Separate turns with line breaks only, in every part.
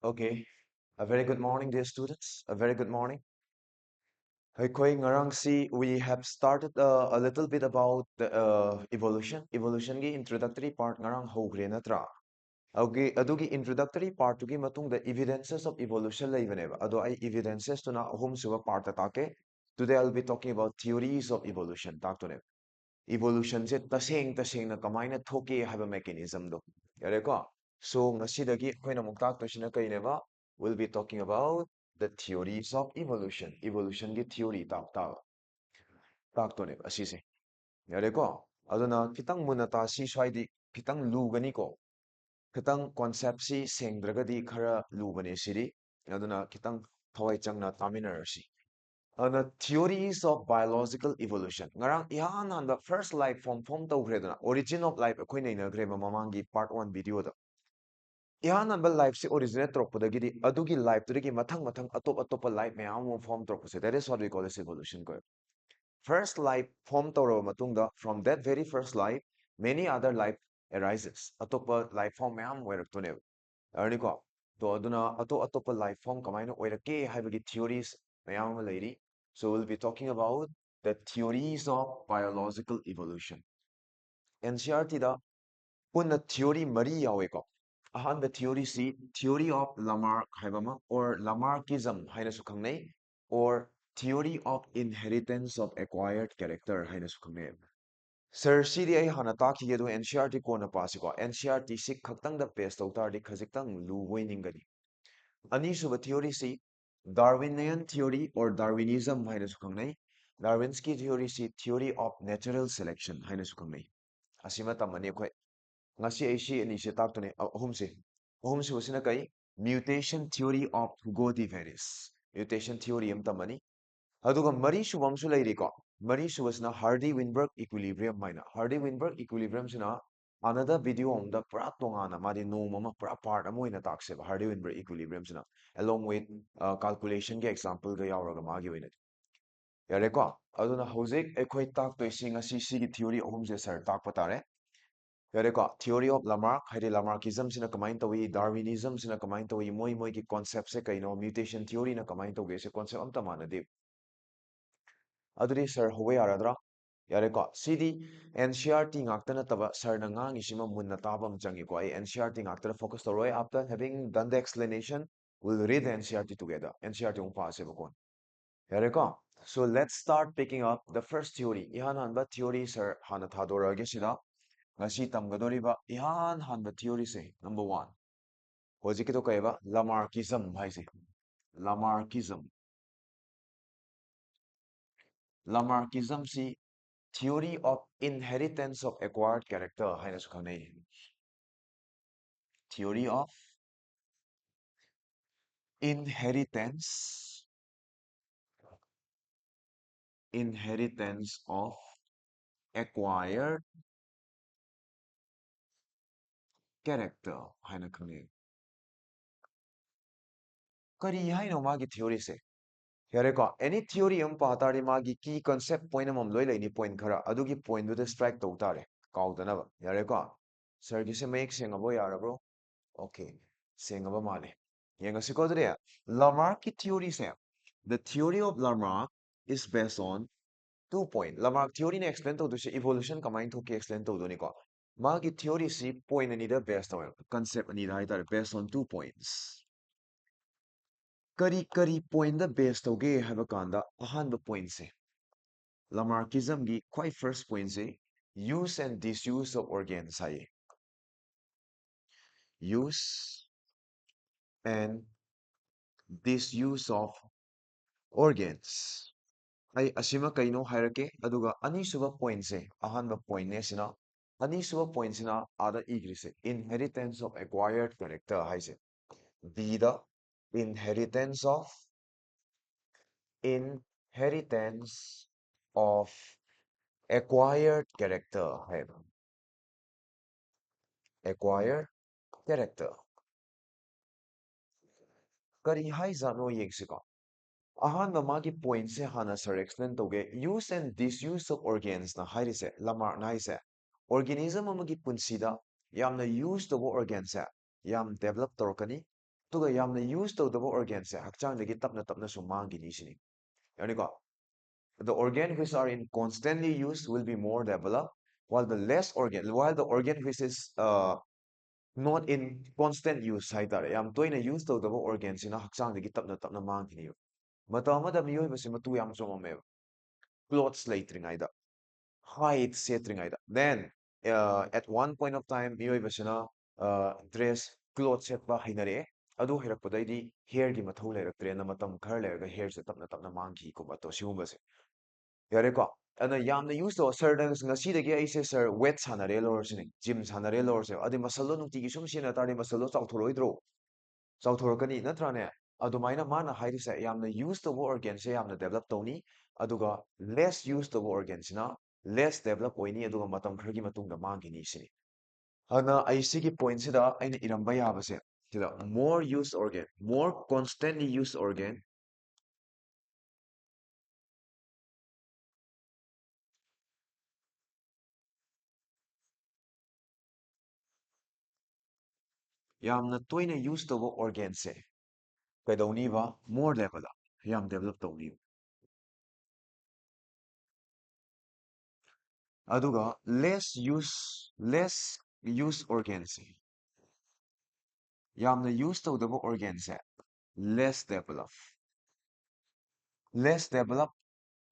Okay, a very good morning, dear students. A very good morning. Hey, ngarang si we have started a little bit about the evolution. Evolution gi introductory part ngarang hogre natra. Okay, adugi introductory part tugi matung the evidences of evolution laibaneba. Ado I evidences to na home suba part atake. Today I'll be talking about theories of evolution. Tak to ne. Evolution se taseng na kamaina thoke haba mechanism do. Yare ko. So ngasidagi akoina muktak to shina kaineba. We'll be talking about the theories of evolution. Evolution ki theory tak to ne asise. Yare ko. Aduna kitang munata si swaidi kitang lugani ko. Kitang concept si sengdragadi khara lugani siri. Aduna kitang thawai changna taminar si. The theories of biological evolution. Ngarang ihan han the first life form tawhre origin of life akhoi nei na gre mamangi part 1 video da. Ihan han life si originate tropodagidi adugi life tudagi mathang atop life mayam form tropose. That is what we call as evolution ko. First life form tawra matungda from that very first life many other life arises. Atop life form mayam oiraktunev. Arni ko. To aduna atop life form kamaina oirake haibagi theories mayam lady. So we'll be talking about the theories of biological evolution. NCRT da punna theory mari yaweko. The theory si theory of Lamarck haibama or Lamarckism haina sukhangnei or theory of inheritance of acquired character haina sukhangnei. Sir CDA hana taki yedu NCRT ko na pasiko NCRT si khaktang da paste tawtardi khajiktang luwoi ningani. Anisuba theory si Darwinian theory or Darwinism haina sukhangnei. Darwinski theory si theory of natural selection haina sukhangnei. Asima tamani akhoi ngasi ai si ani se taktune ahum se wasina kai mutation theory of Hugo de Veris. Mutation theory am tamani. Aduga mari subam su leiri ko. Mari subasna Hardy-Weinberg equilibrium haina. Hardy-Weinberg equilibrium sina another video on the pura tongana madi no mama pura part amo ina takseba Hardy-Weinberg equilibrium sina along with calculation ke example ga yauraga magi oina yare ko aduna hojik ekhoi tak to singa si theory ahum je sir tak patare yare ko theory of Lamarck haide Lamarckism sina kamain tawi Darwinism sina kamain tawi moi ki concept se kaino mutation theory na kamain tawi se concept amta manade aduri sir howe aradra yare ko CD NCRT ngakta na taba sir na ngang isima munna tabam changi ko ai NCRT ngakta focus toroi after having done the explanation we'll read the NCRT together NCRT ung pa se bakon yare ko so let's start picking up the first theory ihan hanba theory sir hana thadora ge sida ngasi tamgadoriba ihan hanba theory se number 1 hojiki to kaiba Lamarckism haise Lamarckism Lamarckism si theory of inheritance of acquired character haina su khanei theory of inheritance of acquired character haina khanei kari haino magi theory se yare ko any theory am patari magi key concept point am loi lai ni point khara adugi point du strike to tare kaudana ba yare ko sir gi se make sengabo yarabro okay sengaba male yenga siko dre Lamarck ki theory se the theory of Lamarck is based on 2 point Lamarck theory ne explain to se evolution kamain to ke explain to do ni ko magi theory si point ani da based on concept ani da ita based on 2 points kari point da based toge haba kanda ahanba point se Lamarckism gi quite first point se use and disuse of organs hai use and disuse of organs ai asima kaino hairake aduga anisuba point se ahanba point ne sina anisuba point sina ada igrise inheritance of acquired character haise be the inheritance of acquired character haiba acquired character kari haizano yengsiko ahanba magi point se hana sir explain toge use and disuse of organs na hairise Lamarck na haise organism amagi punsida yamna use tobo organ se yam develop torkani ꯑꯗꯨꯒ ꯌꯥꯝꯅ use ꯇꯧꯗꯕ organꯁꯦ ꯍꯛꯆꯥꯡꯗꯒꯤ ꯇꯞꯅ ꯇꯞꯅꯁꯨ ꯃꯥꯡꯈꯤꯅꯤ ꯁꯤꯅꯤ ꯌꯥꯅꯤꯀꯣ the organ which are in constantly use will be more developed while the organ which is not in constant use 하이ꯇꯥꯔꯦ ꯌꯥꯝ ꯇꯣꯏꯅ use ꯇꯧꯗꯕ organꯁꯤꯅ ꯍꯛꯆꯥꯡꯗꯒꯤ ꯇꯞꯅ ꯇꯞꯅ ꯃꯥꯡꯈꯤꯅꯤꯕ ꯃꯇꯝ ꯑꯃꯗ ꯃꯤꯑꯣꯏꯕꯁꯤ ꯃꯇꯨ ꯌꯥꯝ ꯆꯣꯝꯃꯝꯃꯦꯕ clothes ꯂꯩꯇ꯭ꯔꯤꯉꯩꯗ height ꯁꯦꯠꯇ꯭ꯔꯤꯉꯩꯗ then at one point of time ꯃꯤꯑꯣꯏꯕꯁꯤꯅ dress clothes ꯁꯦꯠꯄ ꯍꯩꯅꯔꯛꯑꯦ ꯑꯗꯨ ꯍꯩꯔꯛꯄꯗꯩꯗꯤ hairꯒꯤ ꯃꯊꯧ ꯂꯩꯔꯛꯇ꯭ꯔꯦꯅ ꯃꯇꯝ ꯈꯔ ꯂꯩꯔꯒ hairꯁꯦ ꯇꯞꯅ ꯇꯞꯅ ꯃꯥꯡꯈꯤꯀꯣ ꯁꯤꯒꯨꯝꯕꯁꯦ ꯌꯥꯔꯦꯀꯣ ꯑꯗꯨꯅ ꯌꯥꯝꯅ ꯌꯨꯁ ꯇꯧ ꯁꯔ ꯉꯁꯤꯗꯒꯤ ꯑꯩꯁꯦ ꯁꯔ ꯋꯦꯠ ꯁꯥꯟꯅꯔꯦ ꯂꯧꯔꯁꯤꯅꯦ ꯖꯤꯝ ꯁꯥꯟꯅꯔꯦ ꯂꯧꯔꯁꯦ ꯑꯗꯨꯗꯤ ꯃꯁꯜꯗꯣ ꯅꯨꯡꯇꯤꯒꯤ ꯁꯨꯝ ꯁꯤꯖꯤꯟꯅ ꯇꯥꯔꯗꯤ ꯃꯁꯜꯗꯣ ꯆꯥꯎꯊꯣꯔꯛꯑꯣꯏꯗ꯭ꯔꯣ ꯆꯥꯎꯊꯣꯔꯛꯀꯅꯤ ꯅꯠꯇ꯭ꯔꯥꯅꯦ ꯑꯗꯨꯃꯥꯏꯅ ꯃꯥꯅ ꯍꯥꯏꯔꯤꯁꯦ ꯌꯥꯝꯅ ꯌꯨꯁ ꯇꯧꯕ organꯁꯦ ꯌꯥꯝꯅ ꯗꯦꯚꯂꯞ ꯇꯧꯅꯤ ꯑꯗꯨꯒ less use ꯇꯧꯕ organꯁꯤꯅ less develop ꯑꯣꯏꯅꯤ ꯑꯗꯨꯒ ꯃꯇꯝ ꯈꯔꯒꯤ ꯃꯇꯨꯡꯗ ꯃꯥꯡꯈꯤꯅꯤ ꯁꯤꯅꯤ ꯑꯗꯨꯅ ꯑꯩ ꯁꯤꯒꯤ ꯄꯣꯏꯟꯠꯁꯤꯗ ꯑꯩꯅ ꯏꯔꯝꯕ ꯌꯥꯕꯁꯦ ꯁꯤꯗ more used organ more constantly used organ ꯌꯥꯝꯅ ꯇꯣꯏꯅ ꯌꯨꯁ ꯇꯧꯕ organꯁꯦ ꯀꯩꯗꯧꯅꯤꯕ more develop ꯌꯥꯝ develop ꯇꯧꯅꯤꯕ ꯑꯗꯨꯒ less use organꯁꯦ ꯌꯥꯝꯅ ꯌꯨꯁ ꯇꯧꯗꯕ organꯁꯦ less develop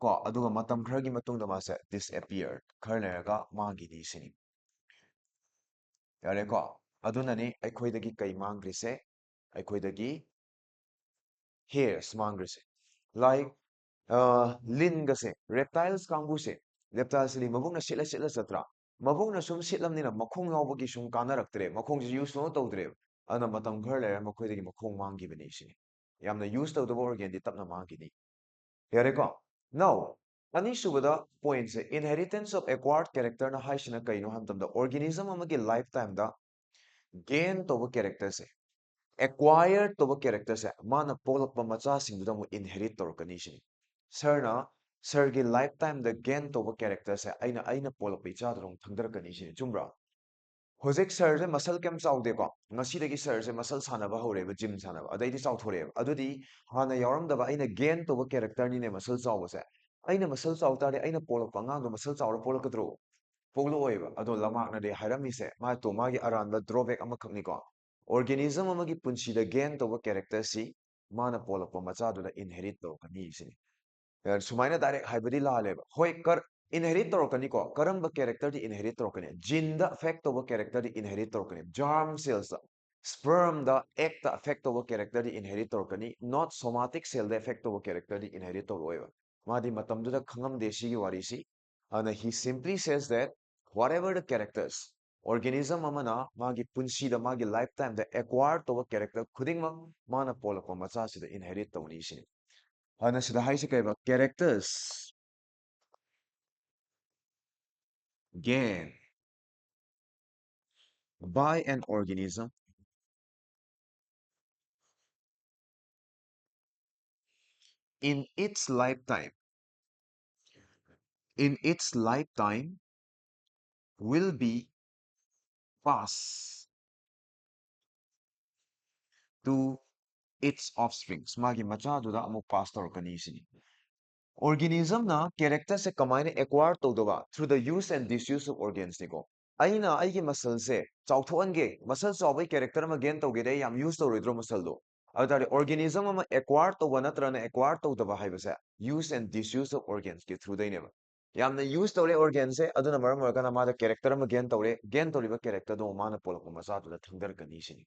ꯀꯣ ꯑꯗꯨꯒ ꯃꯇꯝ ꯈꯔꯒꯤ ꯃꯇꯨꯡꯗ ꯃꯥꯁꯦ disappear ꯈꯔ ꯂꯩꯔꯒ ꯃꯥꯡꯈꯤꯅꯤ ꯁꯤꯅꯤ ꯌꯥꯔꯦꯀꯣ ꯑꯗꯨꯅꯅꯤ ꯑꯩꯈꯣꯏꯗꯒꯤ ꯀꯩ ꯃꯥꯡꯈ꯭ꯔꯤꯁꯦ ꯑꯩꯈꯣꯏꯗꯒꯤ hairs ꯃꯥꯡꯈ꯭ꯔꯤꯁꯦ like ꯂꯤꯟꯒꯁꯦ reptiles ꯀꯥꯡꯕꯨꯁꯦ reptilesꯗꯤ ꯃꯕꯨꯛꯅ ꯁꯤꯠꯂ ꯁꯤꯠꯂ ꯆꯠꯇ꯭ꯔꯥ ꯃꯕꯨꯛꯅ ꯁꯨꯝ ꯁꯤꯠꯂꯝꯅꯤꯅ ꯃꯈꯣꯡ ꯌꯥꯎꯕꯒꯤ ꯁꯨꯝ ꯀꯥꯟꯅꯔꯛꯇ꯭ꯔꯦ ꯃꯈꯣꯡꯁꯦ ꯌꯨꯁ ꯁꯨꯡꯇꯧ ꯇꯧꯗ꯭ꯔꯦꯕ ꯑꯗꯨꯅ ꯃꯇꯝ ꯈꯔ ꯂꯩꯔ ꯃꯈꯣꯏꯗꯒꯤ ꯃꯈꯣꯡ ꯃꯥꯡꯈꯤꯕꯅꯤ ꯁꯤꯅꯤ ꯌꯥꯝꯅ ꯌꯨꯁ ꯇꯧꯗꯕ organꯗꯤ ꯇꯞꯅ ꯃꯥꯡꯈꯤꯅꯤ ꯌꯥꯔꯦꯀꯣ now ꯑꯅꯤꯁꯨꯕꯗ ꯄꯣꯏꯟꯠꯁꯦ inheritance of acquired characterꯅ ꯍꯥꯏꯁꯤꯅ ꯀꯩꯅꯣ ꯍꯥꯏꯕ ꯃꯇꯝꯗ organism ꯑꯃꯒꯤ ꯂꯥꯏꯐꯇꯥꯏꯝꯗ gain ꯇꯧꯕ characterꯁꯦ acquire ꯇꯧꯕ characterꯁꯦ ꯃꯥꯅ ꯄꯣꯛꯂꯛꯄ ꯃꯆꯥꯁꯤꯡꯗꯨꯗ ꯑꯃꯨꯛ inherit ꯇꯧꯔꯛꯀꯅꯤ ꯁꯤꯅꯤ ꯁꯔꯒꯤ ꯂꯥꯏꯐꯇꯥꯏꯝꯗ gain ꯇꯧꯕ characterꯁꯦ ꯑꯩꯅ ꯄꯣꯛꯂꯛꯄ ꯏꯆꯥꯗꯨꯗ ꯑꯃꯨꯛ ꯊꯪꯗꯔꯛꯀꯅꯤ ꯁꯤꯅꯤ ꯆꯨꯝꯕ꯭ꯔꯥ ꯍꯧꯖꯤꯛ ꯁꯔꯁꯦ ꯃꯁꯜ ꯀꯩꯝ ꯆꯥꯎꯗꯦꯀꯣ ꯉꯁꯤꯗꯒꯤ ꯁꯔꯁꯦ ꯃꯁꯜ ꯁꯥꯟꯅꯕ ꯍꯧꯔꯦꯕ ꯖꯤꯝ ꯁꯥꯟꯅꯕ ꯑꯗꯩꯗꯤ ꯆꯥꯎꯊꯣꯔꯛꯑꯦꯕ ꯑꯗꯨꯗꯤ ꯍꯥꯟꯅ ꯌꯥꯎꯔꯝꯗꯕ ꯑꯩꯅ ꯒꯦꯟ ꯇꯧꯕ ꯀꯦꯔꯦꯛꯇꯔꯅꯤꯅꯦ ꯃꯁꯜ ꯆꯥꯎꯕꯁꯦ ꯑꯩꯅ ꯃꯁꯜ ꯆꯥꯎ ꯇꯥꯔꯗꯤ ꯑꯩꯅ ꯄꯣꯛꯂꯛꯄ ꯑꯉꯥꯡꯗꯣ ꯃꯁꯜ ꯆꯥꯎꯔ ꯄꯣꯛꯂꯛꯀꯗ꯭ꯔꯣ ꯄꯣꯛꯂꯛꯑꯣꯏꯕ ꯑꯗꯣ ꯂꯃꯥꯛꯅꯗꯤ ꯍꯥꯏꯔꯝꯃꯤꯁꯦ ꯃꯥꯒꯤ ꯑꯔꯥꯟꯕ ꯗ꯭ꯔꯣꯕꯦꯛ ꯑꯃꯈꯛꯅꯤꯀꯣ ꯑꯣꯔꯒꯦꯅꯤꯖꯝ ꯑꯃꯒꯤ ꯄꯨꯟꯁꯤꯗ ꯒꯦꯟ ꯇꯧꯕ ꯀꯦꯔꯦꯛꯇꯔꯁꯤ ꯃꯥꯅ ꯄꯣꯛꯂꯛꯄ ꯃꯆꯥꯗꯨꯗ ꯏꯟꯍꯦꯔꯤꯠ ꯇꯧꯔꯛꯀꯅꯤ ꯁꯤꯅꯤ ꯁꯨꯃꯥꯏꯅ ꯗꯥꯏꯔꯦꯛ ꯍꯥꯏꯕꯗꯤ ꯂꯥꯜꯂꯦꯕ ꯍꯣꯏ inherit ꯇꯧꯔꯛꯀꯅꯤꯀꯣ ꯀꯔꯝꯕ ꯀꯦꯔꯦꯛꯇꯔꯗꯤ inherit ꯇꯧꯔꯛꯀꯅꯤ ꯖꯤꯟꯗ ꯑꯐꯦꯛ ꯇꯧꯕ ꯀꯦꯔꯦꯛꯇꯔꯗꯤ inherit ꯇꯧꯔꯛꯀꯅꯤ germ cellsꯗ spermꯗ eggꯇ ꯑꯐꯦꯛ ꯇꯧꯕ ꯀꯦꯔꯦꯛꯇꯔꯗꯤ inherit ꯇꯧꯔꯛꯀꯅꯤ not somatic cellꯗ ꯑꯐꯦꯛ ꯇꯧꯕ ꯀꯦꯔꯦꯛꯇꯔꯗꯤ inherit ꯇꯧꯔꯛꯑꯣꯏꯕ ꯃꯥꯗꯤ ꯃꯇꯝꯗꯨꯗ ꯈꯪꯉꯝꯗꯦ ꯁꯤꯒꯤ ꯋꯥꯔꯤꯁꯤ ꯑꯗꯨꯅ he simply says that whatever the characters organism amana magi punsida magi lifetime da acquire tauba character khudingmak mana polakpa machasida inherit tawni sini hana sida haise kaiba characters gain by an organism in its lifetime in its lifetime will be passed to its offsprings magi machaduda amuk pass tawrkani sini organismna character se kamaina acquire tawdaba through the use and disuse of organs niko aina aigi muscle se chawthoange muscle chawbai character ma gain tawgere yam use tawroidro muscle do adare organism ama acquire tawba natrana acquire tawdaba haibase use and disuse of organs ke through daineba yamna use tawre organ se aduna maram organa ma da character ma gain tawriba character do mana polakpa macha do da thangdar kani sini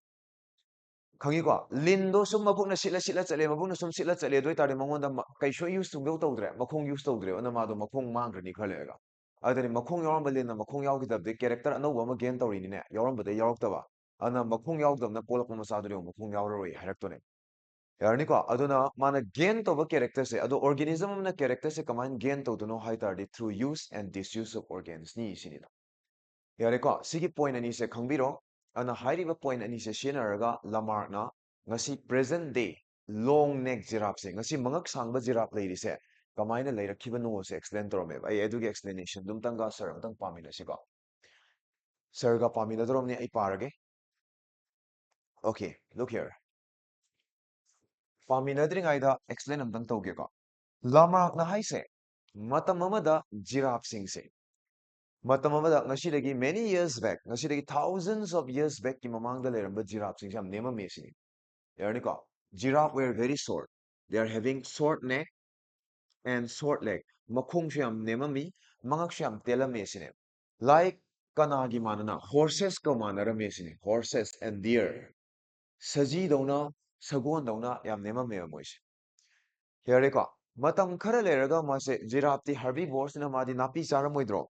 ꯈꯪꯉꯤꯀꯣ ꯂꯤꯟꯗꯣ ꯁꯨꯝ ꯃꯕꯨꯛꯅ ꯁꯤꯠꯂ ꯁꯤꯠꯂ ꯆꯠꯂꯦ ꯃꯕꯨꯛꯅ ꯁꯨꯝ ꯁꯤꯠꯂ ꯆꯠꯂꯦ ꯑꯗꯨ ꯑꯣꯏꯇꯥꯔꯗꯤ ꯃꯉꯣꯟꯗ ꯀꯩꯁꯨ use ꯁꯨꯡꯇꯧ ꯇꯧꯗ꯭ꯔꯦ ꯃꯈꯣꯡ ꯌꯨꯁ ꯇꯧꯗ꯭ꯔꯦꯕ ꯑꯗꯨꯅ ꯃꯥꯗꯣ ꯃꯈꯣꯡ ꯃꯥꯡꯈ꯭ꯔꯅꯤ ꯈꯔ ꯂꯩꯔꯒ ꯑꯗꯨꯗꯤ ꯃꯈꯣꯡ ꯌꯥꯎꯔꯝꯕ ꯂꯤꯟꯅ ꯃꯈꯣꯡ ꯌꯥꯎꯈꯤꯗꯕꯗꯤ ꯀꯦꯔꯦꯛꯇꯔ ꯑꯅꯧꯕ ꯑꯃ ꯒꯦꯟ ꯇꯧꯔꯤꯅꯤꯅꯦ ꯌꯥꯎꯔꯝꯕꯗꯩ ꯌꯥꯎꯔꯛꯇꯕ ꯑꯗꯨꯅ ꯃꯈꯣꯡ ꯌꯥꯎꯗꯕꯅ ꯄꯣꯛꯂꯛꯄ ꯃꯆꯥꯗꯨꯗꯤ ꯑꯃꯨꯛ ꯃꯈꯣꯡ ꯌꯥꯎꯔꯔꯣꯏ ꯍꯥꯏꯔꯛꯇꯣꯏꯅꯦ ꯌꯥꯔꯅꯤꯀꯣ ꯑꯗꯨꯅ ꯃꯥꯅ ꯒꯦꯟ ꯇꯧꯕ ꯀꯦꯔꯦꯛꯇꯔꯁꯦ ꯑꯗꯣ ꯑꯣꯔꯒꯦꯅꯤꯖꯝ ꯑꯃꯅ ꯀꯦꯔꯦꯛꯇꯔꯁꯦ ꯀꯃꯥꯏꯅ ꯒꯦꯟ ꯇꯧꯗꯣꯏꯅꯣ ꯍꯥꯏ ꯇꯥꯔꯗꯤ ꯊ꯭ꯔꯨ ꯌꯨꯁ ꯑꯦꯟ ꯗꯤꯁꯌꯨꯁ ꯑꯣꯐ ꯑꯣꯔꯒꯦꯟꯁꯅꯤ ꯁꯤꯅꯤꯗ ꯌꯥꯔꯦꯀꯣ ꯁꯤꯒꯤ ꯄꯣꯏꯟꯠ ꯑꯅꯤꯁꯦ ꯈꯪꯕꯤꯔꯣ ꯑꯗꯨꯅ ꯍꯥꯏꯔꯤꯕ ꯄꯣꯏꯟꯠ ꯑꯅꯤꯁꯦ ꯁꯤꯖꯤꯟꯅꯔꯒ ꯂꯃꯥꯔꯛꯅ ꯉꯁꯤ ꯄ꯭ꯔꯦꯖꯦꯟ ꯗꯦ ꯂꯣꯡ ꯅꯦꯛ ꯖꯤꯔꯥꯐꯁꯦ ꯉꯁꯤ ꯃꯉꯛ ꯁꯥꯡꯕ ꯖꯤꯔꯥꯐ ꯂꯩꯔꯤꯁꯦ ꯀꯃꯥꯏꯅ ꯂꯩꯔꯛꯈꯤꯕꯅꯣꯁꯦ ꯑꯦꯛꯁꯄ꯭ꯂꯦꯟ ꯇꯧꯔꯝꯃꯦꯕ ꯑꯩ ꯑꯗꯨꯒꯤ ꯑꯦꯛꯁꯄ꯭ꯂꯦꯅꯦꯁꯟ ꯑꯗꯨꯝꯇꯪꯒ ꯁꯔ ꯑꯝꯇꯪ ꯄꯥꯃꯤꯟꯅꯁꯤꯀꯣ ꯁꯔꯒ ꯄꯥꯃꯤꯟꯅꯗꯧꯔꯕꯅꯤ ꯑꯩ ꯄꯥꯔꯒꯦ Okay, look here. ꯄꯥꯃꯤꯟꯅꯗ꯭ꯔꯤꯉꯩꯗ ꯑꯦꯛꯁꯄ꯭ꯂꯦꯟ ꯑꯝꯇꯪ ꯇꯧꯒꯦꯀꯣ ꯂꯥꯃꯥꯔꯛꯅ ꯍꯥꯏꯁꯦ ꯃꯇꯝ ꯑꯃꯗ ꯖꯤꯔꯥꯐꯁꯤꯡꯁꯦ ꯃꯇꯝ ꯑꯃꯗ ꯉꯁꯤꯗꯒꯤ ꯃꯦꯅꯤ ꯌꯔꯁ ꯕꯦꯛ ꯉꯁꯤꯗꯒꯤ ꯊꯥꯎꯖꯟꯁ ꯑꯣꯐ ꯌꯔꯁ ꯕꯦꯛꯀꯤ ꯃꯃꯥꯡꯗ ꯂꯩꯔꯝꯕ ꯖꯤꯔꯥꯐꯁꯤꯡꯁꯦ ꯌꯥꯝ ꯅꯦꯝꯃꯝꯃꯦ ꯁꯤꯅꯤ ꯌꯥꯔꯅꯤꯀꯣ giraffe were very short they are having short neck and short leg ꯃꯈꯣꯡꯁꯨ ꯌꯥꯝ ꯅꯦꯝꯃꯝꯃꯤ ꯃꯉꯛꯁꯨ ꯌꯥꯝ ꯇꯦꯜꯂꯝꯃꯦ ꯁꯤꯅꯦ ꯂꯥꯏꯛ ꯀꯅꯥꯒꯤ ꯃꯥꯟꯅꯅ ꯍꯣꯔꯁꯦꯁꯀ ꯃꯥꯟꯅꯔꯝꯃꯦ ꯁꯤꯅꯤ ꯍꯣꯔꯁꯦꯁ ꯑꯦꯟ ꯗꯤꯌꯔ ꯁꯖꯤꯗꯧꯅ ꯁꯒꯣꯜꯗꯧꯅ ꯌꯥꯝ ꯅꯦꯝꯃꯝꯃꯦꯕ ꯃꯣꯏꯁꯦ ꯌꯥꯔꯦꯀꯣ ꯃꯇꯝ ꯈꯔ ꯂꯩꯔꯒ ꯃꯥꯁꯦ ꯖꯤꯔꯥꯐꯇꯤ ꯍꯥꯔꯕꯤꯚꯣꯔꯁꯅꯤꯅ ꯃꯥꯗꯤ ꯅꯥꯄꯤ ꯆꯥꯔꯝꯃꯣꯏꯗ꯭ꯔꯣ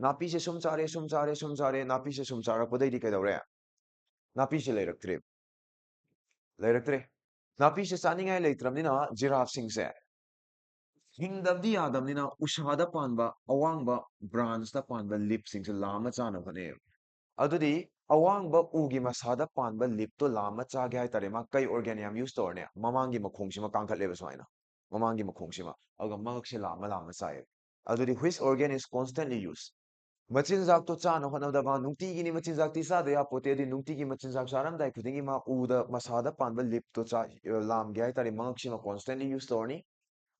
ꯅꯥꯄꯤꯁꯦ ꯁꯨꯝ ꯆꯥꯔꯦ ꯁꯨꯝ ꯆꯥꯔꯦ ꯁꯨꯝ ꯆꯥꯔꯦ ꯅꯥꯄꯤꯁꯦ ꯁꯨꯝ ꯆꯥꯔꯛꯄꯗꯩꯗꯤ ꯀꯩꯗꯧꯔꯦ ꯅꯥꯄꯤꯁꯦ ꯂꯩꯔꯛꯇ꯭ꯔꯦ ꯂꯩꯔꯛꯇ꯭ꯔꯦ ꯅꯥꯄꯤꯁꯦ ꯆꯥꯅꯤꯡꯉꯥꯏ ꯂꯩꯇ꯭ꯔꯕꯅꯤꯅ ꯖꯤꯔꯥꯐꯁꯤꯡꯁꯦ ꯍꯤꯡꯗꯕꯗꯤ ꯌꯥꯗꯕꯅꯤꯅ ꯎꯁꯥꯗ ꯄꯥꯟꯕ ꯑꯋꯥꯡꯕ ꯕ꯭ꯔꯥꯟꯁꯇ ꯄꯥꯟꯕ ꯂꯤꯞꯁꯤꯡꯁꯦ ꯂꯥꯝꯃ ꯆꯥꯅꯕ ꯍꯣꯠꯅꯩꯌꯦꯕ ꯑꯗꯨꯗꯤ ꯑꯋꯥꯡꯕ ꯎꯒꯤ ꯃꯁꯥꯗ ꯄꯥꯟꯕ ꯂꯤꯞꯇꯣ ꯂꯥꯝꯃ ꯆꯥꯒꯦ ꯍꯥꯏꯇꯥꯔꯦ ꯃꯥ ꯀꯩ ꯑꯣꯔꯒꯦꯟ ꯌꯥꯝ ꯌꯨꯁ ꯇꯧꯔꯅꯤ ꯃꯃꯥꯡꯒꯤ ꯃꯈꯣꯡꯁꯤꯃ ꯀꯥꯡꯈꯠꯂꯦꯕ ꯁꯨꯃꯥꯏꯅ ꯃꯃꯥꯡꯒꯤ ꯃꯈꯣꯡꯁꯤꯃ ꯑꯗꯨꯒ ꯃꯉꯛꯁꯦ ꯂꯥꯝꯃ ꯂꯥꯝꯃ ꯆꯥꯏꯌꯦꯕ ꯑꯗꯨꯗꯤ ꯍꯨꯏꯁ ꯑꯣꯔꯒꯦꯟ ꯏꯁ ꯀꯣꯟꯁꯇꯦꯟꯠꯂꯤ ꯌꯨꯁ ꯃꯆꯤꯟꯖꯥꯛꯇꯣ ꯆꯥꯅ ꯍꯣꯠꯅꯕꯗ ꯃꯥ ꯅꯨꯡꯇꯤꯒꯤꯅꯤ ꯃꯆꯤꯟꯖꯥꯛꯇꯤ ꯆꯥꯗ ꯌꯥꯄꯣꯠꯇꯦ ꯑꯗꯨꯗꯤ ꯅꯨꯡꯇꯤꯒꯤ ꯃꯆꯤꯟꯖꯥꯛ ꯆꯥꯔꯝꯗꯥꯏ ꯈꯨꯗꯤꯡꯒꯤ ꯃꯥ ꯎꯗ ꯃꯁꯥꯗ ꯄꯥꯟꯕ ꯂꯤꯞꯇꯣ ꯂꯥꯝꯒꯦ ꯍꯥꯏꯇꯥꯔꯦ ꯃꯉꯛꯁꯤꯃ ꯀꯣꯟꯁꯇꯦꯟꯠꯂꯤ ꯌꯨꯁ ꯇꯧꯔꯅꯤ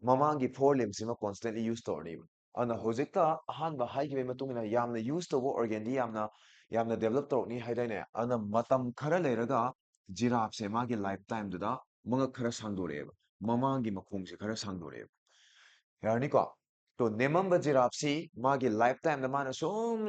ꯃꯃꯥꯡꯒꯤ ꯐꯣꯔ ꯂꯤꯝꯁꯤꯃ ꯀꯣꯟꯁꯇꯦꯟꯠꯂꯤ ꯌꯨꯁ ꯇꯧꯔꯅꯤꯕ ꯑꯗꯨꯅ ꯍꯧꯖꯤꯛꯇ ꯑꯍꯥꯟꯕ ꯍꯥꯏꯈꯤꯕꯒꯤ ꯃꯇꯨꯡ ꯏꯟꯅ ꯌꯥꯝꯅ ꯌꯨꯁ ꯇꯧꯕ ꯑꯣꯔꯒꯦꯟꯗꯤ ꯌꯥꯝꯅ ꯗꯦꯕꯂꯞ ꯇꯧꯔꯛꯅꯤ ꯍꯥꯏꯗꯥꯏꯅꯦ ꯑꯗꯨꯅ ꯃꯇꯝ ꯈꯔ ꯂꯩꯔꯒ ꯖꯤꯔꯥꯐꯁꯦ ꯃꯥꯒꯤ ꯂꯥꯏꯐ ꯇꯥꯏꯝꯗꯨꯗ ꯃꯉꯛ ꯈꯔ ꯁꯥꯡꯗꯣꯔꯛꯑꯦꯕ ꯃꯃꯥꯡꯒꯤ ꯃꯈꯣꯡꯁꯦ ꯈꯔ ꯁꯥꯡꯗꯣꯔꯛꯑꯦꯕ ꯌꯥꯔꯅꯤꯀꯣ ꯇꯣ ꯅꯦꯝꯃꯝꯕ ꯖꯤꯔꯥꯐꯁꯤ ꯃꯥꯒꯤ ꯂꯥꯏꯐ ꯇꯥꯏꯝꯗ ꯃꯥꯅ ꯁꯨꯝ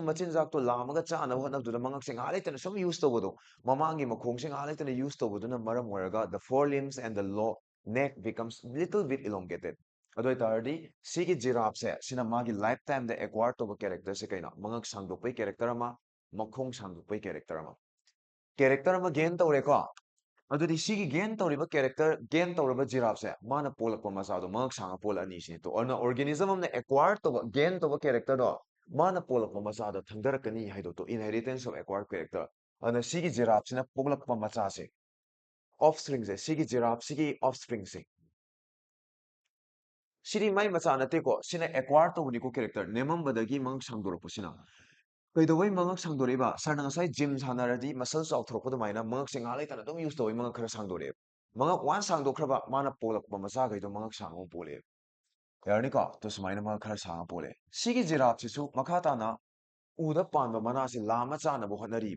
ꯃꯆꯤꯟꯖꯥꯛꯇꯣ ꯂꯥꯝꯃꯒ ꯆꯥꯅꯕ ꯍꯣꯠꯅꯕꯗꯨꯗ ꯃꯉꯛꯁꯦ ꯉꯥꯏꯍꯥꯛ ꯂꯩꯇꯅ ꯁꯨꯝ ꯌꯨꯁ ꯇꯧꯕꯗꯣ ꯃꯃꯥꯡꯒꯤ ꯃꯈꯣꯡꯁꯦ ꯉꯥꯏꯍꯥꯛ ꯂꯩꯇꯅ ꯌꯨꯁ ꯇꯧꯕꯗꯨꯅ ꯃꯔꯝ ꯑꯣꯏꯔꯒ ꯗ ꯐꯣꯔ ꯂꯤꯝꯁ ꯑꯦꯟ ꯗ ꯂꯣ neck becomes little bit elongated ꯑꯗꯨ ꯑꯣꯏꯇꯥꯔꯗꯤ ꯁꯤꯒꯤ ꯖꯤꯔꯥꯐꯁꯦ ꯁꯤꯅ ꯃꯥꯒꯤ ꯂꯥꯏꯐ ꯇꯥꯏꯝꯗ ꯑꯦꯀ꯭ꯋꯥꯔ ꯇꯧꯕ ꯀꯦꯔꯦꯛꯇꯔꯁꯦ ꯀꯩꯅꯣ ꯃꯉꯛ ꯁꯥꯡꯗꯣꯛꯄꯩ ꯀꯦꯔꯦꯛꯇꯔ ꯑꯃ ꯃꯈꯣꯡ ꯁꯥꯡꯗꯣꯛꯄꯩ ꯀꯦꯔꯦꯛꯇꯔ ꯑꯃ ꯀꯦꯔꯦꯛꯇꯔ ꯑꯃ ꯒꯦꯟ ꯇꯧꯔꯦꯀꯣ ꯑꯗꯨꯗꯤ ꯁꯤꯒꯤ ꯒꯦꯟ ꯇꯧꯔꯤꯕ ꯀꯦꯔꯦꯛꯇꯔ ꯒꯦꯟ ꯇꯧꯔꯕ ꯖꯤꯔꯥꯐꯁꯦ ꯃꯥꯅ ꯄꯣꯛꯂꯛꯄ ꯃꯆꯥꯗꯣ ꯃꯉꯛ ꯁꯥꯡꯉ ꯄꯣꯛꯂꯛꯑꯅꯤ ꯁꯤꯅꯤ ꯇꯣ ꯑꯗꯨꯅ ꯑꯣꯔꯒꯦꯅꯤꯖꯝ ꯑꯃꯅ ꯑꯦꯀ꯭ꯋꯥꯔ ꯇꯧꯕ ꯒꯦꯟ ꯇꯧꯕ ꯀꯦꯔꯦꯛꯇꯔꯗꯣ ꯃꯥꯅ ꯄꯣꯛꯂꯛꯄ ꯃꯆꯥꯗ ꯊꯪꯊꯔꯛꯀꯅꯤ ꯍꯥꯏꯗꯣ ꯇꯣ ꯏꯟꯍꯦꯔꯤꯇꯦꯟꯁ ꯑꯣꯐ ꯑꯦꯀ꯭ꯋꯥꯔ ꯀꯦꯔꯦꯛꯇꯔ ꯑꯗꯨꯅ ꯁꯤꯒꯤ ꯖꯤꯔꯥꯐꯁꯤꯅ ꯄꯣꯛꯂꯛꯄ ꯃꯆꯥꯁꯦ ꯑꯣꯐꯁꯄ꯭ꯔꯤꯡꯁꯦ ꯁꯤꯒꯤ ꯖꯤꯔꯥꯐꯁꯤꯒꯤ ꯑꯣꯐꯁꯄ꯭ꯔꯤꯡꯁꯦ ꯁꯤꯗꯤ ꯃꯥꯏ ꯃꯆꯥ ꯅꯠꯇꯦꯀꯣ ꯁꯤꯅ ꯑꯦꯀ꯭ꯋꯥꯔ ꯇꯧꯕꯅꯤꯀꯣ ꯀꯦꯔꯦꯛꯇꯔ ꯅꯦꯝꯃꯝꯕꯗꯒꯤ ꯃꯉꯛ ꯁꯥꯡꯗꯣꯔꯛꯄꯁꯤꯅ ꯀꯩꯗꯧꯕꯩ ꯃꯉꯛ ꯁꯥꯡꯗꯣꯔꯛꯏꯕ ꯁꯥꯔꯅ ꯉꯁꯥꯏ ꯖꯤꯝ ꯁꯥꯟꯅꯔꯗꯤ ꯃꯁꯜ ꯆꯥꯎꯊꯣꯔꯛꯄ ꯑꯗꯨꯃꯥꯏꯅ ꯃꯉꯛꯁꯦ ꯉꯥꯏꯍꯥꯛ ꯂꯩꯇꯅ ꯑꯗꯨꯝ ꯌꯨꯁ ꯇꯧꯋꯤ ꯃꯉꯛ ꯈꯔ ꯁꯥꯡꯗꯣꯔꯛꯑꯦꯕ ꯃꯉꯛ ꯋꯥꯟ ꯁꯥꯡꯗꯣꯛꯈ꯭ꯔꯕ ꯃꯥꯅ ꯄꯣꯛꯂꯛꯄ ꯃꯆꯥꯈꯩꯗꯣ ꯃꯉꯛ ꯁꯥꯡꯉ ꯄꯣꯛꯂꯛꯑꯦꯕ ꯌꯥꯔꯅꯤꯀꯣ ꯇꯣ ꯁꯨꯃꯥꯏꯅ ꯃꯉꯛ ꯈꯔ ꯁꯥꯡꯉ ꯄꯣꯛꯂꯛꯑꯦ ꯁꯤꯒꯤ ꯖꯤꯔꯥꯐꯁꯤꯁꯨ ꯃꯈꯥ ꯇꯥꯅ ꯎꯗ ꯄꯥꯟꯕ ꯃꯅꯥꯁꯤ ꯂꯥꯝꯃ ꯆꯥꯅꯕ ꯍꯣꯠꯅꯔꯤ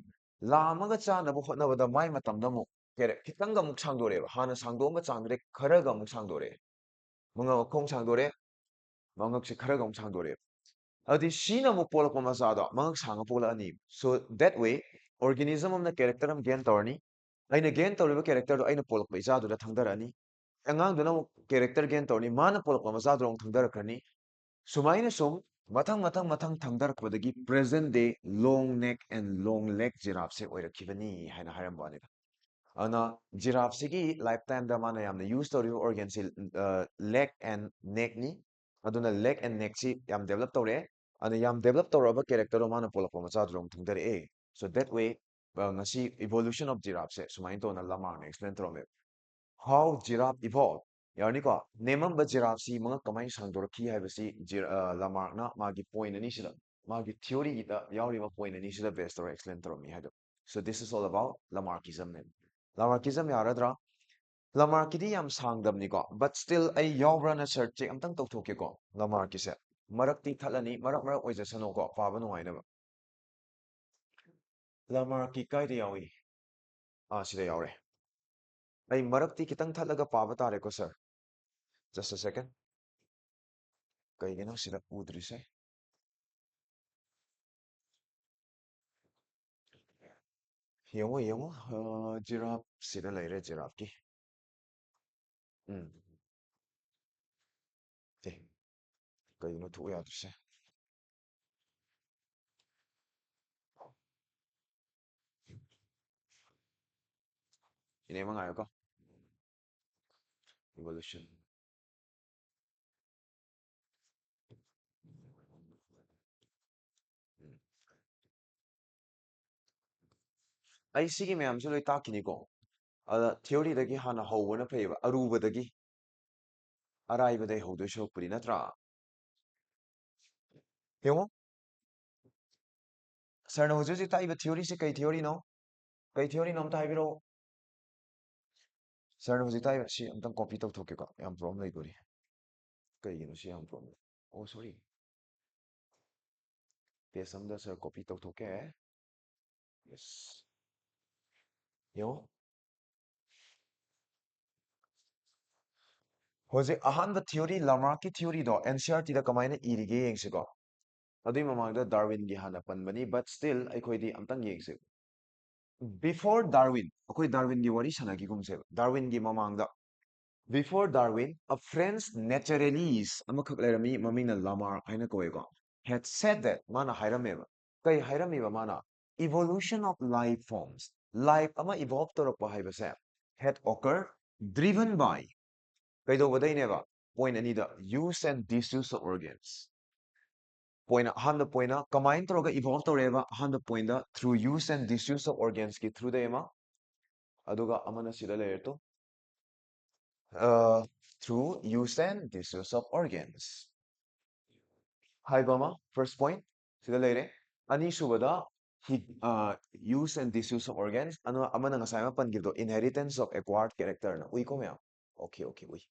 ꯂꯥꯝꯃꯒ ꯆꯥꯅꯕ ꯍꯣꯠꯅꯕꯗ ꯃꯥꯏ ꯃꯇꯝꯗ ꯑꯃꯨꯛ ꯈꯤꯇꯪꯒ ꯑꯃꯨꯛ ꯁꯥꯡꯗꯣꯔꯛꯑꯦꯕ ꯍꯥꯟꯅ ꯁꯥꯡꯗꯣꯛꯑꯝꯕ ꯆꯥꯡꯗꯨꯗꯩ ꯈꯔꯒ ꯑꯃꯨꯛ ꯁꯥꯡꯗꯣꯔꯛꯑꯦ ꯃꯈꯣꯡ ꯁꯥꯡꯗꯣꯔꯛꯑꯦ ꯃꯉꯛꯁꯦ ꯈꯔꯒ ꯑꯃꯨꯛ ꯁꯥꯡꯗꯣꯔꯛꯑꯦ ꯑꯗꯨꯗꯤ ꯁꯤꯅ ꯑꯃꯨꯛ ꯄꯣꯛꯂꯛꯄ ꯃꯆꯥꯗꯣ ꯃꯉꯛ ꯁꯥꯡꯉ ꯄꯣꯛꯂꯛꯑꯅꯤ ꯁꯣ ꯗꯦꯠ ꯋꯦ ꯑꯣꯔꯒꯦꯅꯤꯖꯝ ꯑꯃꯅ ꯀꯦꯔꯦꯛꯇꯔ ꯑꯃ ꯒꯦꯟ ꯇꯧꯔꯅꯤ ꯑꯩꯅ ꯒꯦꯟ ꯇꯧꯔꯤꯕ ꯀꯦꯔꯦꯛꯇꯔꯗꯣ ꯑꯩꯅ ꯄꯣꯛꯂꯛꯄ ꯏꯆꯥꯗꯨꯗ ꯊꯪꯊꯔꯛꯑꯅꯤ ꯑꯉꯥꯡꯗꯨꯅ ꯑꯃꯨꯛ ꯀꯦꯔꯦꯛꯇꯔ ꯒꯦꯟ ꯇꯧꯔꯅꯤ ꯃꯥꯅ ꯄꯣꯛꯂꯛꯄ ꯃꯆꯥꯗꯨꯗ ꯑꯃꯨꯛ ꯊꯪꯊꯔꯛꯈ꯭ꯔꯅꯤ ꯁꯨꯃꯥꯏꯅ ꯁꯨꯝ ꯃꯊꯪ ꯊꯪꯊꯔꯛꯄꯗꯒꯤ ꯄ꯭ꯔꯦꯖꯦꯟ ꯗꯦ ꯂꯣꯡ ꯅꯦꯛ ꯑꯦꯟ ꯂꯣꯡ ꯂꯦꯛ ꯖꯤꯔꯥꯐꯁꯦ ꯑꯣꯏꯔꯛꯈꯤꯕꯅꯤ ꯍꯥꯏꯅ ꯍꯥꯏꯔꯝꯕ ꯋꯥꯅꯤꯗ ꯑꯗꯨꯅ ꯖꯤꯔꯥꯐꯁꯤꯒꯤ ꯂꯥꯏꯐ ꯇꯥꯏꯝꯗ ꯃꯥꯅ ꯌꯥꯝꯅ ꯌꯨꯁ ꯇꯧꯔꯤꯕ ꯑꯣꯔꯒꯦꯟꯁꯤ ꯂꯦꯛ ꯑꯦꯟ ꯅꯦꯛꯅꯤ ꯑꯗꯨꯅ ꯂꯦꯛ ꯑꯦꯟ ꯅꯦꯛꯁꯤ ꯌꯥꯝ ꯗꯦꯕꯂꯞ ꯇꯧꯔꯛꯑꯦ ꯑꯗꯨꯅ ꯌꯥꯝ ꯗꯦꯕꯂꯞ ꯇꯧꯔꯛꯑꯕ ꯀꯦꯔꯦꯛꯇꯔꯗꯣ ꯃꯥꯅ ꯄꯣꯛꯂꯛꯄ ꯃꯆꯥꯗꯨꯗ ꯑꯃꯨꯛ ꯊꯪꯊꯔꯛꯑꯦ ꯁꯣ ꯗꯦꯠ ꯋꯦ ꯉꯁꯤ ꯏꯚꯣꯂꯨꯁꯟ ꯑꯣꯐ ꯖꯤꯔꯥꯐꯁꯦ ꯁꯨꯃꯥꯏꯅ ꯇꯧꯅ ꯂꯃꯥꯔꯛꯅ ꯑꯦꯛꯁꯄ꯭ꯂꯦꯟ ꯇꯧꯔꯝꯃꯦ ꯍꯥꯎ ꯖꯤꯔꯥꯐ ꯏꯚꯣꯜቭ ꯌꯥꯔꯅꯤꯀꯣ ꯅꯦꯝꯃꯝꯕ ꯖꯤꯔꯥꯐꯁꯤ ꯃꯉꯛ ꯀꯃꯥꯏꯅ ꯁꯥꯡꯗꯣꯔꯛꯈꯤ ꯍꯥꯏꯕꯁꯤ ꯂꯃꯥꯔꯛꯅ ꯃꯥꯒꯤ ꯄꯣꯏꯟ ꯑꯅꯤꯁꯤꯗ ꯃꯥꯒꯤ ꯊꯤꯑꯣꯔꯤꯒꯤꯗ ꯌꯥꯎꯔꯤꯕ ꯄꯣꯏꯟ ꯑꯅꯤꯁꯤꯗ ꯕꯦꯁ ꯇꯧꯔ ꯑꯦꯛꯁꯄ꯭ꯂꯦꯟ ꯇꯧꯔꯝꯃꯤ ꯍꯥꯏꯗꯣ so this is all about ꯂꯃꯥꯔꯀꯤꯖꯝꯅꯦ ꯂꯃꯥꯔꯀꯤꯖꯝ ꯌꯥꯔꯗ꯭ꯔꯥ ꯂꯃꯥꯔꯛꯀꯤꯗꯤ ꯌꯥꯝ ꯁꯥꯡꯗꯕꯅꯤꯀꯣ ꯕꯠ ꯁ꯭ꯇꯤꯜ ꯑꯩ ꯌꯥꯎꯕ꯭ꯔꯥꯅ ꯁꯔꯆ ꯆꯦꯛ ꯑꯝꯇꯪ ꯇꯧꯊꯣꯛꯀꯦꯀꯣ ꯂꯃꯥꯔꯛꯀꯤꯁꯦ ꯃꯔꯛꯇꯤ ꯊꯠꯂꯅꯤ ꯃꯔꯛ ꯑꯣꯏꯖꯁꯅꯨꯀꯣ ꯄꯥꯕ ꯅꯨꯡꯉꯥꯏꯅꯕ ꯂꯃꯥꯔꯛꯀꯤ ꯀꯥꯏꯗ ꯌꯥꯎꯏ ꯁꯤꯗ ꯌꯥꯎꯔꯦ ꯑꯩ ꯃꯔꯛꯇꯤ ꯈꯤꯇꯪ ꯊꯠꯂꯒ ꯄꯥꯕ ꯇꯥꯔꯦꯀꯣ ꯁꯥꯔ ꯖꯁ ꯑ ꯁꯦꯀꯦꯟ ꯀꯩꯒꯤꯅꯣ ꯁꯤꯗ ꯎꯗ꯭ꯔꯤꯁꯦ ꯌꯦꯡꯉꯣ ꯖꯤꯔꯥꯐ ꯁꯤꯗ ꯂꯩꯔꯦ ꯖꯤꯔꯥꯐꯀꯤ ꯎꯝ ꯑꯦ ꯀꯩꯒꯤꯅꯣ ꯊꯣꯛ ꯌꯥꯗ꯭ꯔꯤꯁꯦ ꯏꯅꯦ ꯑꯃ ꯉꯥꯏꯌꯣꯀꯣ ꯏꯚꯣꯂꯨꯁꯟ ꯎꯝ ꯑꯩ ꯁꯤꯒꯤ ꯃꯌꯥꯝꯁꯨ ꯂꯣꯏ ꯇꯥꯛꯈꯤꯅꯤꯀꯣ ꯑꯗ ꯊꯤꯑꯣꯔꯤꯗꯒꯤ ꯍꯥꯟꯅ ꯍꯧꯕꯅ ꯐꯩꯌꯦꯕ ꯑꯔꯨꯕꯗꯒꯤ ꯑꯔꯥꯏꯕꯗꯒꯤ ꯍꯧꯗꯣꯏ ꯁꯔꯨꯛꯄꯨꯗꯤ ꯅꯠꯇ꯭ꯔꯥ ꯌꯦꯡꯉꯣ ꯁꯥꯔꯅ ꯍꯧꯖꯤꯛ ꯇꯥꯛꯏꯕ ꯊꯤꯑꯣꯔꯤꯁꯦ ꯀꯩ ꯊꯤꯑꯣꯔꯤꯅꯣ ꯀꯩ ꯊꯤꯑꯣꯔꯤꯅꯣ ꯑꯝꯇ ꯍꯥꯏꯕꯤꯔꯛꯑꯣ ꯁꯔꯅ ꯍꯧꯖꯤꯛ ꯇꯥꯏꯕ ꯁꯤ ꯑꯝꯇꯪ ꯀꯣꯄꯤ ꯇꯧꯊꯣꯛꯀꯦꯀꯣ ꯌꯥꯝ ꯄ꯭ꯔꯣꯕ꯭ꯂꯦꯝ ꯂꯩꯗꯣꯔꯤ ꯀꯩꯒꯤꯅꯣ ꯁꯤ ꯌꯥꯝ ꯄ꯭ꯔꯣꯕ꯭ꯂꯦꯝ ꯑꯣ ꯁꯣꯔꯤ ꯄꯦꯖ ꯑꯝꯗ ꯁꯔ ꯀꯣꯄꯤ ꯇꯧꯊꯣꯛꯀꯦ ꯌꯦꯁ ꯌꯦꯡꯉꯣ ꯍꯧꯖꯤꯛ ꯑꯍꯥꯟꯕ ꯊꯤꯑꯣꯔꯤ ꯂꯥꯃꯥꯔꯛꯀꯤ ꯊꯤꯑꯣꯔꯤꯗꯣ NCERTꯗ ꯀꯃꯥꯏꯅ ꯏꯔꯤꯒꯦ ꯌꯦꯡꯁꯤꯀꯣ ꯑꯗꯨꯏ ꯃꯃꯥꯡꯗ ꯗꯥꯔꯋꯤꯟꯒꯤ ꯍꯥꯟꯅ ꯄꯟꯕꯅꯤ ꯕꯠ ꯁ꯭ꯇꯤꯜ ꯑꯩꯈꯣꯏꯗꯤ ꯑꯝꯇꯪ ꯌꯦꯡꯁꯤ ꯕꯤꯐꯣꯔ ꯗꯥꯔꯋꯤꯟ ꯑꯩꯈꯣꯏ ꯗꯥꯔꯋꯤꯟꯒꯤ ꯋꯥꯔꯤ ꯁꯥꯟꯅꯈꯤꯒꯨꯝꯁꯦꯕ ꯗꯥꯔꯋꯤꯟꯒꯤ ꯃꯃꯥꯡꯗ ꯕꯤꯐꯣꯔ ꯗꯥꯔꯋꯤꯟ ꯑ ꯐ꯭ꯔꯦꯟꯁ ꯅꯦꯆꯔꯦꯂꯤꯁ ꯑꯃꯈꯛ ꯂꯩꯔꯝꯃꯤ ꯃꯃꯤꯡꯅ ꯂꯥꯃꯥꯔꯛ ꯍꯥꯏꯅ ꯀꯧꯋꯦꯀꯣ had said that ꯃꯥꯅ ꯍꯥꯏꯔꯝꯃꯦꯕ ꯀꯩ ꯍꯥꯏꯔꯝꯃꯤꯕ ꯃꯥꯅ evolution of life forms life ꯑꯃ evolve ꯇꯧꯔꯛꯄ ꯍꯥꯏꯕꯁꯦ had occurred driven by ꯀꯩꯗꯧꯕꯗꯩꯅꯦꯕ ꯄꯣꯏꯟ ꯑꯅꯤꯗ use and disuse of organs point ꯑꯍꯥꯟꯕ ꯄꯣꯏꯟꯅ ꯀꯃꯥꯏꯅ ꯇꯧꯔꯒ evolve ꯇꯧꯔꯛꯑꯦꯕ ꯑꯍꯥꯟꯕ ꯄꯣꯏꯟꯗ through use and disuse of organsꯀꯤ throughꯗꯩ ꯑꯃ ꯑꯗꯨꯒ ꯑꯃꯅ ꯁꯤꯗ ꯂꯩꯔꯦ through use and disuse of organs ꯍꯥꯏꯕ ꯑꯃ ꯐꯥꯔꯁ ꯄꯣꯏꯟ ꯁꯤꯗ ꯂꯩꯔꯦ ꯑꯅꯤꯁꯨꯕꯗ use and disuse of organs ꯑꯃꯅ ꯉꯁꯥꯏ ꯑꯃ ꯄꯟꯈꯤꯕꯗꯣ inheritance of acquired characterꯅ ꯎꯏꯀꯣ ꯃꯌꯥꯝ ꯑꯣꯀꯦ ꯎꯏ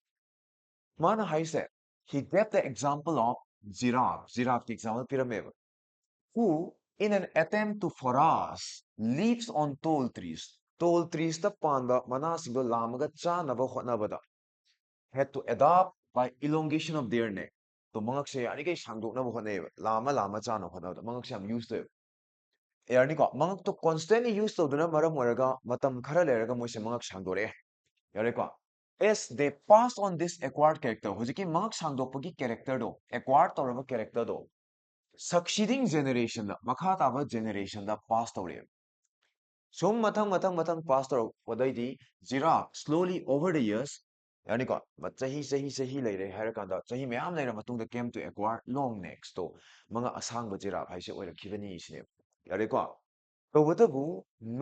ꯃꯥꯅ ꯍꯥꯏꯁꯦ he gave the example of giraffe ꯒꯤ example ꯄꯤꯔꯝꯃꯦꯕ who in an attempt to forage leaves on tall treesꯇ ꯄꯥꯟꯕ ꯃꯅꯥꯁꯤꯡꯗꯣ ꯂꯥꯝꯃꯒ ꯆꯥꯅꯕ ꯍꯣꯠꯅꯕꯗ had to adapt by elongation of their neck 또 ꯃꯉꯛꯁꯦ ꯌꯥꯔꯤꯈꯩ ꯁꯥꯡꯗꯣꯛꯅꯕ ꯍꯣꯠꯅꯩꯑꯕ ꯂꯥꯝꯃ ꯆꯥꯅꯕ ꯍꯣꯠꯅꯕꯗ ꯃꯉꯛꯁꯦ ꯌꯥꯝ ꯌꯨꯁ ꯇꯧꯋꯦꯕ ꯌꯥꯔꯅꯤꯀꯣ ꯃꯉꯛꯇꯣ ꯀꯣꯟꯁꯇꯦꯟꯂꯤ ꯌꯨꯁ ꯇꯧꯗꯨꯅ ꯃꯔꯝ ꯑꯣꯏꯔꯒ ꯃꯇꯝ ꯈꯔ ꯂꯩꯔꯒ ꯃꯣꯏꯁꯦ ꯃꯉꯛ ꯁꯥꯡꯗꯣꯔꯛꯑꯦ ꯌꯥꯔꯦꯀꯣ as they pass on this acquired character ꯍꯧꯖꯤꯛꯀꯤ ꯃꯉꯛ ꯁꯥꯡꯗꯣꯛꯄꯒꯤ ꯀꯦꯔꯦꯛꯇꯔꯗꯣ acquired ꯇꯧꯔꯕ ꯀꯦꯔꯦꯛꯇꯔꯗꯣ succeeding generation ꯃꯈꯥ ꯇꯥꯕ ꯖꯦꯅꯦꯔꯦꯁꯟꯗ pass ꯇꯧꯔꯛꯑꯦꯕ ꯁꯨꯝ ꯃꯊꯪ pass ꯇꯧꯔꯛꯄꯗꯩꯗꯤ giraffe slowly over the years ꯌꯥꯅꯤꯀꯣ ꯆꯍꯤ ꯂꯩꯔꯦ ꯍꯥꯏꯔꯀꯥꯟꯗ ꯆꯍꯤ ꯃꯌꯥꯝ ꯂꯩꯔ ꯃꯇꯨꯡꯗ came to acquire long necks ꯇꯣ ꯃꯉꯛ ꯑꯁꯥꯡꯕ ꯖꯤꯔꯥꯐ ꯍꯥꯏꯁꯦ ꯑꯣꯏꯔꯛꯈꯤꯕꯅꯤ ꯁꯤꯅꯦꯕ ꯌꯥꯔꯦꯀꯣ ꯇꯧꯕꯇꯕꯨ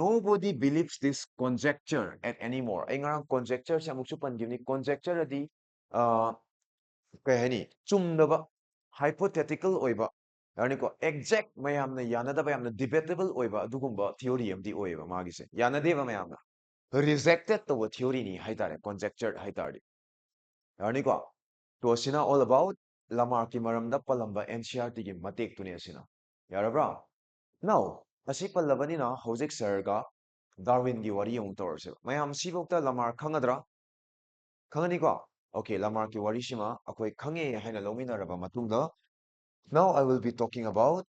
nobody believes this conjecture at anymore ꯑꯩ ꯉꯔꯥꯡ conjecture ꯁꯦ ꯑꯃꯨꯛꯁꯨ ꯄꯟꯈꯤꯕꯅꯤ conjecture ꯑꯗꯤ ꯀꯩ ꯍꯥꯏꯅꯤ ꯆꯨꯝꯗꯕ hypothetical ꯑꯣꯏꯕ ꯌꯥꯔꯅꯤꯀꯣ exact ꯃꯌꯥꯝꯅ ꯌꯥꯅꯗꯕ ꯌꯥꯝꯅ debatable ꯑꯣꯏꯕ ꯑꯗꯨꯒꯨꯝꯕ theory ꯑꯃꯗꯤ ꯑꯣꯏꯌꯦꯕ ꯃꯥꯒꯤꯁꯦ ꯌꯥꯅꯗꯦꯕ ꯃꯌꯥꯝꯅ rejected ꯇꯧꯕ theoryꯅꯤ ꯍꯥꯏꯇꯥꯔꯦ conjecture ꯍꯥꯏꯇꯥꯔꯗꯤ ꯌꯥꯔꯅꯤꯀꯣ ꯇꯣ ꯑꯁꯤꯅ all about ꯂꯥꯃꯥꯔꯛꯀꯤ ꯃꯔꯝꯗ ꯄꯜꯂꯝꯕ NCERTꯒꯤ ꯃꯇꯦꯛꯇꯨꯅꯤ ꯑꯁꯤꯅ ꯌꯥꯔꯕ꯭ꯔꯥ ꯅꯥꯎ ꯑꯁꯤ ꯄꯜꯂꯕꯅꯤꯅ ꯍꯧꯖꯤꯛ ꯁꯔꯒ ꯗꯥꯔꯋꯤꯟꯒꯤ ꯋꯥꯔꯤ ꯑꯃꯨꯛ ꯇꯧꯔꯁꯦꯕ ꯃꯌꯥꯝ ꯁꯤꯐꯧꯇ ꯂꯥꯃꯥꯔꯛ ꯈꯪꯒꯗ꯭ꯔꯥ ꯈꯪꯉꯅꯤꯀꯣ ꯑꯣꯀꯦ ꯂꯥꯃꯥꯔꯛꯀꯤ ꯋꯥꯔꯤꯁꯤꯃ ꯑꯩꯈꯣꯏ ꯈꯪꯉꯦ ꯍꯥꯏꯅ ꯂꯧꯃꯤꯟꯅꯔꯕ ꯃꯇꯨꯡꯗ now I will be talking about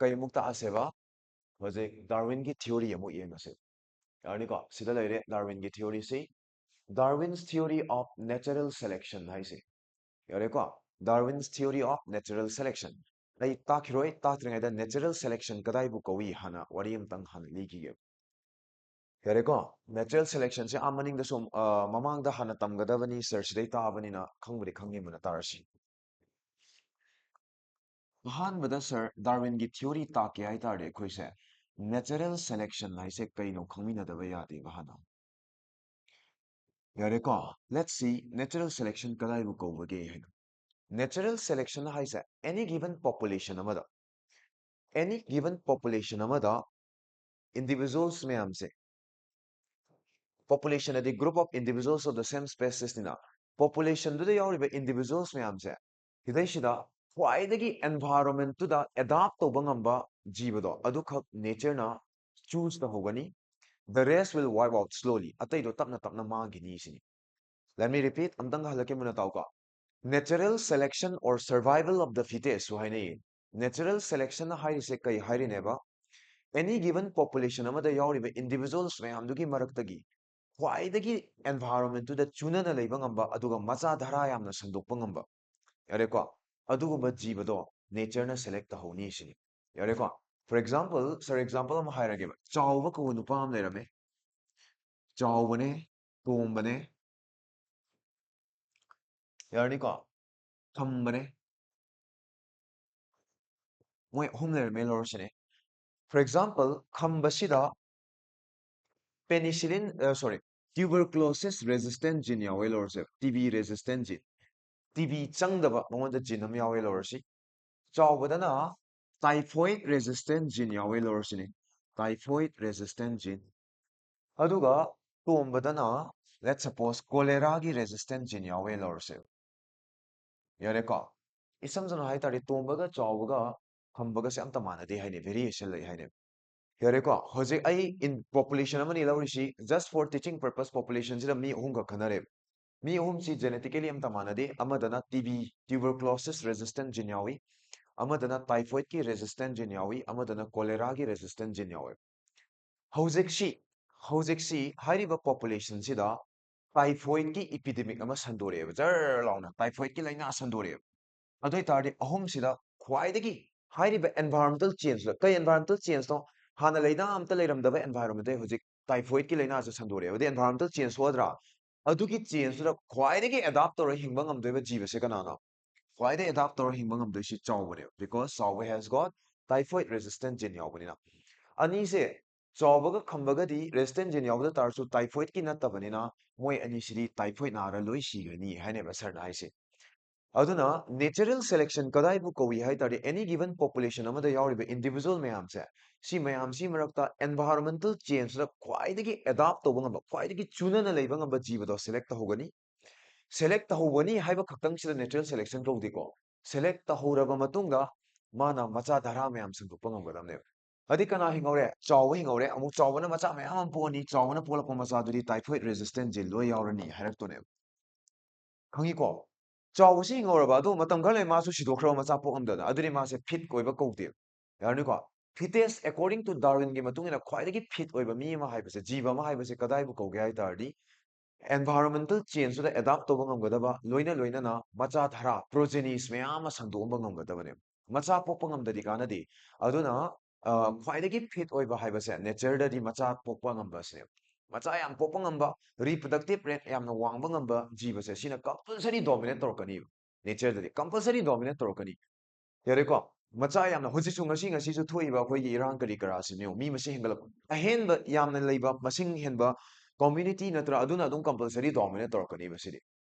ꯀꯩꯃꯨꯛ ꯇꯥꯛꯑꯁꯦꯕ ꯍꯧꯖꯤꯛ ꯗꯥꯔꯋꯤꯟꯒꯤ ꯊꯤꯑꯣꯔꯤ ꯑꯃꯨꯛ ꯌꯦꯡꯉꯁꯦ ꯌꯥꯔꯅꯤꯀꯣ ꯁꯤꯗ ꯂꯩꯔꯦ ꯗꯥꯔꯋꯤꯟꯒꯤ ꯊꯤꯑꯣꯔꯤꯁꯤ Darwin's theory of natural selection 하이세. 여래과 Darwin's theory of natural selection. I ꯇꯥꯛꯈꯤꯔꯣꯏ ꯇꯥꯛꯇ꯭ꯔꯤꯉꯩꯗ natural selection ꯀꯗꯥꯏꯕꯨ ꯀꯧꯏ ꯍꯥꯟꯅ ꯋꯥꯔꯤ ꯑꯃꯇꯪ ꯍꯥꯟꯅ ꯂꯤꯈꯤꯒꯦ ꯌꯥꯔꯦꯀꯣ natural selection ꯁꯦ ꯃꯅꯤꯡꯗꯁꯨ ꯃꯃꯥꯡꯗ ꯍꯥꯟꯅ ꯇꯝꯒꯗꯕꯅꯤ ꯁꯔ ꯁꯤꯗꯩ ꯇꯥꯕꯅꯤꯅ ꯈꯪꯕꯨꯗꯤ ꯈꯪꯉꯤꯕꯅ ꯇꯥꯔꯁꯤ ꯑꯍꯥꯟꯕꯗ ꯁꯔ ꯗꯥꯔꯋꯤꯟꯒꯤ ꯊꯤꯑꯣꯔꯤ ꯇꯥꯛꯀꯦ ꯍꯥꯏꯇꯥꯔꯗꯤ ꯑꯩꯈꯣꯏꯁꯦ natural selection ꯍꯥꯏꯁꯦ ꯀꯩꯅꯣ ꯈꯪꯃꯤꯟꯅꯗꯕ ꯌꯥꯗꯦꯕ ꯍꯥꯟꯅ ꯌꯥꯔꯦꯀꯣ let's see natural selection ꯀꯗꯥꯏꯕꯨ ꯀꯧꯕꯒꯦ ꯍꯥꯏꯅ natural selection 하이세 any given population ꯑꯃꯗ individuals ꯃꯌꯥꯝꯁꯦ population ꯑꯗꯤ group of individuals of the same speciesꯅꯤꯅ populationꯗꯨꯗ ꯌꯥꯎꯔꯤꯕ individuals ꯃꯌꯥꯝꯁꯦ ꯁꯤꯗꯩꯁꯤꯗ ꯈ꯭ꯋꯥꯏꯗꯒꯤ environmentꯇꯨꯗ adapt ꯇꯧꯕ ꯉꯝꯕ ꯖꯤꯕꯗꯣ ꯑꯗꯨꯈꯛ nature choose ꯇꯧꯍꯧꯒꯅꯤ the rest will wipe out slowly ꯑꯇꯩꯗꯣ ꯇꯞꯅ ꯃꯥꯡꯈꯤꯅꯤ ꯁꯤꯅꯤ let me repeat ꯑꯝꯇꯪ ꯍꯜꯂꯛꯀꯦ ꯃꯨꯟꯅ ꯇꯥꯎꯀꯣ natural selection or survival of the fittest ꯁꯨ ꯍꯥꯏꯅꯩ natural selection 하이리세 ꯀꯩ 하이리네ꯕ any given population ꯑꯃꯗ ꯌꯥꯎꯔꯤꯕ individuals ꯃꯌꯥꯝꯗꯨꯒꯤ ꯃꯔꯛꯇꯒꯤ ꯈ꯭ꯋꯥꯏꯗꯒꯤ environmentꯇꯨꯗ ꯆꯨꯅꯅ ꯂꯩꯕ ꯉꯝꯕ ꯑꯗꯨꯒ ꯃꯆꯥ ꯙꯔꯥ ꯌꯥꯝꯅ ꯁꯟꯗꯣꯛꯄ ꯉꯝꯕ ꯌꯥꯔꯦꯀꯣ ꯑꯗꯨꯒꯨꯝꯕ ꯖꯤꯕꯗꯣ ꯅꯦꯆꯔꯅ ꯁꯦꯂꯦꯛ ꯇꯧꯍꯧꯅꯤ ꯁꯤꯅꯤ ꯌꯥꯔꯦꯀꯣ for example ꯁꯔ example ꯑꯃ ꯍꯥꯏꯔꯒꯦꯕ ꯆꯥꯎꯕ ꯀꯧꯕ ꯅꯨꯄꯥ ꯑꯃ ꯂꯩꯔꯝꯃꯦ ꯆꯥꯎꯕꯅꯦ ꯇꯣꯝꯕꯅꯦ ꯌꯥꯔꯅꯤꯀꯣ ꯊꯝꯕꯅꯦ ꯃꯣꯏ ꯑꯍꯨꯝ ꯂꯩꯔꯝꯃꯦ ꯂꯧꯔꯁꯤꯅꯦ for example ꯈꯝꯕꯁꯤꯗ penicillin tuberculosis resistant gene ꯌꯥꯎꯋꯦ ꯂꯧꯔꯁꯦ TB resistant gene TB ꯆꯪꯗꯕ ꯃꯉꯣꯟꯗ ꯖꯤꯟ ꯑꯃ ꯌꯥꯎꯋꯦ ꯂꯧꯔꯁꯤ ꯆꯥꯎꯕꯗꯅ typhoid resistant gene ꯌꯥꯎꯋꯦ ꯂꯧꯔꯁꯤꯅꯦ typhoid resistant gene ꯑꯗꯨꯒ ꯇꯣꯝꯕꯗꯅ Let's suppose ꯀꯣꯂꯦꯔꯥꯒꯤ ꯔꯦꯁꯤꯁꯇꯦꯟ ꯖꯤꯟ ꯌꯥꯎꯋꯦ ꯂꯧꯔꯁꯦ ꯌꯥꯔꯦꯀꯣ ꯏꯁꯝ ꯁꯝꯅ ꯍꯥꯏꯇꯥꯔꯗꯤ ꯇꯣꯝꯕꯒ ꯆꯥꯎꯕꯒ ꯐꯝꯕꯒꯁꯦ ꯑꯝꯇ ꯃꯥꯟꯅꯗꯦ ꯍꯥꯏꯅꯦ ꯚꯦꯔꯤꯌꯦꯁꯟ ꯂꯩ ꯍꯥꯏꯅꯦ ꯌꯥꯔꯦꯀꯣ ꯍꯧꯖꯤꯛ ꯑꯩ ꯏꯟ ꯄꯣꯄꯨꯂꯦꯁꯟ ꯑꯃꯅꯤ ꯂꯧꯔꯤꯁꯤ ꯖꯁ ꯐꯣꯔ ꯇꯤꯆꯤꯡ ꯄꯔꯄꯁ ꯄꯣꯄꯨꯂꯦꯁꯟꯁꯤꯗ ꯃꯤ ꯑꯍꯨꯝꯈꯛ ꯈꯟꯅꯔꯦꯕ ꯃꯤ ꯑꯍꯨꯝꯁꯤ ꯖꯦꯅꯦꯇꯤꯀꯦꯂꯤ ꯑꯝꯇ ꯃꯥꯟꯅꯗꯦ ꯑꯃꯗꯅ ꯇꯤꯕꯤ ꯇ꯭ꯌꯨꯕꯔꯀ꯭ꯂꯣꯁꯤꯁ ꯔꯦꯁꯤꯁꯇꯦꯟ ꯖꯤꯟ ꯌꯥꯎꯏ ꯑꯃꯗꯅ ꯇꯥꯏꯐꯣꯏꯗꯀꯤ ꯔꯦꯁꯤꯁꯇꯦꯟ ꯖꯤꯟ ꯌꯥꯎꯏ ꯑꯃꯗꯅ ꯀꯣꯂꯦꯔꯥꯒꯤ ꯔꯦꯁꯤꯁꯇꯦꯟ ꯖꯤꯟ ꯌꯥꯎꯏ ꯍꯧꯖꯤꯛꯁꯤ ꯍꯧꯖꯤꯛꯁꯤ ꯍꯥꯏꯔꯤꯕ ꯄꯣꯄꯨꯂꯦꯁꯟꯁꯤꯗ ꯇꯥꯏꯐꯣꯏꯗꯀꯤ ꯏꯄꯤꯗꯦꯃꯤꯛ ꯑꯃ ꯁꯟꯗꯣꯔꯛꯑꯦꯕ ꯖꯔ ꯂꯥꯎꯅ ꯇꯥꯏꯐꯣꯏꯗꯀꯤ ꯂꯥꯏꯅꯥ ꯁꯟꯗꯣꯔꯛꯑꯦꯕ ꯑꯗꯨ ꯑꯣꯏꯇꯥꯔꯗꯤ ꯑꯍꯨꯝꯁꯤꯗ ꯈ꯭ꯋꯥꯏꯗꯒꯤ ꯍꯥꯏꯔꯤꯕ ꯑꯦꯟꯚꯥꯏꯔꯣꯟꯃꯦꯟꯇꯦꯜ ꯆꯦꯟꯖꯇ ꯀꯩ ꯑꯦꯟꯚꯥꯏꯔꯣꯟꯃꯦꯟꯇꯦꯜ ꯆꯦꯟꯖꯅꯣ ꯍꯥꯟꯅ ꯂꯩꯅꯥ ꯑꯝꯇ ꯂꯩꯔꯝꯗꯕ ꯑꯦꯟꯚꯥꯏꯔꯣꯟꯃꯦꯟꯇ ꯍꯧꯖꯤꯛ ꯇꯥꯏꯐꯣꯏꯗꯀꯤ ꯂꯥꯏꯅꯥꯁꯦ ꯁꯟꯗꯣꯔꯛꯑꯦꯕ ꯑꯗꯨꯗꯤ ꯑꯦꯟꯚꯥꯏꯔꯣꯟꯃꯦꯟꯇꯦꯜ ꯆꯦꯟꯖ ꯊꯣꯛꯑꯗ꯭ꯔꯥ ꯑꯗꯨꯒꯤ ꯆꯦꯟꯖꯇꯨꯗ ꯈ꯭ꯋꯥꯏꯗꯒꯤ ꯑꯦꯗꯥꯞ ꯇꯧꯔ ꯍꯤꯡꯕ ꯉꯝꯗꯣꯏꯕ ꯖꯤꯕꯁꯦ ꯀꯅꯥꯅꯣ ꯈ꯭ꯋꯥꯏꯗꯒꯤ ꯑꯦꯗꯥꯞ ꯇꯧꯔ ꯍꯤꯡꯕ ꯉꯝꯗꯣꯏꯁꯤ ꯆꯥꯎꯕꯅꯦꯕ ꯕꯤꯀꯣꯁ ꯆꯥꯎꯕ ꯍꯦꯁ ꯒꯣꯠ ꯇꯥꯏꯐꯣꯏꯗ ꯔꯦꯁꯤꯁꯇꯦꯟ ꯖꯤꯟ ꯌꯥꯎꯕꯅꯤꯅ ꯑꯅꯤꯁꯦ ꯆꯥꯎꯕꯒ ꯈꯝꯕꯒꯗꯤ ꯔꯦꯁꯤꯁꯇꯦꯟ ꯖꯤꯟ ꯌꯥꯎꯕꯗ ꯇꯥꯔꯁꯨ ꯇꯥꯏꯐꯣꯏꯗꯀꯤ ꯅꯠꯇꯕꯅꯤꯅ ꯃꯣꯏ ꯑꯅꯤꯁꯤꯗꯤ ꯇꯥꯏꯐꯣꯏꯗ ꯅꯥꯔ ꯂꯣꯏ ꯁꯤꯒꯅꯤ ꯍꯥꯏꯅꯦꯕ ꯁꯔꯅ ꯍꯥꯏꯁꯦ ꯑꯗꯨꯅ ꯅꯦꯆꯔꯦꯜ ꯁꯦꯂꯦꯛꯁꯟ ꯀꯗꯥꯏꯕꯨ ꯀꯧꯏ ꯍꯥꯏ ꯇꯥꯔꯗꯤ ꯑꯦꯅꯤ ꯒꯤꯚꯟ ꯄꯣꯄꯨꯂꯦꯁꯟ ꯑꯃꯗ ꯌꯥꯎꯔꯤꯕ ꯏꯟꯗꯤꯚꯤꯖꯨꯋꯦꯜ ꯃꯌꯥꯝꯁꯦ ꯁꯤ ꯃꯌꯥꯝꯁꯤ ꯃꯔꯛꯇ ꯑꯦꯟꯚꯥꯏꯔꯣꯟꯃꯦꯟꯇꯦꯜ ꯆꯦꯟꯖꯇ ꯈ꯭ꯋꯥꯏꯗꯒꯤ ꯑꯦꯗꯥꯞ ꯇꯧꯕ ꯉꯝꯕ ꯈ꯭ꯋꯥꯏꯗꯒꯤ ꯆꯨꯅꯅ ꯂꯩꯕ ꯉꯝꯕ ꯖꯤꯕꯗꯣ ꯁꯦꯂꯦꯛ ꯇꯧꯍꯧꯒꯅꯤ ꯁꯦꯂꯦꯛ ꯇꯧꯍꯧꯒꯅꯤ ꯍꯥꯏꯕ ꯈꯛꯇꯪꯁꯤꯗ ꯅꯦꯆꯔꯦꯜ ꯁꯦꯂꯦꯛꯁꯟ ꯀꯧꯗꯦꯀꯣ ꯁꯦꯂꯦꯛ ꯇꯧꯍꯧꯔꯕ ꯃꯇꯨꯡꯗ ꯃꯥꯅ ꯃꯆꯥ ꯙꯔꯥ ꯃꯌꯥꯝ ꯁꯟꯗꯣꯛꯄ ꯉꯝꯒꯗꯕꯅꯦꯕ ꯑꯗꯨꯗꯤ ꯀꯅꯥ ꯍꯤꯡꯍꯧꯔꯦ ꯆꯥꯎꯕ ꯍꯤꯡꯍꯧꯔꯦ ꯑꯃꯨꯛ ꯆꯥꯎꯕꯅ ꯃꯆꯥ ꯃꯌꯥꯝ ꯑꯃ ꯄꯣꯛꯑꯅꯤ ꯆꯥꯎꯕꯅ ꯄꯣꯛꯂꯛꯄ ꯃꯆꯥꯗꯨꯗꯤ ꯇꯥꯏꯐꯣꯏꯗ ꯔꯦꯁꯤꯁꯇꯦꯟ ꯖꯤꯟ ꯂꯣꯏ ꯌꯥꯎꯔꯅꯤ ꯍꯥꯏꯔꯛꯇꯣꯏꯅꯦꯕ ꯈꯪꯉꯤꯀꯣ ꯆꯥꯎꯕꯁꯤ ꯍꯤꯡꯍꯧꯔꯕ ꯑꯗꯣ ꯃꯇꯝ ꯈꯔ ꯂꯩ ꯃꯥꯁꯨ ꯁꯤꯗꯣꯛꯈ꯭ꯔꯕ ꯃꯆꯥ ꯄꯣꯛꯉꯝꯗꯅ ꯑꯗꯨꯗꯤ ꯃꯥꯁꯦ ꯐꯤꯠ ꯑꯣꯏꯕ ꯀꯧꯗꯦꯕ ꯌꯥꯔꯅꯤꯀꯣ ꯐꯤꯇꯦꯁ ꯑꯦꯀꯣꯔꯗꯤꯡ ꯇꯨ ꯗꯥꯔꯋꯤꯟꯒꯤ ꯃꯇꯨꯡ ꯏꯟꯅ ꯈ꯭ꯋꯥꯏꯗꯒꯤ ꯐꯤꯠ ꯑꯣꯏꯕ ꯃꯤ ꯑꯃ ꯍꯥꯏꯕꯁꯦ ꯖꯤꯕ ꯑꯃ ꯍꯥꯏꯕꯁꯦ ꯀꯗꯥꯏꯕꯨ ꯀꯧꯒꯦ ꯍꯥꯏ ꯇꯥꯔꯗꯤ ꯑꯦꯟꯚꯥꯏꯔꯣꯟꯃꯦꯟꯇꯦꯜ ꯆꯦꯟꯖꯇꯨꯗ ꯑꯦꯗꯥꯞ ꯇꯧꯕ ꯉꯝꯒꯗꯕ ꯂꯣꯏꯅ ꯂꯣꯏꯅꯅ ꯃꯆꯥ ꯙꯔꯥ ꯄ꯭ꯔꯣꯖꯦꯅꯤꯁ ꯃꯌꯥꯝ ꯑꯃ ꯁꯟꯗꯣꯛꯑꯝꯕ ꯉꯝꯒꯗꯕꯅꯦꯕ ꯃꯆꯥ ꯄꯣꯛꯄ ꯉꯝꯗꯗꯤ ꯀꯥꯟꯅꯗꯦ ꯑꯗꯨꯅ ꯈ꯭ꯋꯥꯏꯗꯒꯤ ꯐꯤꯠ ꯑꯣꯏꯕ ꯍꯥꯏꯕꯁꯦ ꯅꯦꯆꯔꯗꯗꯤ ꯃꯆꯥ ꯄꯣꯛꯄ ꯉꯝꯕ ꯑꯁꯤꯅꯦꯕ ꯃꯆꯥ ꯌꯥꯝ ꯄꯣꯛꯄ ꯉꯝꯕ ꯔꯤꯄ꯭ꯔꯗꯛꯇꯤভ ꯔꯦꯠ ꯌꯥꯝꯅ ꯋꯥꯡꯕ ꯉꯝꯕ ꯖꯤꯕꯁꯦ ꯁꯤꯅ ꯀꯝꯄꯜꯁꯔꯤ ꯗꯣꯃꯤꯅꯦꯠ ꯇꯧꯔꯛꯀꯅꯤꯕ ꯅꯦꯆꯔꯗꯗꯤ ꯀꯝꯄꯜꯁꯔꯤ ꯗꯣꯃꯤꯅꯦꯠ ꯇꯧꯔꯛꯀꯅꯤ ꯌꯥꯔꯦꯀꯣ ꯃꯆꯥ ꯌꯥꯝꯅ ꯍꯧꯖꯤꯛꯁꯨ ꯉꯁꯤꯁꯨ ꯊꯣꯛꯏꯕ ꯑꯩꯈꯣꯏꯒꯤ ꯏꯔꯥꯡ ꯀꯔꯤ ꯀꯔꯥꯁꯤꯅꯦ ꯃꯤ ꯃꯁꯤꯡ ꯍꯦꯟꯒꯠꯂꯛꯄ ꯑꯍꯦꯟꯕ ꯌꯥꯝꯅ ꯂꯩꯕ ꯃꯁꯤꯡ ꯍꯦꯟꯕ ꯀꯝꯃ꯭ꯌꯨꯅꯤꯇꯤ ꯅꯠꯇ꯭ꯔꯥ ꯑꯗꯨꯅ ꯑꯗꯨꯝ ꯀꯝꯄꯜꯁꯔꯤ ꯗꯣꯃꯤꯅꯦꯠ ꯇꯧꯔꯛꯀꯅꯤꯕ ꯁꯤꯗꯤ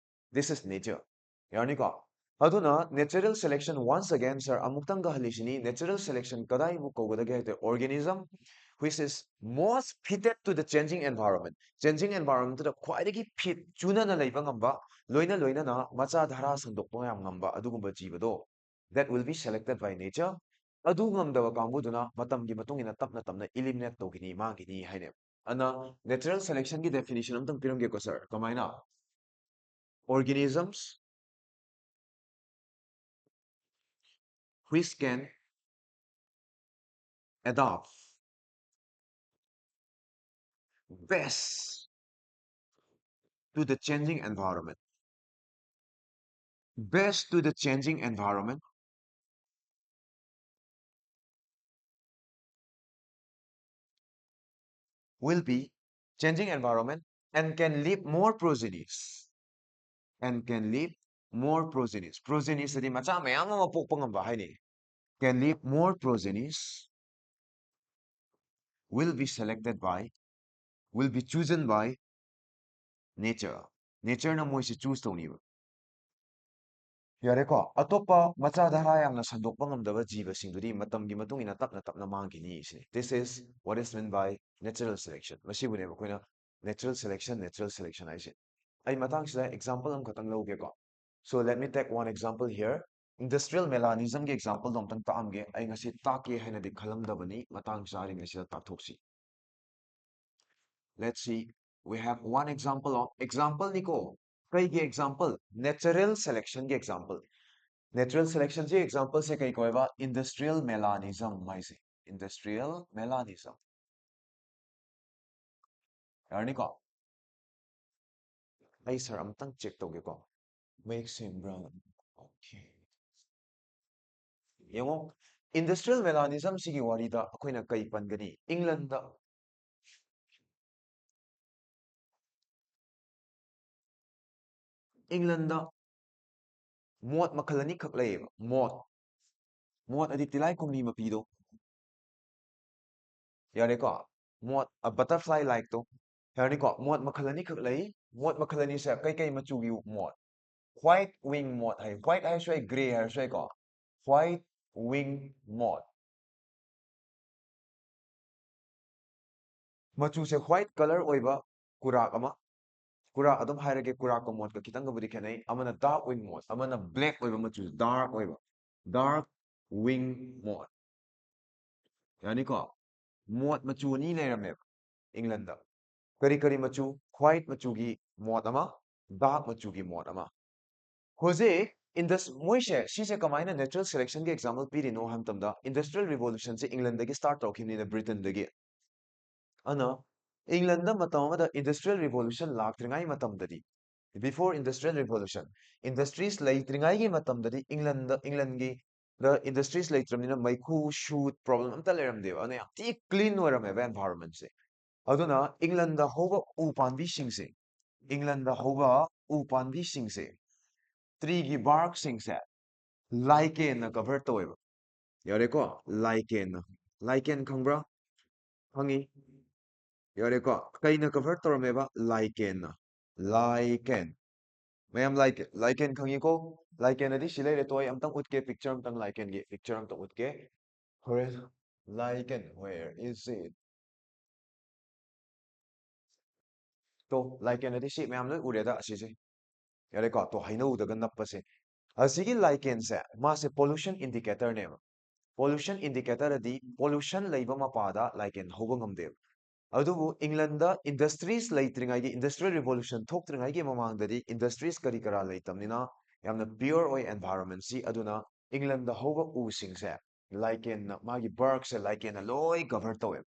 ꯗꯤꯁ ꯏꯁ ꯅꯦꯆꯔ ꯌꯥꯔꯅꯤꯀꯣ ꯑꯗꯨꯅ natural selection once again sir ꯑꯃꯨꯛꯇꯪꯒ ꯍꯜꯂꯤꯁꯤꯅꯤ ꯅꯦꯆꯔꯦल ꯁꯦꯂꯦꯛꯁꯟ ꯀꯗꯥꯏꯕꯨ ꯀꯧꯒꯗꯒꯦ ꯍꯥꯏꯕꯗ organism which is most fitted to the changing environment changing environment ꯗ ꯈ꯭ꯋꯥꯏꯗꯒꯤ ꯐꯤꯠ ꯆꯨꯅꯅ ꯂꯩꯕ ꯉꯝꯕ ꯂꯣꯏꯅ ꯂꯣꯏꯅꯅ ꯃꯆꯥ ꯙꯔꯥ ꯁꯟꯗꯣꯛꯄ ꯌꯥꯝ ꯉꯝꯕ ꯑꯗꯨꯒꯨꯝꯕ ꯖꯤꯕꯗꯣ that will be selected by nature ꯑꯗꯨ ꯉꯝꯗꯕ ꯀꯥꯡꯕꯨꯗꯨꯅ ꯃꯇꯝꯒꯤ ꯃꯇꯨꯡ ꯏꯟꯅ ꯇꯞꯅ ꯇꯞꯅ eliminate ꯇꯧꯈꯤꯅꯤ ꯃꯥꯡꯈꯤꯅꯤ ꯍꯥꯏꯅꯦꯕ ꯑꯗꯨꯅ ꯅꯦꯆꯔꯦꯜ ꯁꯦꯂꯦꯛꯁꯟꯒꯤ ꯗꯦꯐꯤꯅꯤꯁꯟ ꯑꯝꯇꯪ ꯄꯤꯔꯝꯒꯦꯀꯣ ꯁꯔ ꯀꯃꯥꯏꯅ organisms which can adapt best to the changing environment best to the changing environment will be changing environment and can leave more progenies and can leave more progenies progenies adi macha mayam ama pokpa ngamba haini can leave more progenies will be selected by will be chosen by nature nature na moi se choose tawniba ꯌꯥꯔꯦꯀꯣ ꯑꯇꯣꯞꯄ ꯃꯆꯥ ꯙꯔꯥ ꯌꯥꯝꯅ ꯁꯟꯗꯣꯛꯄ ꯉꯝꯗꯕ ꯖꯤꯕꯁꯤꯡꯗꯨꯗꯤ ꯃꯇꯝꯒꯤ ꯃꯇꯨꯡ ꯏꯟꯅ ꯇꯞꯅ ꯇꯞꯅ ꯃꯥꯡꯈꯤꯅꯤ ꯁꯤꯅꯤ this is what is mean by natural selection ꯃꯁꯤꯕꯨꯅꯦꯕ ꯑꯩꯈꯣꯏꯅ ꯅꯦꯆꯔꯦꯜ ꯁꯦꯂꯦꯛꯁꯟ ꯍꯥꯏꯁꯦ ꯑꯩ ꯃꯇꯥꯡꯁꯤꯗ ꯑꯦꯛꯖꯥꯝꯄꯜ ꯑꯃꯈꯛꯇꯪ ꯂꯧꯒꯦꯀꯣ ꯁꯣ ꯂꯦꯠ ꯃꯤ ꯇꯦꯛ ꯋꯥꯟ ꯑꯦꯛꯖꯥꯝꯄꯜ ꯍꯤꯌꯔ ꯏꯟꯗꯁꯇ꯭ꯔꯤꯌꯦꯜ ꯃꯦꯂꯥꯅꯤꯖꯝꯒꯤ ꯑꯦꯛꯖꯥꯝꯄꯜꯗꯣ ꯑꯝꯇꯪ ꯇꯥꯛꯑꯝꯒꯦ ꯑꯩ ꯉꯁꯤ ꯇꯥꯛꯀꯦ ꯍꯥꯏꯅꯗꯤ ꯈꯜꯂꯝꯗꯕꯅꯤ ꯃꯇꯥꯡ ꯆꯥꯔꯤꯉꯩꯁꯤꯗ ꯇꯥꯛꯊꯣꯛꯁꯤ let's see we have one example of example niko kaigi example natural selection ge example natural selection ji example se kai koiba industrial melanism haise industrial melanism yarni ko ai sir amtang check tauge ko make same brown okay yengo industrial melanism sigi warida akoina kai pangani england da mot makhal ani khak layeba mot adi tilai kumni mapido yare ko mot a butterfly like to yare ko mot makhal ani khak lay mot makhal ani sa kai kai machu gi mot white wing moth hay white hay shwai gray hay shwai ko white wing moth machu se white color oiba kurak ama ꯀꯨꯔꯥꯛ ꯑꯗꯨꯝ ꯍꯥꯏꯔꯒꯦ ꯀꯨꯔꯥꯛꯀ ꯃꯣꯠꯀ ꯈꯤꯇꯪꯒꯕꯨꯗꯤ ꯈꯦꯠꯅꯩ ꯑꯃꯅ dark wing ꯃꯣꯠ ꯑꯃꯅ black ꯑꯣꯏꯕ ꯃꯆꯨ dark ꯑꯣꯏꯕ dark wing ꯃꯣꯠ ꯌꯥꯅꯤꯀꯣ ꯃꯣꯠ ꯃꯆꯨ ꯑꯅꯤ ꯂꯩꯔꯝꯃꯦꯕ ꯏꯪꯂꯟꯗ ꯀꯔꯤ ꯀꯔꯤ ꯃꯆꯨ ꯍ꯭ꯋꯥꯏꯠ ꯃꯆꯨꯒꯤ ꯃꯣꯠ ꯑꯃ ꯗꯥꯔꯛ ꯃꯆꯨꯒꯤ ꯃꯣꯠ ꯑꯃ ꯍꯧꯖꯤꯛ ꯃꯣꯏꯁꯦ ꯁꯤꯁꯦ ꯀꯃꯥꯏꯅ ꯅꯦꯆꯔꯦꯜ ꯁꯦꯂꯦꯛꯁꯟꯒꯤ ꯑꯦꯛꯖꯥꯝꯄꯜ ꯄꯤꯔꯤꯅꯣ ꯍꯥꯏꯕ ꯃꯇꯝꯗ ꯏꯟꯗꯁꯇ꯭ꯔꯤꯌꯦꯜ ꯔꯤꯚꯣꯂꯨꯁꯟꯁꯦ ꯏꯪꯂꯟꯗꯒꯤ ꯁ꯭ꯇꯥꯔꯠ ꯇꯧꯈꯤꯕꯅꯤꯅ ꯕ꯭ꯔꯤꯇꯟꯗꯒꯤ ꯑꯗꯨꯅ ꯏꯪꯂꯟꯗ ꯃꯇꯝ ꯑꯃꯗ ꯏꯟꯗꯁꯇ꯭ꯔꯤꯌꯦꯜ ꯔꯤꯚꯣꯂꯨꯁꯟ ꯂꯥꯛꯇ꯭ꯔꯤꯉꯩ ꯃꯇꯝꯗꯗꯤ ꯕꯤꯐꯣꯔ ꯏꯟꯗꯁꯇ꯭ꯔꯤꯌꯦꯜ ꯔꯤꯚꯣꯂꯨꯁꯟ ꯏꯟꯗꯁꯇ꯭ꯔꯤꯁ ꯂꯩꯇ꯭ꯔꯤꯉꯩꯒꯤ ꯃꯇꯝꯗꯗꯤ ꯏꯪꯂꯟꯒꯤ ꯏꯟꯗꯁꯇ꯭ꯔꯤꯁ ꯂꯩꯇ꯭ꯔꯕꯅꯤꯅ ꯃꯩꯈꯨ ꯁꯨꯠ ꯄ꯭ꯔꯣꯕ꯭ꯂꯦꯝ ꯑꯝꯇ ꯂꯩꯔꯝꯗꯦꯕ ꯑꯗꯨꯅ ꯌꯥꯝ ꯊꯤ ꯀ꯭ꯂꯤꯟ ꯑꯣꯏꯔꯝꯃꯦꯕ ꯑꯦꯟꯚꯥꯏꯔꯣꯟꯃꯦꯟꯁꯦ ꯑꯗꯨꯅ ꯏꯪꯂꯟꯗ ꯍꯧꯕ ꯎ ꯄꯥꯝꯕꯤꯁꯤꯡꯁꯦ ꯏꯪꯂꯟꯗ ꯍꯧꯕ ꯎ ꯄꯥꯝꯕꯤꯁꯤꯡꯁꯦ ꯇ꯭ꯔꯤꯒꯤ ꯕꯥꯔꯛꯁꯤꯡꯁꯦ ꯂꯥꯏꯀꯦꯟꯅ ꯀꯚꯔ ꯇꯧꯋꯦꯕ ꯌꯥꯔꯦꯀꯣ ꯂꯥꯏꯀꯦꯟꯅ ꯂꯥꯏꯀꯦꯟ ꯈꯪꯕ꯭ꯔꯥ ꯈꯪꯉꯤ ꯌꯥꯔꯦꯀꯣ ꯀꯩꯅ ꯀꯚꯔ ꯇꯧꯔꯝꯃꯦꯕ ꯂꯥꯏꯀꯦꯟꯅ ꯂꯥꯏꯀꯦꯟ ꯃꯌꯥꯝ ꯂꯥꯏꯀꯦꯟ ꯈꯪꯉꯤꯀꯣ ꯂꯥꯏꯀꯦꯟꯅꯗꯤ ꯁꯤ ꯂꯩꯔꯦ ꯇꯣ ꯑꯩ ꯑꯝꯇꯪ ꯎꯠꯀꯦ ꯄꯤꯛꯆꯔ ꯑꯝꯇꯪ ꯂꯥꯏꯀꯦꯟꯒꯤ ꯄꯤꯛꯆꯔ ꯑꯝꯇꯪ ꯎꯠꯀꯦ ꯍꯣꯔꯦꯟ ꯂꯥꯏꯀꯦꯟ ꯋꯦꯌꯔ ꯏꯁ ꯏꯠ ꯇꯣ ꯂꯥꯏꯀꯦꯟꯅꯗꯤ ꯁꯤ ꯃꯌꯥꯝ ꯂꯣꯏ ꯎꯔꯦꯗ ꯑꯁꯤꯁꯦ ꯌꯥꯔꯦꯀꯣ ꯇꯣ ꯍꯩꯅꯧꯗꯒ ꯅꯞꯄꯁꯦ ꯑꯁꯤꯒꯤ ꯂꯥꯏꯀꯦꯟꯁꯦ ꯃꯥꯁꯦ ꯄꯣꯂꯨꯁꯟ ꯏꯟꯗꯤꯀꯦꯇꯔꯅꯦꯕ ꯄꯣꯂꯨꯁꯟ ꯏꯟꯗꯤꯀꯦꯇꯔꯗꯤ ꯄꯣꯂꯨꯁꯟ ꯂꯩꯕ ꯃꯄꯥꯗ ꯂꯥꯏꯀꯦꯟ ꯍꯧꯕ ꯉꯝꯗꯦꯕ ꯑꯗꯨꯕꯨ ꯏꯪꯂꯟꯗ ꯏꯟꯗꯁꯇ꯭ꯔꯤꯁ ꯂꯩꯇ꯭ꯔꯤꯉꯩꯒꯤ ꯏꯟꯗꯁꯇ꯭ꯔꯤꯌꯦꯜ ꯔꯤꯚꯣꯂꯨꯁꯟ ꯊꯣꯛꯇ꯭ꯔꯤꯉꯩꯒꯤ ꯃꯃꯥꯡꯗꯗꯤ ꯏꯟꯗꯁꯇ꯭ꯔꯤꯁ ꯀꯔꯤ ꯀꯔꯥ ꯂꯩꯇꯕꯅꯤꯅ ꯌꯥꯝꯅ ꯄꯤꯌꯣꯔ ꯑꯣꯏ ꯑꯦꯟꯚꯥꯏꯔꯣꯟꯃꯦꯟꯁꯤ ꯑꯗꯨꯅ ꯏꯪꯂꯟꯗ ꯍꯧꯕ ꯎꯁꯤꯡꯁꯦ ꯂꯥꯏꯀꯦꯟꯅ ꯃꯥꯒꯤ ꯕꯔꯛꯁꯦ ꯂꯥꯏꯀꯦꯟꯅ ꯂꯣꯏ ꯀꯚꯔ ꯇꯧꯋꯦꯕ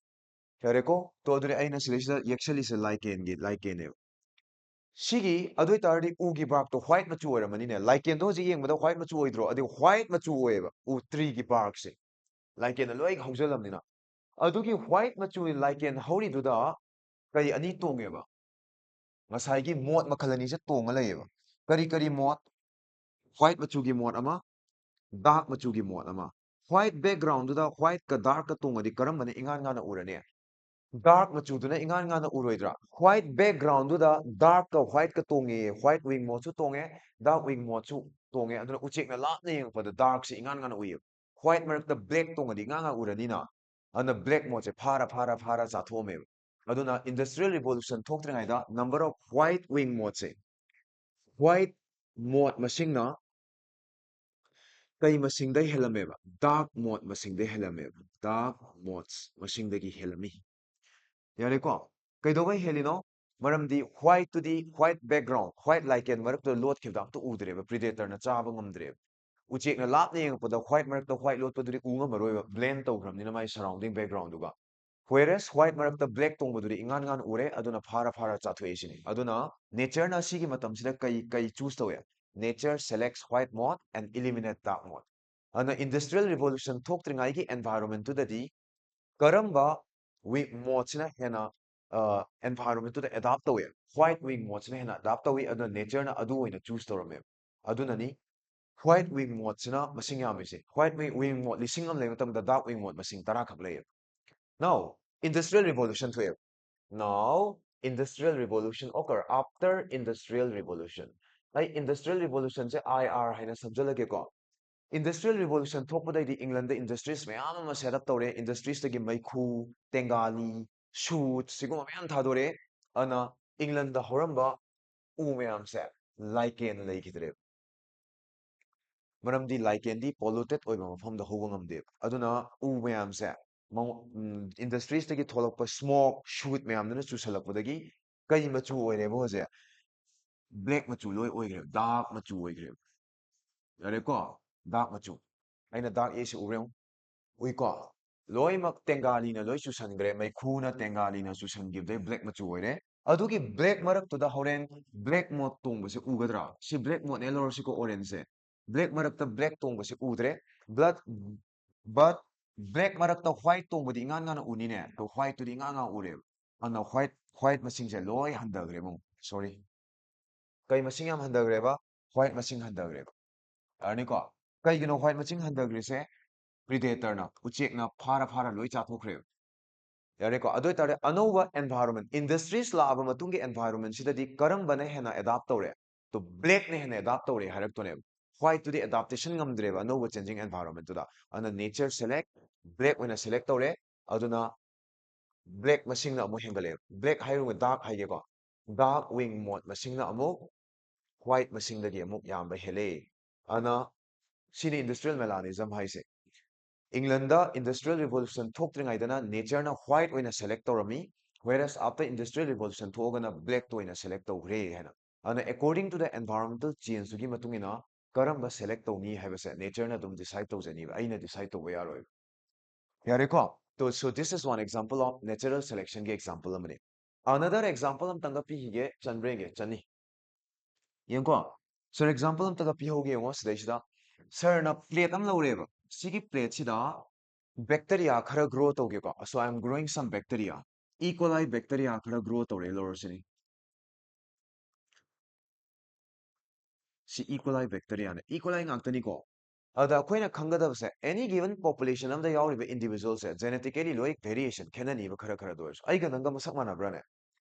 ꯌꯥꯔꯦꯀꯣ ꯇꯣ ꯑꯗꯨꯗꯤ ꯑꯩꯅ ꯁꯤꯗꯩꯁꯤꯗ ꯌꯦꯛꯁꯜꯂꯤꯁꯦ ꯂꯥꯏꯀꯦꯟꯅꯦꯕ ꯁꯤꯒꯤ ꯑꯗꯨ ꯑꯣꯏꯇꯥꯔꯗꯤ ꯎꯒꯤ ꯕꯥꯔꯛꯇꯣ ꯍ꯭ꯋꯥꯏꯠ ꯃꯆꯨ ꯑꯣꯏꯔꯝꯃꯅꯤꯅꯦ ꯂꯥꯏꯀꯦꯟꯗꯣ ꯍꯧꯖꯤꯛ ꯌꯦꯡꯕꯗ ꯍ꯭ꯋꯥꯏꯠ ꯃꯆꯨ ꯑꯣꯏꯗ꯭ꯔꯣ ꯑꯗꯨ ꯍ꯭ꯋꯥꯏꯠ ꯃꯆꯨ ꯑꯣꯏꯌꯦꯕ ꯎ ꯇ꯭ꯔꯤꯒꯤ ꯕꯥꯔꯛꯁꯦ ꯂꯥꯏꯀꯦꯟꯅ ꯂꯣꯏ ꯍꯧꯖꯜꯂꯝꯅꯤꯅ ꯑꯗꯨꯒꯤ ꯍ꯭ꯋꯥꯏꯠ ꯃꯆꯨ ꯂꯥꯏꯀꯦꯟ ꯍꯧꯔꯤꯗꯨꯗ ꯀꯔꯤ ꯑꯅꯤ ꯇꯣꯡꯉꯦꯕ ꯉꯁꯥꯏꯒꯤ ꯃꯣꯠ ꯃꯈꯜ ꯑꯅꯤꯁꯦ ꯇꯣꯡꯉ ꯂꯩꯌꯦꯕ ꯀꯔꯤ ꯀꯔꯤ ꯃꯣꯠ ꯍ꯭ꯋꯥꯏꯠ ꯃꯆꯨꯒꯤ ꯃꯣꯠ ꯑꯃ ꯗꯥꯔꯛ ꯃꯆꯨꯒꯤ ꯃꯣꯠ ꯑꯃ ꯍ꯭ꯋꯥꯏꯠ ꯕꯦꯛꯒ꯭ꯔꯥꯎꯟꯗꯨꯗ ꯍ꯭ꯋꯥꯏꯠꯀ ꯗꯥꯔꯛꯀ ꯇꯣꯡꯉꯗꯤ ꯀꯔꯝꯕꯅ ꯏꯉꯥꯟ ꯉꯥꯟꯅ ꯎꯔꯅꯤ ꯗꯥꯔꯛ ꯃꯆꯨꯗꯨꯅ ꯏꯉꯥꯟ ꯉꯥꯟꯅ ꯎꯔꯣꯏꯗ꯭ꯔꯥ ꯍ꯭ꯋꯥꯏꯠ ꯕꯦꯛꯒ꯭ꯔꯥꯎꯟꯗꯨꯗ ꯗꯥꯔꯛꯀ ꯍ꯭ꯋꯥꯏꯠꯀ ꯇꯣꯡꯉꯦ ꯍ꯭ꯋꯥꯏꯠ ꯋꯤꯡ ꯃꯣꯠꯁꯨ ꯇꯣꯡꯉꯦ ꯗꯥꯔꯛ ꯋꯤꯡ ꯃꯣꯠꯁꯨ ꯇꯣꯡꯉꯦ ꯑꯗꯨꯅ ꯎꯆꯦꯛꯅ ꯂꯥꯞꯅ ꯌꯦꯡꯉꯛꯄꯗ ꯗꯥꯔꯛꯁꯦ ꯏꯉꯥꯟ ꯉꯥꯟꯅ ꯎꯏꯌꯦꯕ ꯍ꯭ꯋꯥꯏꯠ ꯃꯔꯛꯇ ꯕ꯭ꯂꯦꯛ ꯇꯣꯡꯉꯗꯤ ꯏꯉꯥꯟ ꯉꯥꯟꯅ ꯎꯔꯅꯤꯅ ꯑꯗꯨꯅ ꯕ꯭ꯂꯦꯛ ꯃꯣꯠꯁꯦ ꯐꯥꯔ ꯆꯥꯊꯣꯛꯑꯝꯃꯦꯕ ꯑꯗꯨꯅ ꯏꯟꯗꯁꯇ꯭ꯔꯤꯌꯦꯜ ꯔꯤꯚꯣꯂꯨꯁꯟ ꯊꯣꯛꯇ꯭ꯔꯤꯉꯩꯗ ꯅꯝꯕꯔ ꯑꯣꯐ ꯍ꯭ꯋꯥꯏꯠ ꯋꯤꯡ ꯃꯣꯠꯁꯦ ꯍ꯭ꯋꯥꯏꯠ ꯃꯣꯠ ꯃꯁꯤꯡꯅ ꯀꯩ ꯃꯁꯤꯡꯗ ꯍꯦꯜꯂꯝꯃꯦꯕ ꯗꯥꯔꯛ ꯃꯣꯠ ꯃꯁꯤꯡꯗ ꯍꯦꯜꯂꯝꯃꯦꯕ ꯗꯥꯔꯛ ꯃꯣꯠꯁ ꯃꯁꯤꯡꯗꯒꯤ ꯍꯦꯜꯂꯝꯃꯤ ꯌꯥꯔꯦꯀꯣ ꯀꯩꯗꯧꯕꯩ ꯍꯦꯜꯂꯤꯅꯣ ꯃꯔꯝꯗꯤ ꯍ꯭ꯋꯥꯏꯠꯇꯨꯗꯤ ꯍ꯭ꯋꯥꯏꯠ ꯕꯦꯛꯒ꯭ꯔꯥꯎꯟ ꯍ꯭ꯋꯥꯏꯠ ꯂꯥꯏꯀꯦꯟ ꯃꯔꯛꯇꯨꯗ ꯂꯣꯠꯈꯤꯕꯗ ꯑꯝꯇ ꯎꯗ꯭ꯔꯦꯕ ꯄ꯭ꯔꯤꯗꯦꯇꯔꯅ ꯆꯥꯕ ꯉꯝꯗ꯭ꯔꯦꯕ ꯎꯆꯦꯛꯅ ꯂꯥꯞꯅ ꯌꯦꯡꯉꯛꯄꯗ ꯍ꯭ꯋꯥꯏꯠ ꯃꯔꯛꯇ ꯍ꯭ꯋꯥꯏꯠ ꯂꯣꯠꯄꯗꯨꯗꯤ ꯎ ꯉꯝꯃꯔꯣꯏꯕ ꯕ꯭ꯂꯦꯟ ꯇꯧꯈ꯭ꯔꯕꯅꯤꯅ ꯃꯥꯒꯤ ꯁꯔꯥꯎꯟꯗꯤꯡ ꯕꯦꯛꯒ꯭ꯔꯥꯎꯟꯗꯨꯒ ꯋꯦꯔꯦꯁ ꯍ꯭ꯋꯥꯏꯠ ꯃꯔꯛꯇ ꯕ꯭ꯂꯦꯛ ꯇꯣꯡꯕꯗꯨꯗꯤ ꯏꯉꯥꯟ ꯉꯥꯟ ꯎꯔꯦ ꯑꯗꯨꯅ ꯐꯥꯔ ꯆꯥꯊꯣꯛꯏ ꯁꯤꯅꯤ ꯑꯗꯨꯅ ꯅꯦꯆꯔꯅ ꯁꯤꯒꯤ ꯃꯇꯝꯁꯤꯗ ꯀꯩ ꯆꯨꯁ ꯇꯧꯋꯦ ꯅꯦꯆꯔ ꯁꯦꯂꯦꯛꯁ ꯍ꯭ꯋꯥꯏꯠ ꯃꯣꯠ ꯑꯦꯟꯏꯂꯤꯃꯤꯅꯦꯠ ꯗꯥꯔꯛ ꯃꯣꯠ ꯑꯗꯨꯅ ꯏꯟꯗꯁꯇ꯭ꯔꯤꯌꯦꯜ ꯔꯤꯚꯣꯂꯨꯁꯟ ꯊꯣꯛꯇ꯭ꯔꯤꯉꯩꯒꯤ ꯑꯦꯟꯚꯥꯏꯔꯣꯟꯃꯦꯟꯇꯨꯗꯗꯤ ꯀꯔꯝꯕ ꯋꯤꯛ ꯃꯣꯠꯁꯤꯅ ꯍꯦꯟꯅ ꯑꯦꯟꯚꯥꯏꯔꯣꯟꯃꯦꯟꯇꯨꯗ ꯑꯦꯗꯥꯞ ꯇꯧꯋꯦ ꯍ꯭ꯋꯥꯏꯠ ꯋꯤꯡ ꯃꯣꯠꯁꯤꯅ ꯍꯦꯟꯅ ꯑꯦꯗꯥꯞ ꯇꯧꯋꯤ ꯑꯗꯨꯅ ꯅꯦꯆꯔꯅ ꯑꯗꯨ ꯑꯣꯏꯅ ꯆꯨꯁ ꯇꯧꯔꯝꯃꯦꯕ ꯑꯗꯨꯅꯅꯤ ꯍ꯭ꯋꯥꯏꯠ ꯋꯤꯡ ꯃꯣꯠꯁꯤꯅ ꯃꯁꯤꯡ ꯌꯥꯝꯃꯤꯁꯦ ꯍ꯭ꯋꯥꯏꯠ ꯋꯤꯡ ꯃꯣꯠ 1,000 ꯑꯃ ꯂꯩꯕ ꯃꯇꯝꯗ ꯗꯥꯔꯛ ꯋꯤꯡ ꯃꯣꯠ ꯃꯁꯤꯡ 10 ꯈꯛ ꯂꯩꯌꯦꯕ ꯅꯥꯎ ꯏꯟꯗꯁꯇ꯭ꯔꯤꯌꯦꯜ ꯔꯤꯚꯣꯂꯨꯁꯟ ꯊꯣꯛꯑꯦꯕ now industrial revolution occur after industrial revolution ꯑꯩ ꯏꯟꯗꯁꯇ꯭ꯔꯤꯌꯦꯜ ꯔꯤꯚꯣꯂꯨꯁꯟꯁꯦ IR ꯍꯥꯏꯅ ꯁꯝꯖꯜꯂꯒꯦꯀꯣ ꯏꯟꯗꯁꯇ꯭ꯔꯤꯌꯦꯜ ꯔꯤꯚꯣꯂꯨꯁꯟ ꯊꯣꯛꯄꯗꯩꯗꯤ ꯏꯪꯂꯟꯗ ꯏꯟꯗꯁꯇ꯭ꯔꯤꯁ ꯃꯌꯥꯝ ꯑꯃ ꯁꯦꯠ ꯑꯞ ꯇꯧꯔꯦ ꯏꯟꯗꯁꯇ꯭ꯔꯤꯁꯇꯒꯤ ꯃꯩꯈꯨ ꯇꯦꯡꯒꯥꯂꯤ ꯁꯨꯠ ꯁꯤꯒꯨꯝꯕ ꯃꯌꯥꯝ ꯊꯥꯗꯣꯔꯛꯑꯦ ꯑꯗꯨꯅ ꯏꯪꯂꯟꯗ ꯍꯧꯔꯝꯕ ꯎ ꯃꯌꯥꯝꯁꯦ ꯂꯥꯏꯀꯦꯟ ꯂꯩꯈꯤꯗ꯭ꯔꯦꯕ ꯃꯔꯝꯗꯤ ꯂꯥꯏꯀꯦꯟꯗꯤ ꯄꯣꯂꯨꯇꯦꯠ ꯑꯣꯏꯕ ꯃꯐꯝꯗ ꯍꯧꯕ ꯉꯝꯗꯦꯕ ꯑꯗꯨꯅ ꯎ ꯃꯌꯥꯝꯁꯦ ꯏꯟꯗꯁꯇ꯭ꯔꯤꯁꯇꯒꯤ ꯊꯣꯛꯂꯛꯄ ꯁ꯭ꯃꯣꯛ ꯁꯨꯠ ꯃꯌꯥꯝꯗꯨꯅ ꯆꯨꯁꯜꯂꯛꯄꯗꯒꯤ ꯀꯩ ꯃꯆꯨ ꯑꯣꯏꯔꯦꯕ ꯍꯧꯖꯤꯛ ꯕ꯭ꯂꯦꯛ ꯃꯆꯨ ꯂꯣꯏ ꯑꯣꯏꯈ꯭ꯔꯦꯕ ꯗꯥꯔꯛ ꯃꯆꯨ ꯑꯣꯏꯈ꯭ꯔꯦꯕ ꯌꯥꯔꯦꯀꯣ ꯗꯥꯔꯛ ꯃꯆꯨ ꯑꯩꯅ ꯗꯥꯔꯛ ꯌꯦꯛꯏꯁꯤ ꯎꯕ꯭ꯔ ꯌꯦꯡꯉꯨ ꯎꯏꯀꯣ ꯂꯣꯏꯅꯃꯛ ꯇꯦꯡꯒꯥꯂꯤꯅ ꯂꯣꯏ ꯆꯨꯁꯟꯈ꯭ꯔꯦ ꯃꯩꯈꯨꯅ ꯇꯦꯡꯒꯥꯂꯤꯅ ꯆꯨꯁꯟꯈꯤꯕꯗꯩ ꯕ꯭ꯂꯦꯛ ꯃꯆꯨ ꯑꯣꯏꯔꯦ ꯑꯗꯨꯒꯤ ꯕ꯭ꯂꯦꯛ ꯃꯔꯛꯇꯨꯗ ꯍꯣꯔꯦꯟ ꯕ꯭ꯂꯦꯛ ꯃꯣꯠ ꯇꯣꯡꯕꯁꯦ ꯎꯒꯗ꯭ꯔꯥ ꯁꯤ ꯕ꯭ꯂꯦꯛ ꯃꯣꯠꯅꯦ ꯂꯧꯔꯁꯤꯀꯣ ꯑꯣꯔꯦꯟꯖꯁꯦ ꯕ꯭ꯂꯦꯛ ꯃꯔꯛꯇ ꯕ꯭ꯂꯦꯛ ꯇꯣꯡꯕꯁꯦ ꯎꯗ꯭ꯔꯦ ꯕꯠ ꯕ꯭ꯂꯦꯛ ꯃꯔꯛꯇ ꯍ꯭ꯋꯥꯏꯠ ꯇꯣꯡꯕꯗꯤ ꯏꯉꯥꯟ ꯉꯥꯟꯅ ꯎꯅꯤꯅꯦ ꯑꯗꯣ ꯍ꯭ꯋꯥꯏꯠꯇꯨꯗꯤ ꯏꯉꯥꯟ ꯉꯥꯟꯅ ꯎꯔꯦꯕ ꯑꯗꯨꯅ ꯍ꯭ꯋꯥꯏꯠ ꯃꯁꯤꯡꯁꯦ ꯂꯣꯏ ꯍꯟꯊꯈ꯭ꯔꯦ ꯁꯣꯔꯤ ꯀꯩ ꯃꯁꯤꯡ ꯌꯥꯝ ꯍꯟꯊꯈ꯭ꯔꯦꯕ ꯍ꯭ꯋꯥꯏꯠ ꯃꯁꯤꯡ ꯍꯟꯊꯈ꯭ꯔꯦꯕ ꯌꯥꯔꯅꯤꯀꯣ ꯀꯩꯒꯤꯅꯣ ꯍ꯭ꯋꯥꯏꯠ ꯃꯁꯤꯡ ꯍꯟꯊꯈ꯭ꯔꯤꯁꯦ ꯄ꯭ꯔꯤꯗꯦꯇꯔꯅ ꯎꯆꯦꯛꯅ ꯐꯥꯔ ꯂꯣꯏ ꯆꯥꯊꯣꯛꯈ꯭ꯔꯦꯕ ꯌꯥꯔꯦꯀꯣ ꯑꯗꯨ ꯑꯣꯏꯇꯥꯔꯗꯤ ꯑꯅꯧꯕ ꯑꯦꯟꯚꯥꯏꯔꯣꯟꯃꯦꯟ ꯏꯟꯗꯁꯇ꯭ꯔꯤꯁ ꯂꯥꯛꯑꯕ ꯃꯇꯨꯡꯒꯤ ꯑꯦꯟꯚꯥꯏꯔꯣꯟꯃꯦꯟꯁꯤꯗꯗꯤ ꯀꯔꯝꯕꯅ ꯍꯦꯟꯅ ꯑꯦꯗꯥꯞ ꯇꯧꯔꯦ ꯇꯣ ꯕ꯭ꯂꯦꯛꯅ ꯍꯦꯟꯅ ꯑꯦꯗꯥꯞ ꯇꯧꯔꯦ ꯍꯥꯏꯔꯛꯇꯣꯏꯅꯦꯕ ꯍ꯭ꯋꯥꯏꯠꯇꯨꯗꯤ ꯑꯦꯗꯥꯞꯇꯦꯁꯟ ꯉꯝꯗ꯭ꯔꯦꯕ ꯑꯅꯧꯕ ꯆꯦꯟꯖꯤꯡ ꯑꯦꯟꯚꯥꯏꯔꯣꯟꯃꯦꯟꯇꯨꯗ ꯑꯗꯨꯅ ꯅꯦꯆꯔ ꯁꯦꯂꯦꯛ ꯕ꯭ꯂꯦꯛ ꯑꯣꯏꯅ ꯁꯦꯂꯦꯛ ꯇꯧꯔꯦ ꯑꯗꯨꯅ ꯕ꯭ꯂꯦꯛ ꯃꯁꯤꯡꯅ ꯑꯃꯨꯛ ꯍꯦꯟꯒꯠꯂꯛꯑꯦꯕ ꯕ꯭ꯂꯦꯛ ꯍꯥꯏꯔꯨꯒ ꯗꯥꯔꯛ ꯍꯥꯏꯒꯦꯀꯣ dark wing mode masingna amuk white masingdagi amuk yamba hele. Ana sini industrial mechanism haise. England industrial revolution thoktringaidana nature na white oina select torami, whereas after industrial revolution thogana black to oina select togre hena. Ana according to the environmental change gi matungina karamba select tawni haibase nature na dum decide tawjani ba aina decide tawba yaroi. Yareko. So this is one example of natural selection ge example amane. Another example am tanga pi hige chanbrenge chani. Yengko. So example am tanga pi hoge ngo sida sir na plate am lawreba. Sigi plate sida bacteria khara grow tawge ko. So I am growing some bacteria. E. coli bacteria khara grow tawre lower sini. Si E. coli bacteria ne. E. coli ngak ko. Ada akhoi khanggadabse any given population amda yauriba individuals genetically loik variation khenani ba khara khara dois. Ai ga nanga masak manabra ne.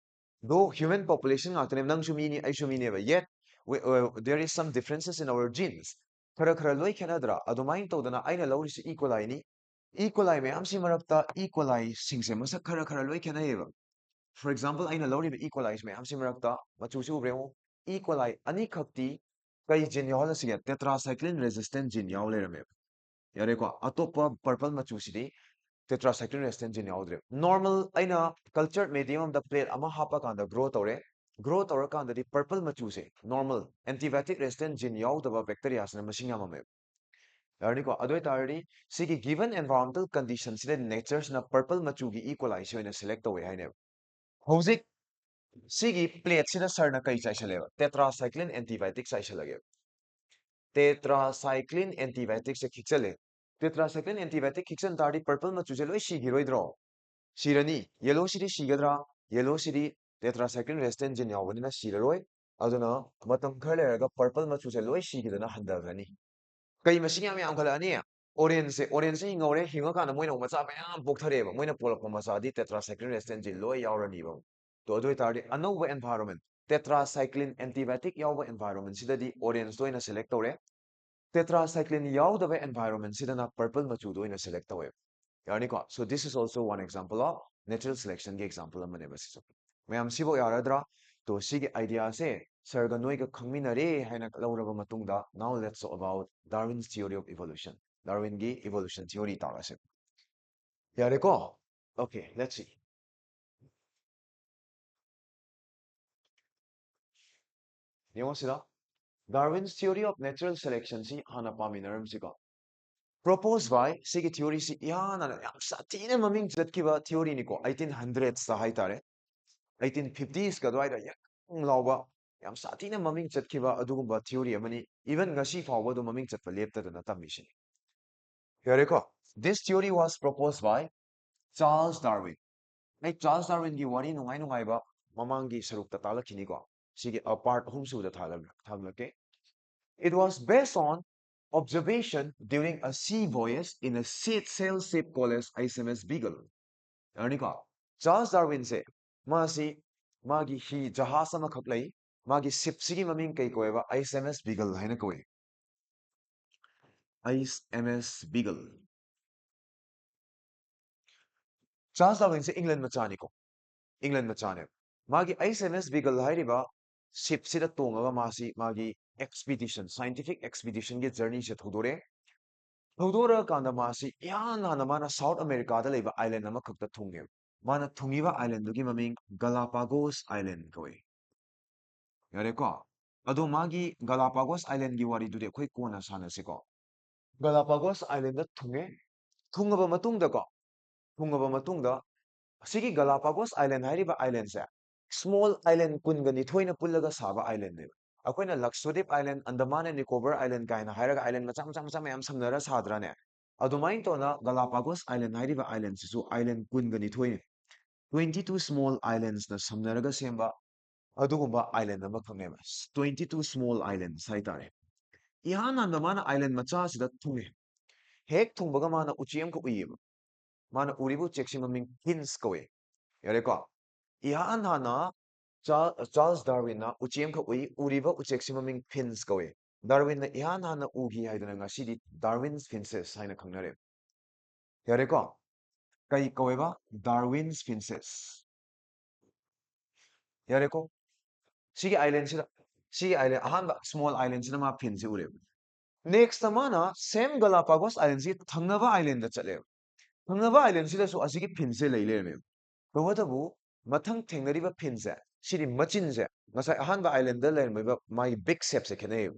Though human population ngakne nang shumini ai shumini ba yet there is some differences in our genes. Khara khara loi khenadra adumain tawdana aina lawrisi E. coli ni. E. coli me amsi marakta E. coli singse masak khara khara loi khenayeba. For example, aina lawriba E. coli me amsi marakta machu chu bremo E. coli ani khakti kai gene yawl asiga tetracycline resistant gene yawl lerame. Yareko atopa purple machu sidi tetracycline resistant gene yaudre. Normal aina cultured medium the plate ama hapa kanda grow tore. Grow tore kanda di purple machu se normal antibiotic resistant gene yaudaba bacteria na mashinga mame. Yareko adoi tardi sigi given environmental conditions in nature na purple machu gi E. coli se na select away haine. Hojik sigi plate sina sarna kai chaisaleba tetracycline antibiotic chaisalage. Tetracycline antibiotic se khikchale. Tetracycline antibiotic khikchan tardi purple machu se loi sigiroidro. Sirani, yellow city sigadra, yellow city tetracycline resistant gene yawanina siraroi, aduna matam khale ga purple machu se loi sigidana handagrani. Kai masinga me amkhalani orange hingore hinga kana moina macha mayam bokthare ba moina polakpa macha di tetracycline resistant gene loi yaurani ba. To adoi tardi anova environment tetracycline antibiotic yawa environment sidadi orange toina select tore tetracycline yaudaba environment sidana purple machu toina select tore. Yani so this is also one example of natural selection ge example amane basiso. Mayam sibo yaradra to sige idea se sarga noi ga khangminare haina lauraba matungda now let's talk about Darwin's theory of evolution. Darwin gi evolution theory tarase. Yare ko. Okay, let's see. Yung sila Darwin's theory of natural selection si hana paminaram siga. Proposed by sige theory si yana yam sa tine maming zatkiba theory ni ko 1800s sa haitare. 1850s ka dwaida yang lawa yam satina maming chatkiba adugumba theory amani even ngasi fawba do maming chatpa leptadana tamishini. Yareko, this theory was proposed by Charles Darwin. Like Charles Darwin gi wari nungai ba mamangi sarukta talakini ko. Sige a part humsuda thaglake. It was based on observation during a sea voyage in a sail ship called as HMS Beagle. Yarnika, Charles Darwin se masi magi hi jahas amakak lay magi sipsigi maming kay koeba HMS Beagle haina koe. HMS Beagle. Charles Darwin se England machani ko. England machane. Magi HMS Beagle hairiba ship sida tongaga masi magi expedition scientific expedition ge journey se thodore. Thodora kanda masi yana na mana South America da leba island amakak ta thunge. Mana thungiba island dugi maming Galapagos Island koe. Yareko. Ado magi Galapagos Island gi wari dure khoi kona sanasiko. Galapagos Island da thungaba matungda ko. Thungaba matungda sigi Galapagos Island hairiba island se. Small island kungani thoina pullaga saba island ne. Akoina Lakshadweep Island, Andaman and Nicobar Island kaina hairaga island macha mayam samnara sadra ne. Adumain to na Galapagos Island hairiba island sisu island kungani thoina. 22 small islands na samnaraga semba adugumba island ama khangeba 22 small islands haitare ihan handa mana island macha sida thunge hek thungbaga mana uchiem ko uyeba mana uribu cheksi maming hins kowe yare ko ihan hana Charles Darwin na uchiem ko uriba ucheksi maming fins kowe Darwin na ihan hana ugi haidana ngasidi Darwin's finches haina khangnare yare ko kai koweba Darwin's finches yare ko Sigi island sida sigi island ahanba small island sida ma pin si ure. Next mana same Galapagos island si thangaba island da chale. Thangaba island sida so asigi pin se lei le me. Tawadabu mathang thengnariba pin se sidi machin se ngasai ahanba island da le me my big step se kene.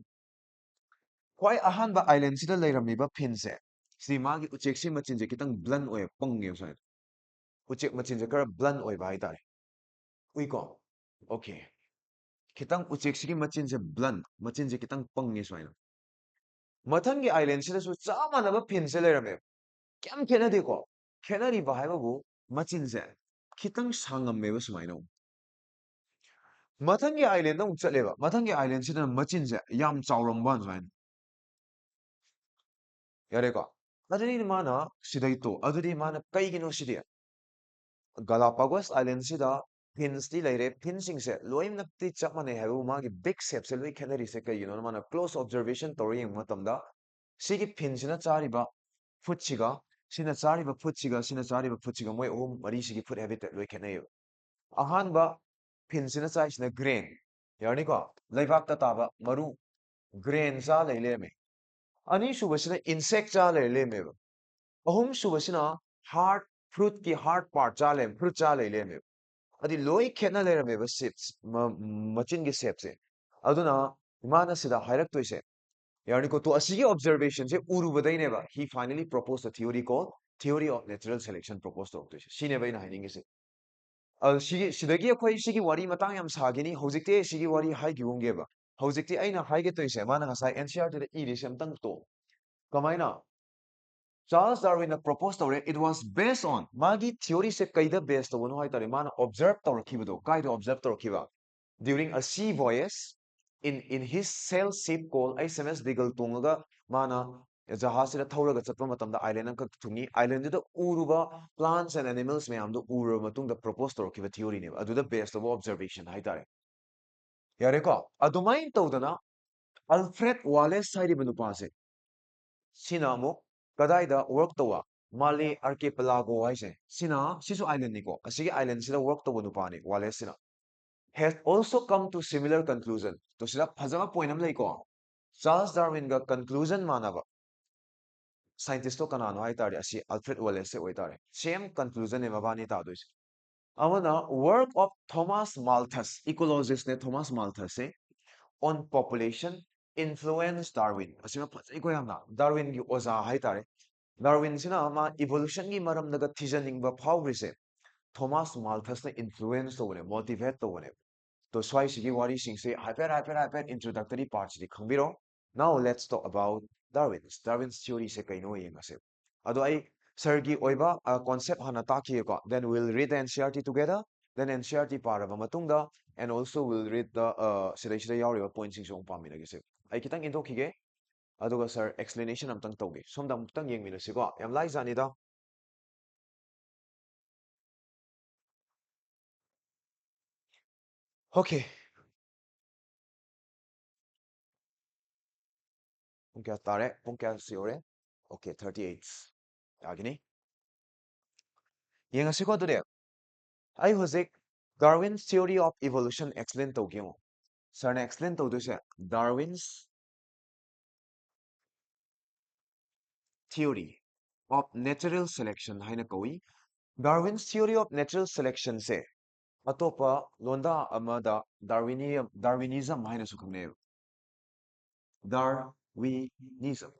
Kwai ahanba island sida leirammiba pin se si magi uchek si machin se kitang blunt oy pong nge sai. Uchek machin se kara blunt oy ba itare. Ui ko. Okay. Kitang uchek sigi machin se blunt machin se kitang pong nge sai. Mathang island sida su chama na ba pin se leirame. Kyam khenadi ko. Khenari ba haibabu machin se kitang sangam me ba sumai no. Mathang island nong chatleba. Mathang island sida machin se yam chawrang ban sai. Yare ko. Aduri mana sidai to. Aduri mana kai gino sidia. Galapagos Island sida pins ti leire pinsing se loim nakti chap mane habu magi big step se loi khenari se kai mana close observation tori yung matamda sigi pinsina chariba futchiga sina chariba futchiga sina chariba futchiga moi mari sigi foot habit loi khenayo ahanba pinsina chai sina grain yarni ko leibak ta taba maru grain cha leile me ani subasina insect cha leile me ahum subasina heart fruit ki heart part cha le fruit cha leile me adi loi khena lerameba shapes machin gi shapes se aduna imana sida hairak toise yani ko to asigi observation se urubadai neba he finally proposed a theory called theory of natural selection proposed to toise shine bai na hainin se sigi sidagi akhoi sigi wari matang yam sagini hojikte sigi wari hai gi wongeba hojikte aina haige toise mana ngasai NCERT de iri samtang to kamaina Charles Darwin proposed tore it was based on magi theory se kaida based to no haitare mana observe tawrakibudo kaida observe tawrakiba during a sea voyage in his sail ship called HMS Beagle tungaga mana jahasira thawraga chatpa matamda island ka thungi island da uruba plants and animals mayam do uru matungda propose tawrakiba theory ne aduda based of observation haitare yare ko adumain tawdana Alfred Wallace hairiba nupase sina amuk kadaida work tawa Malay archipelago haise sina sisu island niko asigi island sila work tawa nupani Wallace sina has also come to similar conclusion to sila phajama point am laiko Charles Darwin ga conclusion manaba scientist to kanano ai tari asi Alfred Wallace se oitare same conclusion e mabani ta dois amana work of Thomas Malthus ecologist ne Thomas Malthus se on population influence Darwin asima phajai ko yamna Darwin gi oza hai tare Darwin sina ma evolution gi maram daga thijaning ba phawrise Thomas Malthus na influence to ne motivate to ne to swai sigi wari singse hyper introductory parts di khangbiro now let's talk about Darwin's theory se kaino yengase ado ai sir gi oiba concept hana taki ko then we'll read the NCERT together then NCERT paraba matungda and also we'll read the sida yauri points sing song pamina gese ai kitang indokhige aduga sir explanation amtang tawge somda amtang yengminasiko yam lai janida okay pung kya tare pung kya siore okay 38 yagini yengasiko dure ai hojik Darwin's theory of evolution explain tawgemo sir na explain tawduse Darwin's theory of natural selection haina kawi Darwin's theory of natural selection se atopa londa amada Darwinism haina su khangne Darwinism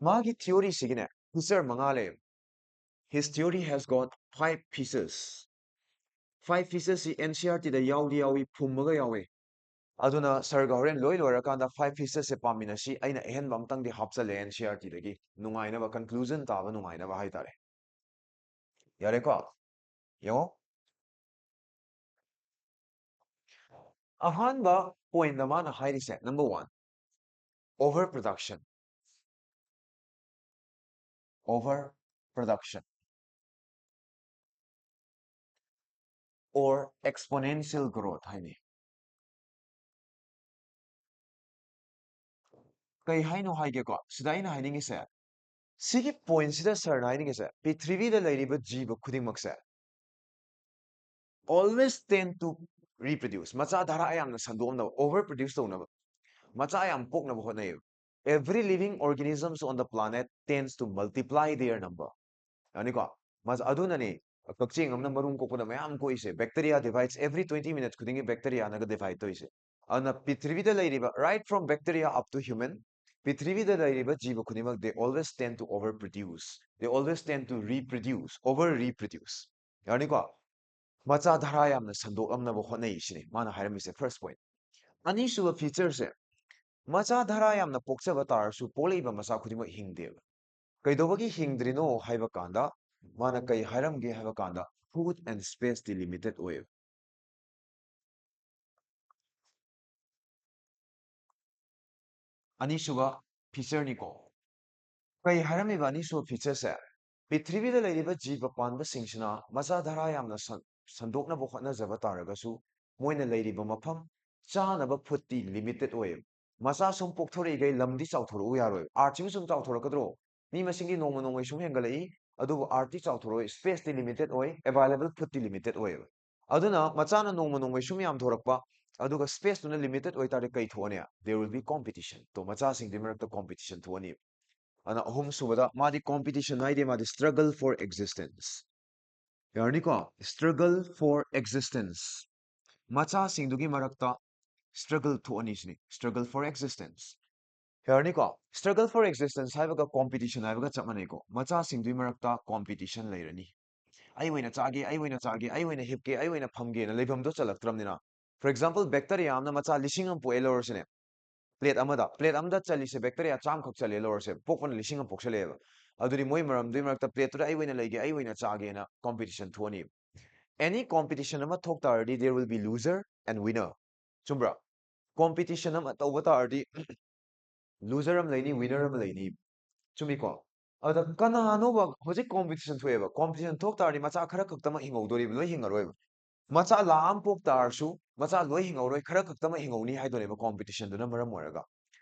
magi theory sigine hisar mangale his theory has got five pieces si NCERT da yawi phummaga yawi aduna sarga horen loi loirakanda five pieces se pamina si aina ehenba amtangdi hapchale NCERT dagi nungainaba conclusion taba nungainaba haitare yareko yo ahanba point namana hairise number 1 overproduction overproduction or exponential growth haini kai haino haige ko sida aina hainingise sigi point sida sir hainingise prithivida leiriba jiba khudingmakse always tend to reproduce macha dhara ayamna sandomna overproduce tonaba macha ayam poknaba hotnayo every living organisms on the planet tends to multiply their number yani ko mas adunani kakching amna marum kokuna mayam ko ise bacteria divides every 20 minutes kudingi bacteria naga divide to ise ana prithivida lairiba right from bacteria up to human prithivida lairiba jiva khudimak they always tend to overproduce they always tend to reproduce over reproduce yani ko macha dhara yamna sandok amna bo khonai isini mana hairam first point ani suba feature se macha dhara yamna pokchaba tarsu polaiba macha khudima hingdeba ꯀꯩꯗꯧꯕꯒꯤ ꯍꯤꯡꯗ꯭ꯔꯤꯅꯣ ꯍꯥꯏꯕ ꯀꯥꯟꯗ ꯃꯥꯅ ꯀꯩ ꯍꯥꯏꯔꯝꯒꯦ ꯍꯥꯏꯕ ꯀꯥꯟꯗ food and ꯁ꯭ꯄꯦꯁꯇꯤ limited ꯑꯣꯏꯌꯦꯕ ꯑꯅꯤꯁꯨꯕ ꯐꯤꯆꯔꯅꯤꯀꯣ ꯀꯩ ꯍꯥꯏꯔꯝꯃꯤꯕ ꯑꯅꯤꯁꯨꯕ ꯐꯤꯆꯔꯁꯦ ꯄ꯭ꯔꯤꯊꯤꯕꯤꯗ ꯂꯩꯔꯤꯕ ꯖꯤꯕ ꯄꯥꯟꯕꯁꯤꯡꯁꯤꯅ ꯃꯆꯥ ꯙꯔꯥ ꯌꯥꯝꯅ ꯁꯟꯗꯣꯛꯅꯕ ꯍꯣꯠꯅꯖꯕ ꯇꯥꯔꯒꯁꯨ ꯃꯣꯏꯅ ꯂꯩꯔꯤꯕ ꯃꯐꯝ ꯆꯥꯅꯕ ꯐꯨꯗꯇꯤ ꯂꯤꯃꯤꯇꯦꯠ ꯑꯣꯏꯌꯦꯕ ꯃꯆꯥ ꯁꯨꯝ ꯄꯣꯛꯊꯣꯔꯛꯏꯈꯩ ꯂꯝꯗꯤ ꯆꯥꯎꯊꯣꯔꯛꯎ ꯌꯥꯔꯣꯏꯕ ꯑꯥꯔꯠꯁꯤꯕꯨ ꯁꯨꯝ ꯆꯥꯎꯊꯣꯔꯛꯀꯗ꯭ꯔꯣ ꯃꯤ ꯃꯁꯤꯡꯒꯤ ꯅꯣꯡꯃ ꯅꯣꯡꯃꯒꯤ ꯁꯨꯝ ꯍꯦꯟꯒꯠꯂꯛꯏ ꯑꯗꯨꯕꯨ ꯑꯥꯔꯠꯇꯤ ꯆꯥꯎꯊꯣꯔꯛꯑꯣꯏ ꯁ꯭ꯄꯦꯁꯇꯤ ꯂꯤꯃꯤꯇꯦꯠ ꯑꯣꯏ ꯑꯦꯚꯥꯏꯂꯦꯕꯜ ꯐꯨꯗꯇꯤ ꯂꯤꯃꯤꯇꯦꯠ ꯑꯣꯏꯌꯦꯕ ꯑꯗꯨꯅ ꯃꯆꯥꯅ ꯅꯣꯡꯃ ꯅꯣꯡꯃꯒꯤ ꯁꯨꯝ ꯌꯥꯝꯊꯣꯔꯛꯄ ꯑꯗꯨꯒ ꯁ꯭ꯄꯦꯁꯇꯨꯅ ꯂꯤꯃꯤꯇꯦꯠ ꯑꯣꯏꯇꯥꯔꯗꯤ ꯀꯩ ꯊꯣꯛꯑꯅꯤ ꯗꯦꯔ ꯋꯤꯜ ꯕꯤ ꯀꯣꯝꯄꯤꯇꯤꯁꯟ ꯇꯣ ꯃꯆꯥꯁꯤꯡꯒꯤ ꯃꯔꯛꯇ ꯀꯣꯝꯄꯤꯇꯤꯁꯟ ꯊꯣꯛꯑꯅꯤ ꯑꯗꯨꯅ ꯑꯍꯨꯝ ꯁꯨꯕꯗ ꯃꯥꯗꯤ ꯀꯣꯝꯄꯤꯇꯤꯁꯟ ꯍꯥꯏꯗꯤ ꯃꯥꯗꯤ ꯁ꯭ꯇ꯭ꯔꯒꯜ ꯐꯣꯔ ꯑꯦꯛꯖꯤꯁꯇꯦꯟꯁ ꯌꯥꯔꯅꯤꯀꯣ ꯁ꯭ꯇ꯭ꯔꯒꯜ ꯐꯣꯔ ꯑꯦꯛꯖꯤꯁꯇꯦꯟꯁ ꯃꯆꯥꯁꯤꯡꯗꯨꯒꯤ ꯃꯔꯛꯇ ꯁ꯭ꯇ꯭ꯔꯒꯜ ꯊꯣꯛꯑꯅꯤ ꯁꯤꯅꯤ ꯁ꯭ꯇ꯭ꯔꯒꯜ ꯐꯣꯔ ꯑꯦꯛꯖꯤꯁꯇꯦꯟꯁ ꯌꯥꯔꯅꯤꯀꯣ ꯁ꯭ꯇ꯭ꯔꯒꯜ ꯐꯣꯔ ꯑꯦꯛꯖꯤꯁꯇꯦꯟꯁ ꯍꯥꯏꯕꯒ ꯀꯣꯝꯄꯤꯇꯤꯁꯟ ꯍꯥꯏꯕꯒ ꯆꯞ ꯃꯥꯟꯅꯩꯀꯣ ꯃꯆꯥꯁꯤꯡꯗꯨꯒꯤ ꯃꯔꯛꯇ ꯀꯣꯝꯄꯤꯇꯤꯁꯟ ꯂꯩꯔꯅꯤ ꯑꯩ ꯑꯣꯏꯅ ꯆꯥꯒꯦ ꯑꯩ ꯑꯣꯏꯅ ꯆꯥꯒꯦ ꯑꯩ ꯑꯣꯏꯅ ꯍꯤꯞꯀꯦ ꯑꯩ ꯑꯣꯏꯅ ꯐꯝꯒꯦꯅ ꯂꯩꯐꯝꯗꯣ ꯆꯜꯂꯛꯇ꯭ꯔꯕꯅꯤꯅ ꯐꯣꯔ ꯑꯦꯛꯖꯥꯝꯄꯜ ꯕꯦꯛꯇꯔꯤꯌꯥ ꯑꯃꯅ ꯃꯆꯥ 1,000 ꯄꯣꯛꯑꯦ ꯂꯧꯔꯁꯤꯅꯦ ꯄ꯭ꯂꯦꯠ ꯑꯃꯗ ꯆꯜꯂꯤꯁꯦ ꯕꯦꯛꯇꯔꯤꯌꯥ 100ꯈꯛ ꯆꯜꯂꯦ ꯂꯧꯔꯁꯦ ꯄꯣꯛꯄꯅ 1,000 ꯄꯣꯛꯁꯜꯂꯛꯑꯦꯕ ꯑꯗꯨꯗꯤ ꯃꯣꯏ ꯃꯔꯝꯗꯨꯒꯤ ꯃꯔꯛꯇ ꯄ꯭ꯂꯦꯠꯇꯨꯗ ꯑꯩ ꯑꯣꯏꯅ ꯂꯩꯒꯦ ꯑꯩ ꯑꯣꯏꯅ ꯆꯥꯒꯦꯅ ꯀꯣꯝꯄꯤꯇꯤꯁꯟ ꯊꯣꯛꯑꯅꯤ ꯑꯦꯅꯤ ꯀꯣꯝꯄꯤꯇꯤꯁꯟ ꯑꯃ ꯊꯣꯛ ꯇꯥꯔꯗꯤ there will be loser and winner ꯆꯨꯝꯕ꯭ꯔꯥ ꯀꯣꯝꯄꯤꯇꯤꯁꯟ ꯑꯃ ꯇꯧꯕ ꯇꯥꯔꯗꯤ ꯂꯨꯖꯔ ꯑꯃ ꯂꯩꯅꯤ ꯋꯤꯅꯔ ꯑꯃ ꯂꯩꯅꯤ ꯆꯨꯝꯃꯤꯀꯣ ꯑꯗ ꯀꯅꯥꯅꯣꯕ ꯍꯧꯖꯤꯛ ꯀꯣꯝꯄꯤꯇꯤꯁꯟ ꯊꯣꯛꯑꯦꯕ ꯀꯣꯝꯄꯤꯇꯤꯁꯟ ꯊꯣꯛ ꯇꯥꯔꯗꯤ ꯃꯆꯥ ꯈꯔ ꯈꯛꯇꯃꯛ ꯍꯤꯡꯍꯧꯗꯣꯔꯤꯕ ꯂꯣꯏ ꯍꯤꯡꯉꯔꯣꯏꯕ ꯃꯆꯥ ꯂꯥꯈ ꯑꯃ ꯄꯣꯛ ꯇꯥꯔꯁꯨ ꯃꯆꯥ ꯂꯣꯏ ꯍꯤꯡꯍꯧꯔꯣꯏ ꯈꯔ ꯈꯛꯇꯃꯛ ꯍꯤꯡꯍꯧꯅꯤ ꯍꯥꯏꯗꯣꯏꯅꯦꯕ ꯀꯣꯝꯄꯤꯇꯤꯁꯟꯗꯨꯅ ꯃꯔꯝ ꯑꯣꯏꯔꯒ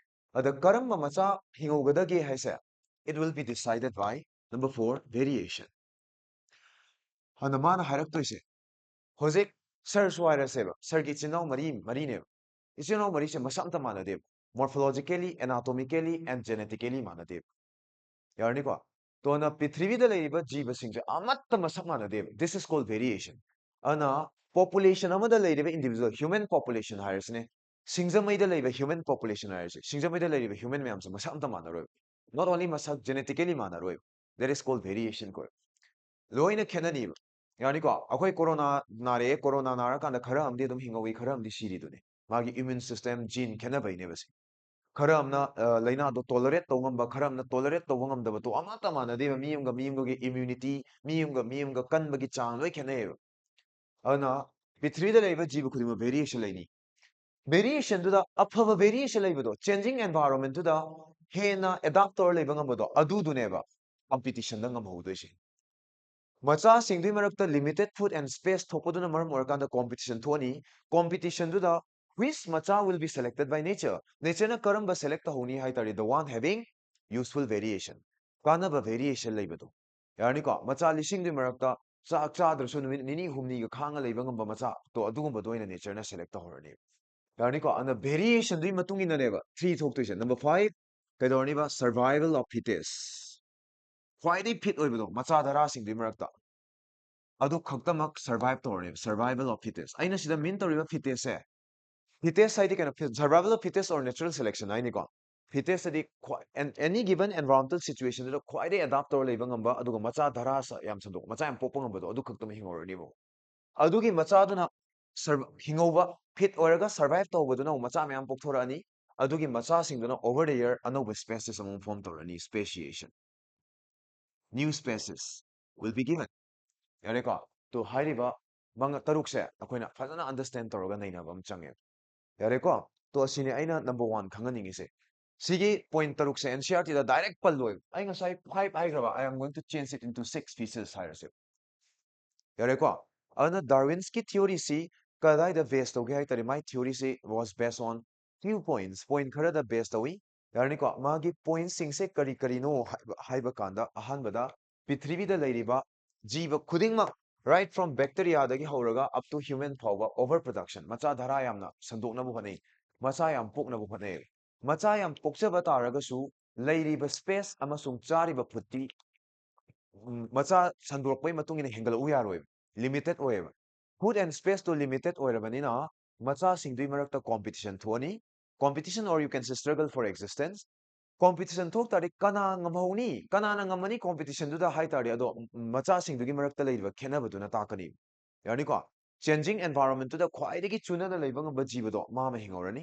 ꯑꯗ ꯀꯔꯝꯕ ꯃꯆꯥ ꯍꯤꯡꯍꯧꯒꯗꯒꯦ ꯍꯥꯏꯁꯦ it will be decided by number 4 variation ꯍꯥꯟꯅ ꯃꯥꯅ ꯍꯥꯏꯔꯛꯇꯣꯏꯁꯦ ꯍꯧꯖꯤꯛ ꯁꯔꯁꯨ ꯍꯥꯏꯔꯁꯦꯕ ꯁꯔꯒꯤ ꯏꯆꯤꯟ ꯏꯅꯥꯎ ꯃꯔꯤꯅꯦꯕ ꯏꯆꯤꯟ ꯏꯅꯥꯎ ꯃꯔꯤꯁꯦ ꯃꯁꯛ ꯑꯝꯇ ꯃꯥꯟꯅꯗꯦꯕ ꯃꯣꯔꯐꯣꯂꯣꯖꯤꯀꯦꯂꯤ ꯑꯦꯅꯥꯇꯣꯃꯤꯀꯦꯂꯤ ꯑꯦꯟ ꯖꯦꯅꯦꯇꯤꯀꯦꯂꯤ ꯃꯥꯟꯅꯗꯦꯕ ꯌꯥꯔꯅꯤꯀꯣ ꯇꯣꯅ ꯄ꯭ꯔꯤꯊꯤꯕꯤꯗ ꯂꯩꯔꯤꯕ ꯖꯤꯕꯁꯤꯡꯁꯦ ꯑꯃꯠꯇ ꯃꯁꯛ ꯃꯥꯟꯅꯗꯦꯕ ꯗꯤꯁ ꯏꯁ ꯀꯣꯜ ꯚꯦꯔꯤꯌꯦꯁꯟ ꯑꯗꯨꯅ ꯄꯣꯄꯨꯂꯦꯁꯟ ꯑꯃꯗ ꯂꯩꯔꯤꯕ ꯏꯟꯗꯤꯚꯤꯖꯨꯋꯦꯜ ꯍ꯭ꯌꯨꯃꯦꯟ ꯄꯣꯄꯨꯂꯦꯁꯟ ꯍꯥꯏꯔꯁꯤꯅꯦ ꯁꯤꯡꯖꯃꯩꯗ ꯂꯩꯕ ꯍ꯭ꯌꯨꯃꯦꯟ ꯄꯣꯄꯨꯂꯦꯁꯟ ꯍꯥꯏꯔꯁꯤ ꯁꯤꯡꯖꯃꯩꯗ ꯂꯩꯔꯤꯕ ꯍ꯭ꯌꯨꯃꯦꯟ ꯃꯌꯥꯝꯁꯦ ꯃꯁꯛ ꯑꯝꯇ ꯃꯥꯟꯅꯔꯣꯏꯕ ꯅꯣꯠ ꯑꯣꯟꯂꯤ ꯃꯁꯛ ꯖꯦꯅꯦꯇꯤꯀꯦꯂꯤ ꯃꯥꯟꯅꯔꯣꯏꯕ ꯗꯦꯠ ꯏꯁ ꯀꯣꯜ ꯚꯦꯔꯤꯌꯦꯁꯟ ꯀꯣꯏ ꯂꯣꯏꯅ ꯈꯦꯠꯅꯅꯤꯕ ꯌꯥꯅꯤꯀꯣ ꯑꯩꯈꯣꯏ ꯀꯣꯔꯣꯅꯥ ꯅꯥꯔꯛꯑꯦ ꯀꯣꯔꯣꯅꯥ ꯅꯥꯔꯀꯥꯟꯗ ꯈꯔ ꯑꯃꯗꯤ ꯑꯗꯨꯝ ꯍꯤꯡꯍꯧꯏ ꯈꯔ ꯑꯃꯗꯤ ꯁꯤꯔꯤꯗꯨꯅꯤ ꯃꯥꯒꯤ ꯏꯃ꯭ꯌꯨꯟ ꯁꯤꯁꯇꯦꯝ ꯖꯤꯟ ꯈꯦꯠꯅꯕꯩꯅꯦꯕ ꯁꯤ ꯈꯔ ꯑꯃꯅ ꯂꯥꯏꯅꯥꯗꯣ ꯇꯣꯂꯔꯦꯠ ꯇꯧ ꯉꯝꯕ ꯈꯔ ꯑꯃꯅ ꯇꯣꯂꯔꯦꯠ ꯇꯧꯕ ꯉꯝꯗꯕꯗꯣ ꯑꯃꯠꯇ ꯃꯥꯟꯅꯗꯦꯕ ꯃꯤ ꯑꯃꯒꯤ ꯏꯝꯃ꯭ꯌꯨꯅꯤꯇꯤ ꯃꯤ ꯑꯃꯒ ꯀꯟꯕꯒꯤ ꯆꯥꯡ ꯂꯣꯏ ꯈꯦꯠꯅꯩꯌꯦꯕ ꯑꯗꯨꯅ ꯄ꯭ꯔꯤꯊꯤꯕꯤꯗ ꯂꯩꯔꯤꯕ ꯖꯤꯕ ꯈꯨꯗꯤꯡꯃꯛ ꯚꯦꯔꯤꯌꯦꯁꯟ ꯂꯩꯅꯤ ꯚꯦꯔꯤꯌꯦꯁꯟꯗꯨꯗ ꯑꯐꯕ ꯚꯦꯔꯤꯌꯦꯁꯟ ꯂꯩꯕꯗꯣ ꯆꯦꯟꯖꯤꯡ ꯑꯦꯟꯚꯥꯏꯔꯣꯟꯃꯦꯟꯇꯨꯗ ꯍꯦꯟꯅ ꯑꯦꯗꯥꯞ ꯇꯧꯔ ꯂꯩꯕ ꯉꯝꯕꯗꯣ ꯑꯗꯨꯗꯨꯅꯦꯕ ꯀꯝꯄꯤꯇꯤꯁꯟꯗ ꯉꯝꯍꯧꯗꯣꯏꯁꯦ ꯃꯆꯥꯁꯤꯡꯗꯨꯒꯤ ꯃꯔꯛꯇ ꯂꯤꯃꯤꯇꯦꯠ ꯐꯨꯗ ꯑꯦꯟ ꯁ꯭ꯄꯦꯁ ꯊꯣꯛꯄꯗꯨꯅ ꯃꯔꯝ ꯑꯣꯏꯔꯀꯥꯟꯗ ꯀꯣꯝꯄꯤꯇꯤꯁꯟ ꯊꯣꯛꯑꯅꯤ ꯀꯣꯝꯄꯤꯇꯤꯁꯟꯗꯨꯗ which ꯃꯆꯥ will be selected by nature ꯅꯦꯆꯔꯅ ꯀꯔꯝꯕ ꯁꯦꯂꯦꯛ ꯇꯧꯍꯧꯅꯤ ꯍꯥꯏ ꯇꯥꯔꯗꯤ the one having useful variation ꯀꯥꯟꯅꯕ ꯚꯦꯔꯤꯌꯦꯁꯟ ꯂꯩꯕꯗꯣ ꯌꯥꯔꯅꯤꯀꯣ ꯃꯆꯥ ꯂꯤꯁꯤꯡꯗꯨꯒꯤ ꯃꯔꯛꯇ ꯆꯥꯛ ꯆꯥꯗ꯭ꯔꯁꯨ ꯅꯨꯃꯤꯠ ꯅꯤꯅꯤ ꯍꯨꯝꯅꯤꯒ ꯈꯥꯡꯉ ꯂꯩꯕ ꯉꯝꯕ ꯃꯆꯥ ꯇꯣ ꯑꯗꯨꯒꯨꯝꯕꯗꯣ ꯑꯣꯏꯅ ꯅꯦꯆꯔꯅ ꯁꯦꯂꯦꯛ ꯇꯧꯍꯧꯔꯅꯤ ꯌꯥꯔꯅꯤꯀꯣ ꯑꯗꯨꯅ ꯚꯦꯔꯤꯌꯦꯁꯟꯗꯨꯒꯤ ꯃꯇꯨꯡ ꯏꯟꯅꯅꯦꯕ 3 ꯊꯣꯛꯇꯣꯏꯁꯦ ꯅꯝꯕꯔ 5 ꯀꯩꯗꯧꯔꯅꯤꯕ ꯁꯔꯚꯥꯏꯚꯦꯜ ꯑꯣꯐ ꯐꯤꯇꯦꯁ ꯈ꯭ꯋꯥꯏꯗꯒꯤ ꯐꯤꯠ ꯑꯣꯏꯕꯗꯣ ꯃꯆꯥ ꯙꯔꯥꯁꯤꯡꯗꯨꯒꯤ ꯃꯔꯛꯇ ꯑꯗꯨ ꯈꯛꯇꯃꯛ ꯁꯔꯚꯥꯏꯚ ꯇꯧꯔꯅꯦꯕ ꯁꯔꯚꯥꯏꯚꯦꯜ ꯑꯣꯐ ꯐꯤꯇꯦꯁ ꯑꯩꯅ ꯁꯤꯗ ꯃꯤꯟ ꯇꯧꯔꯤꯕ ꯐꯤꯇꯦꯁꯁꯦ ꯐꯤꯇꯦꯁ ꯍꯥꯏꯗꯤ ꯀꯩꯅꯣ survival of fittest or natural selection ꯍꯥꯏꯅꯤꯀꯣ ꯐꯤꯇꯦꯁꯇꯗꯤ ꯑꯦꯅꯤ ꯒꯤꯚꯟ ꯑꯦꯟꯚꯥꯏꯔꯣꯟꯃꯦꯟꯇꯦꯜ ꯁꯤꯆꯨꯋꯦꯁꯟꯗꯨꯗ ꯈ꯭ꯋꯥꯏꯗꯒꯤ ꯑꯦꯗꯥꯞ ꯇꯧꯔ ꯂꯩꯕ ꯉꯝꯕ ꯑꯗꯨꯒ ꯃꯆꯥ ꯙꯔꯥ ꯌꯥꯝ ꯁꯟꯗꯣꯛ ꯃꯆꯥ ꯌꯥꯝ ꯄꯣꯛꯄ ꯉꯝꯕꯗꯣ ꯑꯗꯨ ꯈꯛꯇꯃꯛ ꯍꯤꯡꯍꯧꯔꯅꯦꯕ ꯑꯗꯨꯒꯤ ꯃꯆꯥꯗꯨꯅ ꯍꯤꯡꯍꯧꯕ ꯐꯤꯠ ꯑꯣꯏꯔꯒ ꯁꯔꯚꯥꯏꯚ ꯇꯧꯕꯗꯨꯅ ꯃꯆꯥ ꯃꯌꯥꯝ ꯄꯣꯛꯊꯣꯔꯛꯑꯅꯤ ꯑꯗꯨꯒꯤ ꯃꯆꯥꯁꯤꯡꯗꯨꯅ ꯑꯣꯚꯔ ꯗ ꯌꯔ ꯑꯅꯧꯕ ꯁ꯭ꯄꯦꯁꯤꯁ ꯑꯃ ꯐꯣꯔꯝ ꯇꯧꯔꯅꯤ speciation new species will be given ꯌꯥꯔꯦꯀꯣ ꯇꯣ ꯍꯥꯏꯔꯤꯕ ꯇꯔꯨꯛꯁꯦ ꯑꯩꯈꯣꯏꯅ ꯐꯖꯅ ꯑꯟꯗꯔꯁꯇꯦꯟ ꯇꯧꯔꯒ ꯅꯩꯅꯕ ꯑꯃ ꯆꯪꯉꯦ ꯌꯥꯔꯦꯀꯣ ꯇꯣ ꯑꯁꯤꯅꯤ ꯑꯩꯅ ꯅꯝꯕꯔ 1 ꯈꯪꯍꯟꯅꯤꯡꯉꯤꯁꯦ ꯁꯤꯒꯤ ꯄꯣꯏꯟ ꯇꯔꯨꯛꯁꯦ NCERTꯗ ꯗꯥꯏꯔꯦꯛ ꯄꯜꯂꯣꯏꯕ ꯑꯩ ꯉꯁꯥꯏ 5 ꯍꯥꯏꯈ꯭ꯔꯕ I am going to change it into 6 pieces ꯍꯥꯏꯔꯁꯦ ꯌꯥꯔꯦꯀꯣ ꯑꯗꯨꯅ ꯗꯥꯔꯋꯤꯟꯁꯀꯤ ꯊꯤꯑꯣꯔꯤꯁꯤ ꯀꯗꯥꯏꯗ ꯕꯦꯁ ꯇꯧꯒꯦ ꯍꯥꯏ ꯇꯥꯔꯗꯤ ꯃꯥꯏ ꯊꯤꯑꯣꯔꯤꯁꯤ was based on few points point ꯈꯔꯗ ꯕꯦꯁ ꯇꯧꯏ ꯌꯥꯔꯅꯤꯀꯣ ꯃꯥꯒꯤ ꯄꯣꯏꯟꯠꯁꯤꯡꯁꯦ ꯀꯔꯤ ꯀꯔꯤꯅꯣ ꯍꯥꯏꯕ ꯀꯥꯟꯗ ꯑꯍꯥꯟꯕꯗ ꯄ꯭ꯔꯤꯊꯤꯕꯤꯗ ꯂꯩꯔꯤꯕ ꯖꯤꯕ ꯈꯨꯗꯤꯡꯃꯛ right from bacteriadagi hꯧꯔꯒ up to human ꯐꯥꯎꯕ overproduction ꯃꯆꯥ ꯙꯔꯥ ꯌꯥꯝꯅ ꯁꯟꯗꯣꯛꯅꯕ ꯍꯣꯠꯅꯩ ꯃꯆꯥ ꯌꯥꯝ ꯄꯣꯛꯅꯕ ꯍꯣꯠꯅꯩ ꯃꯆꯥ ꯌꯥꯝ ꯄꯣꯛꯆꯕ ꯇꯥꯔꯒꯁꯨ ꯂꯩꯔꯤꯕ space ꯑꯃꯁꯨꯡ ꯆꯥꯔꯤꯕ ꯐꯨꯗꯇꯤ ꯃꯆꯥ ꯁꯟꯗꯣꯔꯛꯄꯒꯤ ꯃꯇꯨꯡ ꯏꯟꯅ ꯍꯦꯟꯒꯠꯂꯛꯎ ꯌꯥꯔꯣꯏꯕ ꯂꯤꯃꯤꯇꯦꯠ ꯑꯣꯏꯌꯦꯕ food and space to limited ꯑꯣꯏꯔꯕꯅꯤꯅ ꯃꯆꯥꯁꯤꯡꯗꯨꯒꯤ ꯃꯔꯛꯇ competition ꯊꯣꯛꯑꯅꯤ competition or you can say struggle for existence competition ꯊꯣꯛ ꯇꯥꯔꯗꯤ ꯀꯅꯥ ꯉꯝꯍꯧꯅꯤ ꯀꯅꯥꯅ ꯉꯝꯃꯅꯤ competitionꯗꯨꯗ ꯍꯥꯏ ꯇꯥꯔꯗꯤ ꯑꯗꯣ ꯃꯆꯥꯁꯤꯡꯗꯨꯒꯤ ꯃꯔꯛꯇ ꯂꯩꯔꯤꯕ ꯈꯦꯠꯅꯕꯗꯨꯅ ꯇꯥꯛꯀꯅꯤ ꯌꯥꯅꯤꯀꯣ changing environmentꯗꯨꯗ ꯈ꯭ꯋꯥꯏꯗꯒꯤ ꯆꯨꯅꯅ ꯂꯩꯕ ꯉꯝꯕ ꯖꯤꯕꯗꯣ ꯃꯥ ꯑꯃ ꯍꯤꯡꯍꯧꯔꯅꯤ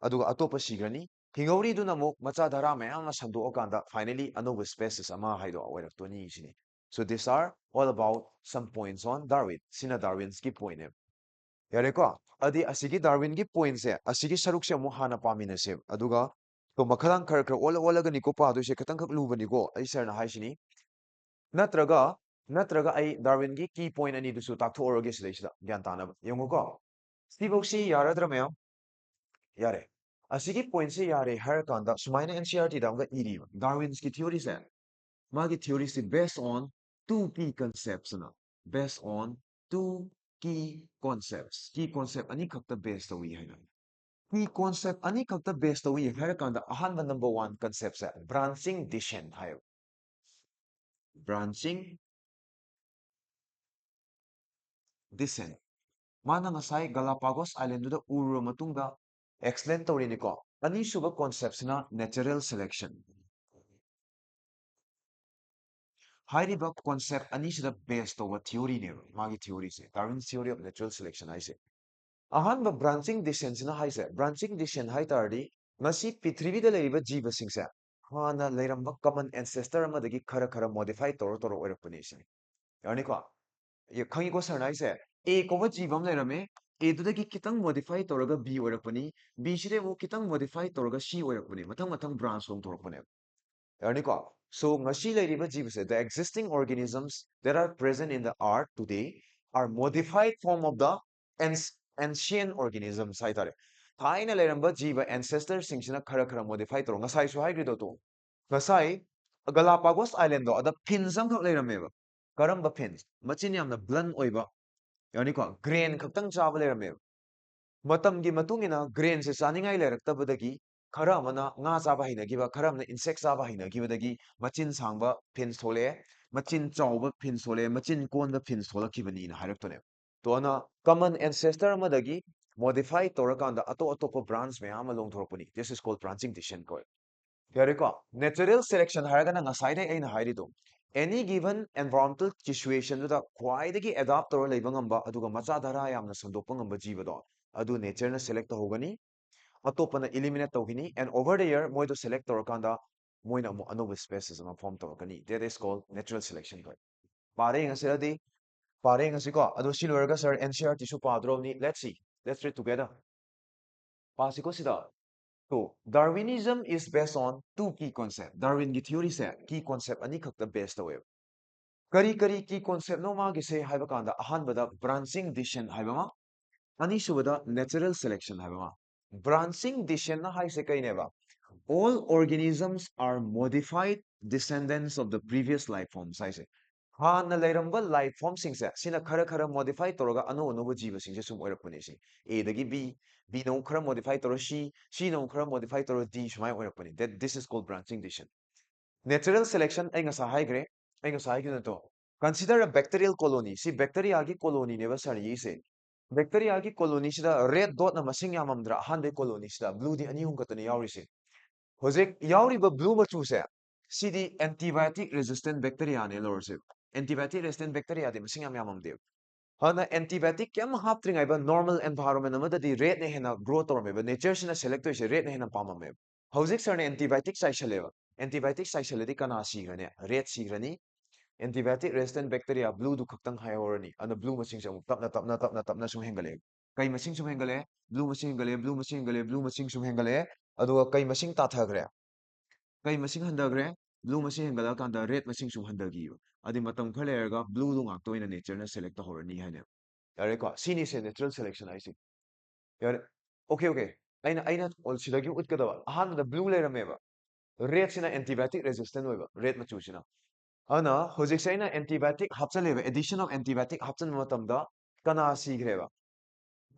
ꯑꯗꯨꯒ ꯑꯇꯣꯞꯄ ꯁꯤꯈ꯭ꯔꯅꯤ ꯍꯤꯡꯍꯧꯔꯤꯗꯨꯅ ꯑꯃꯨꯛ ꯃꯆꯥ ꯙꯔꯥ ꯃꯌꯥꯝ ꯑꯃ ꯁꯟꯗꯣꯛꯑꯀꯥꯟꯗ finally ꯑꯅꯧꯕ species ꯑꯃ ꯍꯥꯏꯗꯣ ꯑꯣꯏꯔꯛꯇꯣꯏꯅꯤ ꯁꯤꯅꯤ so these are all about some points on Darwin ꯁꯤꯅ Darwin's ꯒꯤ point ꯅꯦꯕ ꯌꯥꯔꯦꯀꯣ ꯑꯗꯤ ꯑꯁꯤꯒꯤ Darwinꯒꯤ pointꯁꯦ ꯑꯁꯤꯒꯤ ꯁꯔꯨꯛꯁꯦ ꯑꯃꯨꯛ ꯍꯥꯟꯅ ꯄꯥꯃꯤꯟꯅꯁꯦ ꯑꯗꯨꯒ 또 ꯃꯈꯥꯗꯪ ꯈꯔ ꯑꯣꯜꯂ ꯑꯣꯜꯂꯒꯅꯤꯀꯣ ꯄꯥꯗꯣꯏꯁꯦ ꯈꯤꯇꯪꯈꯛ ꯂꯨꯕꯅꯤꯀꯣ ꯑꯩ ꯁꯔꯅ ꯍꯥꯏꯁꯤꯅꯤ ꯅꯠꯇ꯭ꯔꯒ ꯅꯠꯇ꯭ꯔꯒ ꯑꯩ ꯗꯥꯔꯋꯤꯟꯒꯤ ꯀꯤ ꯄꯣꯏꯟ ꯑꯅꯤꯗꯨꯁꯨ ꯇꯥꯛꯊꯣꯛꯑꯔꯒꯦ ꯁꯤꯗꯩꯁꯤꯗ ꯒ꯭ꯌꯥꯟ ꯇꯥꯅꯕ ꯌꯦꯡꯉꯨꯀꯣ ꯁꯤꯐꯧꯁꯤ ꯌꯥꯔꯗ꯭ꯔꯥ ꯃꯌꯥꯝ ꯌꯥꯔꯦ ꯑꯁꯤꯒꯤ ꯄꯣꯏꯟꯠꯁꯦ ꯌꯥꯔꯦ ꯍꯥꯏꯔꯀꯥꯟꯗ ꯁꯨꯃꯥꯏꯅ NCERTꯗ ꯑꯃꯨꯛꯀ ꯏꯔꯤꯕ ꯗꯥꯔꯋꯤꯟꯁꯀꯤ ꯊꯤꯑꯣꯔꯤꯁꯦ ꯃꯥꯒꯤ ꯊꯤꯑꯣꯔꯤꯁꯤ based on two key concepts ꯅ based on two key concepts key concept ꯑꯅꯤꯈꯛꯇ base ꯇꯧꯏ ꯍꯥꯏꯅ key concept ꯑꯅꯤꯈꯛꯇ base ꯇꯧꯏ ꯍꯥꯏꯔꯀꯥꯟꯗ ꯑꯍꯥꯟꯕ number one conceptꯁꯦ branching descent ꯍꯥꯏꯌꯦꯕ branching descent ꯃꯥꯅ ꯉꯁꯥꯏ ꯒꯥꯂꯥꯄꯥꯒꯣꯁ ꯑꯥꯏꯂꯦꯟꯗꯨꯗ ꯎꯔꯨꯔ ꯃꯇꯨꯡꯗ ꯑꯦꯛꯁꯄ꯭ꯂꯦꯟ ꯇꯧꯔꯤꯅꯤꯀꯣ ꯑꯅꯤꯁꯨꯕ ꯀꯣꯟꯁꯦꯞꯁꯤꯅ ꯅꯦꯆꯔꯦꯜ ꯁꯦꯂꯦꯛꯁꯟ ꯍꯥꯏꯔꯤꯕ ꯀꯣꯟꯁꯦꯞ ꯑꯅꯤꯁꯤꯗ ꯕꯦꯁ ꯇꯧꯕ ꯊꯤꯑꯣꯔꯤꯅꯦꯕ ꯃꯥꯒꯤ ꯊꯤꯑꯣꯔꯤꯁꯦ Darwin theory of natural selection ꯍꯥꯏꯁꯦ ꯑꯍꯥꯟꯕ ꯕ꯭राꯟꯆꯤꯡ ꯗꯤꯁꯦꯟꯁꯤꯅ ꯍꯥꯏꯁꯦ ꯕ꯭ꯔꯥꯟꯆꯤꯡ ꯗꯤꯁꯦꯟ ꯍꯥꯏ ꯇꯥꯔꯗꯤ ꯉꯁꯤ ꯄ꯭ꯔꯤꯊꯤꯕꯤꯗ ꯂꯩꯔꯤꯕ ꯖꯤꯕꯁꯤꯡꯁꯦ ꯍꯥꯟꯅ ꯂꯩꯔꯝꯕ ꯀꯃꯟ ꯑꯦꯟꯁꯦꯁꯇꯔ ꯑꯃꯗꯒꯤ ꯈꯔ ꯃꯣꯗꯤꯐꯥꯏ ꯇꯧꯔ ꯑꯣꯏꯔꯛꯄꯅꯤ ꯁꯤꯅꯤ ꯌꯥꯔꯅꯤꯀꯣ ꯈꯪꯉꯤꯀꯣ ꯁꯔꯅ ꯍꯥꯏꯁꯦ A ꯀꯧꯕ ꯖꯤꯕ ꯑꯃ ꯂꯩꯔꯝꯃꯦ ꯑꯦꯗꯨꯗꯒꯤ ꯈꯤꯇꯪ ꯃꯣꯗꯤꯐꯥꯏ ꯇꯧꯔꯒ B ꯑꯣꯏꯔꯛꯄꯅꯤ ꯕꯤꯁꯤꯗ ꯑꯃꯨꯛ ꯈꯤꯇꯪ ꯃꯣꯗꯤꯐꯥꯏ ꯇꯧꯔꯒ C ꯑꯣꯏꯔꯛꯄꯅꯤ ꯃꯊꯪ ꯕ꯭ꯔꯥꯟꯆ ꯂꯣꯡꯊꯣꯔꯛꯄꯅꯦꯕ ꯌꯥꯔꯅꯤꯀꯣ so ngasi ꯂꯩꯔꯤꯕ ꯖꯤꯕꯁꯦ the existing organisms that are present in the earth today are modified form of the ancient organisms ꯍꯥꯏꯇꯥꯔꯦ ꯊꯥꯏꯅ ꯂꯩꯔꯝꯕ ꯖꯤꯕ ancestor ꯁꯤꯡꯁꯤꯅ ꯈꯔ modify ꯇꯧꯔ ꯉꯁꯥꯏꯁꯨ ꯍꯥꯏꯈ꯭ꯔꯤꯗꯣ ꯇꯣ ꯉꯁꯥꯏ ꯒꯂꯥꯄꯥꯒꯣꯁ ꯑꯥꯏꯂꯦꯟꯗꯣ ꯑꯗ ꯐꯤꯟꯁ ꯑꯃꯈꯛ ꯂꯩꯔꯝꯃꯦꯕ ꯀꯔꯝꯕ ꯐꯤꯟꯁ ꯃꯆꯤꯟ ꯌꯥꯝꯅ ꯕ꯭ꯂꯟ ꯑꯣꯏꯕ ꯌꯥꯅꯤꯀꯣ ꯒ꯭ꯔꯦꯟ ꯈꯛꯇꯪ ꯆꯥꯕ ꯂꯩꯔꯝꯃꯦꯕ ꯃꯇꯝꯒꯤ ꯃꯇꯨꯡ ꯏꯟꯅ ꯒ꯭ꯔꯦꯟꯁꯦ ꯆꯥꯅꯤꯡꯉꯥꯏ ꯂꯩꯔꯛꯇꯕꯗꯒꯤ ꯈꯔ ꯑꯃꯅ ꯉꯥ ꯆꯥꯕ ꯍꯩꯅꯈꯤꯕ ꯈꯔ ꯑꯃꯅ ꯏꯟꯁꯦꯛ ꯆꯥꯕ ꯍꯩꯅꯈꯤꯕꯗꯒꯤ ꯃꯆꯤꯟ ꯁꯥꯡꯕ ꯐꯤꯟꯁ ꯊꯣꯛꯂꯛꯑꯦ ꯃꯆꯤꯟ ꯆꯥꯎꯕ ꯐꯤꯟꯁ ꯊꯣꯛꯂꯛꯑꯦ ꯃꯆꯤꯟ ꯀꯣꯟꯕ ꯐꯤꯟꯁ ꯊꯣꯛꯂꯛꯈꯤꯕꯅꯤꯅ ꯍꯥꯏꯔꯛꯇꯣꯏꯅꯦꯕ ꯇꯣꯅ ꯀꯃꯟ ꯑꯦꯟꯁꯦꯁꯇꯔ ꯑꯃꯗꯒꯤ ꯃꯣꯗꯤꯐꯥꯏ ꯇꯧꯔꯀꯥꯟꯗ ꯑꯇꯣꯞꯄ ꯕ꯭ꯔꯥꯟꯆ ꯃꯌꯥꯝ ꯑꯃ ꯂꯣꯡꯊꯣꯔꯛꯄꯅꯤ ꯗꯤꯁ ꯏꯁ ꯀꯣꯜ ꯕ꯭ꯔꯥꯟꯆꯤꯡ ꯗꯤꯁꯦꯟ ꯀꯧꯋꯦ ꯌꯥꯔꯦꯀꯣ ꯅꯦꯆꯔꯦꯜ ꯁꯦꯂꯦꯛꯁꯟ ꯍꯥꯏꯔꯒꯅ ꯉꯁꯥꯏꯗꯩ ꯑꯩꯅ ꯍꯥꯏꯔꯤꯗꯣ ꯑꯦꯅꯤ ꯒꯤꯚꯟ ꯑꯦꯟꯚꯥꯏꯔꯣꯟꯃꯦꯟꯇꯦꯜ ꯁꯤꯆꯨꯋꯦꯁꯟꯗꯨꯗ ꯈ꯭ꯋꯥꯏꯗꯒꯤ ꯑꯦꯗꯥꯞ ꯇꯧꯔ ꯂꯩꯕ ꯉꯝꯕ ꯑꯗꯨꯒ ꯃꯆꯥ ꯙꯔꯥ ꯌꯥꯝꯅ ꯁꯟꯗꯣꯛꯄ ꯉꯝꯕ ꯖꯤꯕꯗꯣ ꯑꯗꯨ ꯅꯦꯆꯔꯅ ꯁꯦꯂꯦꯛ ꯇꯧꯍꯧꯒꯅꯤ ꯑꯇꯣꯞꯄꯅꯏꯂꯤꯃꯤꯅꯦꯠ ꯇꯧꯈꯤꯅꯤ ꯑꯦꯟ ꯑꯣꯚꯔ ꯗ ꯌꯔ ꯃꯣꯏꯗꯣ ꯁꯦꯂꯦꯛ ꯇꯧꯔꯀꯥꯟꯗ ꯃꯣꯏꯅ ꯑꯃꯨꯛ ꯑꯅꯧꯕ ꯁ꯭ꯄꯦꯁꯤꯁ ꯑꯃ ꯐꯣꯔꯝ ꯇꯧꯔꯛꯀꯅꯤ that is call natural selection ꯀꯧꯋꯦ ꯄꯥꯔꯦ ꯌꯦꯡꯉꯁꯤꯔꯗꯤ ꯄꯥꯔꯦ ꯌꯦꯡꯉꯁꯤꯀꯣ ꯑꯗꯣ ꯁꯤ ꯂꯣꯏꯔꯒ ꯁꯔ NCERTꯁꯨ ꯄꯥꯗꯣꯔꯕꯅꯤ let's read together ꯄꯥꯁꯤꯀꯣ ꯁꯤꯗ ꯇꯣ Darwinism is based on two key concept ꯗꯥꯔꯋꯤꯟꯒꯤ ꯊꯤꯑꯣꯔꯤꯁꯦ key concept ꯑꯅꯤꯈꯛꯇ ꯕꯦꯁ ꯇꯧꯋꯦꯕ ꯀꯔꯤ key concept ꯅꯣ ꯃꯥꯒꯤꯁꯦ ꯍꯥꯏꯕ ꯀꯥꯟꯗ ꯑꯍꯥꯟꯕꯗ branching descent ꯍꯥꯏꯕ ꯑꯃ ꯑꯅꯤꯁꯨꯕꯗ natural selection ꯍꯥꯏꯕ ꯑꯃ branching descent ꯍꯥꯏꯁꯦ ꯀꯩꯅꯦꯕ all organisms are modified descendants of the previous life forms ꯍꯥꯏꯁꯦ ꯍꯥꯟꯅ ꯂꯩꯔꯝꯕ ꯂꯥꯏꯐ ꯐꯣꯝꯁꯤꯡꯁꯦ ꯁꯤꯅ ꯈꯔ ꯃꯣꯗꯤꯐꯥꯏ ꯇꯧꯔꯒ ꯑꯅꯧꯕ ꯖꯤꯕꯁꯤꯡꯁꯦ ꯁꯨꯝ ꯑꯣꯏꯔꯛꯄꯅꯦ ꯁꯤ ꯑꯦꯗꯒꯤ ꯕꯤꯅ ꯑꯃꯨꯛ ꯈꯔ ꯃꯣꯗꯤꯐꯥꯏ ꯇꯧꯔ ꯁꯤꯅ ꯑꯃꯨꯛ ꯈꯔ ꯃꯣꯗꯤꯐꯥꯏ ꯇꯧꯔ ꯗꯤ ꯁꯨꯃꯥꯏꯅ ꯑꯣꯏꯔꯛꯄꯅꯤ this is called branching descent natural selection ꯑꯩ ꯉꯁꯥꯏ ꯍꯥꯏꯈ꯭ꯔꯦ ꯑꯩ ꯉꯁꯥꯏ ꯍꯥꯏꯈꯤꯕ ꯅꯠꯇ꯭ꯔꯣ consider a bacterial colony ꯁꯤ ꯕꯦꯛꯇꯦꯔꯤꯌꯥꯒꯤ ꯀꯣꯂꯣꯅꯤꯅꯦꯕ ꯁꯔ ꯌꯦꯡꯁꯦ ꯕꯦꯛꯇꯦꯔꯤꯌꯥꯒꯤ ꯀꯣꯂꯣꯅꯤꯁꯤꯗ ꯔꯦꯗ ꯗꯣꯠꯅ ꯃꯁꯤꯡ ꯌꯥꯝꯃꯝꯗ꯭ꯔꯥ ꯑꯍꯥꯟꯕꯒꯤ ꯀꯣꯂꯣꯅꯤꯁꯤꯗ ꯕ꯭ꯂꯨꯗꯤ ꯑꯅꯤ ꯑꯍꯨꯝ ꯈꯛꯇꯅꯤ ꯌꯥꯎꯔꯤꯁꯦ ꯍꯧꯖꯤꯛ ꯌꯥꯎꯔꯤꯕ ꯕ꯭ꯂू ꯃꯆꯨꯁꯦ ꯁꯤꯗꯤ ꯑꯦꯟꯇꯤꯕꯥꯏꯑꯣꯇꯤꯛ ꯔꯦꯖꯤꯁꯇꯦꯟ ꯕꯦꯛꯇꯦꯔꯤꯌꯥꯅꯦ ꯂꯧꯔꯁꯦ ꯑꯦꯟꯇꯤꯕꯥꯏꯑꯣꯇꯤꯛ ꯔꯦꯖꯤꯁꯇꯦꯟ ꯕꯦꯛꯇꯦꯔꯤꯌꯥꯗꯤ ꯃꯁꯤꯡ ꯌꯥꯝ ꯌꯥꯝꯃꯝꯗꯦꯕ ꯍꯥꯟꯅ ꯑꯦꯟꯇꯤꯕꯥꯏꯑꯣꯇꯤꯛ ꯀꯩꯝ ꯍꯥꯞꯇ꯭ꯔꯤꯉꯩꯗ ꯅꯣꯔꯃꯦꯜ ꯑꯦꯟꯚꯥꯏꯔꯣꯟꯃꯦꯟ ꯑꯃꯗꯗꯤ ꯔꯦꯗꯅ ꯍꯦꯟꯅ ꯒ꯭ꯔꯣ ꯇꯧꯔꯝꯃꯦꯕ ꯅꯦꯆꯔꯁꯤꯅ ꯁꯦꯂꯦꯛ ꯇꯧꯔꯤꯁꯦ ꯔꯦꯗꯅ ꯍꯦꯟꯅ ꯄꯥꯝꯃꯝꯃꯦꯕ ꯍꯧꯖꯤꯛ ꯁꯔꯅ ꯑꯦꯟꯇꯤꯕꯥꯏꯑꯣꯇꯤꯛ ꯆꯥꯏꯁꯜꯂꯦꯕ ꯑꯦꯟꯇꯤꯕꯥꯏꯑꯣꯇꯤꯛ ꯆꯥꯏꯁꯜꯂꯗꯤ ꯀꯅꯥ ꯁꯤꯈ꯭ꯔꯅꯤ ꯔꯦꯗ ꯁꯤꯈ꯭ꯔꯅꯤ ꯑꯦꯟꯇꯤꯕꯥꯏꯑꯣꯇꯤꯛ ꯔꯦꯖꯤꯁꯇꯦꯟ ꯕꯦꯛꯇꯦꯔꯤꯌꯥ ꯕ꯭ꯂꯨꯗꯨ ꯈꯛꯇꯪ ꯍꯥꯏꯍꯧꯔꯅꯤ ꯑꯗꯨꯅ ꯕ꯭ꯂू ꯃꯁꯤꯡꯁꯦ ꯑꯃꯨꯛ ꯇꯞꯅ ꯁꯨꯝ ꯍꯦꯟꯒꯠꯂꯛꯑꯦ ꯀꯩ ꯃꯁꯤꯡ ꯁꯨꯝ ꯍꯦꯟꯒꯠꯂꯛꯑꯦ ꯕ꯭ꯂू ꯃꯁꯤꯡ ꯍꯦꯟꯒꯠꯂꯛꯑꯦ ꯕ꯭ꯂू ꯃꯁꯤꯡ ꯍꯦꯟꯒꯠꯂꯛꯑꯦ ꯕ꯭ꯂू ꯃꯁꯤꯡ ꯁꯨꯝ ꯍꯦꯟꯒꯠꯂꯛꯑꯦ ꯑꯗꯨꯒ ꯀꯩ ꯃꯁꯤꯡ ꯇꯥꯊꯈ꯭ꯔꯦ ꯀꯩ ꯃꯁꯤꯡ ꯍꯟꯊꯈ꯭ꯔꯦ ꯕ꯭ꯂू ꯃꯁꯤꯡ ꯍꯦꯟꯒꯠꯂꯛꯑꯀꯥꯟꯗ ꯔꯦꯗ ꯃꯁꯤꯡ ꯁꯨꯝ ꯍꯟꯊꯈꯤꯕ ꯑꯗꯨ ꯃꯇꯝ ꯈꯔ ꯂꯩꯔꯒ ꯕ꯭ꯂूꯗꯨ ꯉꯥꯛꯇ ꯑꯣꯏꯅ ꯅꯦꯆꯔꯅ ꯁꯦꯂꯦꯛ ꯇꯧꯍꯧꯔꯅꯤ ꯍꯥꯏꯅ ꯌꯥꯔꯦꯀꯣ ꯁꯤꯅꯤꯁꯦ ꯅꯦꯆꯔꯦꯜ ꯁꯦꯂꯦꯛꯁꯟ ꯍꯥꯏꯁꯦ ꯌꯥꯔꯦ ꯑꯣꯀꯦ ꯑꯩꯅ ꯁꯤꯗꯒꯤ ꯎꯠꯀꯗꯕ ꯑꯍꯥꯟꯕꯗ ꯕ꯭ꯂू ꯂꯩꯔꯝꯃꯦꯕ ꯔꯦꯗꯁꯤꯅ ꯑꯦꯟꯇꯤꯕꯥꯏꯑꯣꯇꯤꯛ ꯔꯦꯖꯤꯁꯇꯦꯟ ꯑꯣꯏꯕ ꯔꯦꯗ ꯃꯆꯨꯁꯤꯅ ꯑꯗꯨꯅ ꯍꯧꯖꯤꯛꯁꯦ ꯑꯩꯅ ꯑꯦꯟꯇꯤꯕꯥꯏꯑꯣꯇꯤꯛ ꯍꯥꯞꯆꯜꯂꯦꯕ ꯑꯦꯗꯤꯁꯟ ꯑꯣꯐ ꯑꯦꯟꯇꯤꯕꯥꯏꯑꯣꯇꯤꯛ ꯍꯥꯞꯆꯟꯕ ꯃꯇꯝꯗ ꯀꯅꯥ ꯁꯤꯈ꯭ꯔꯦꯕ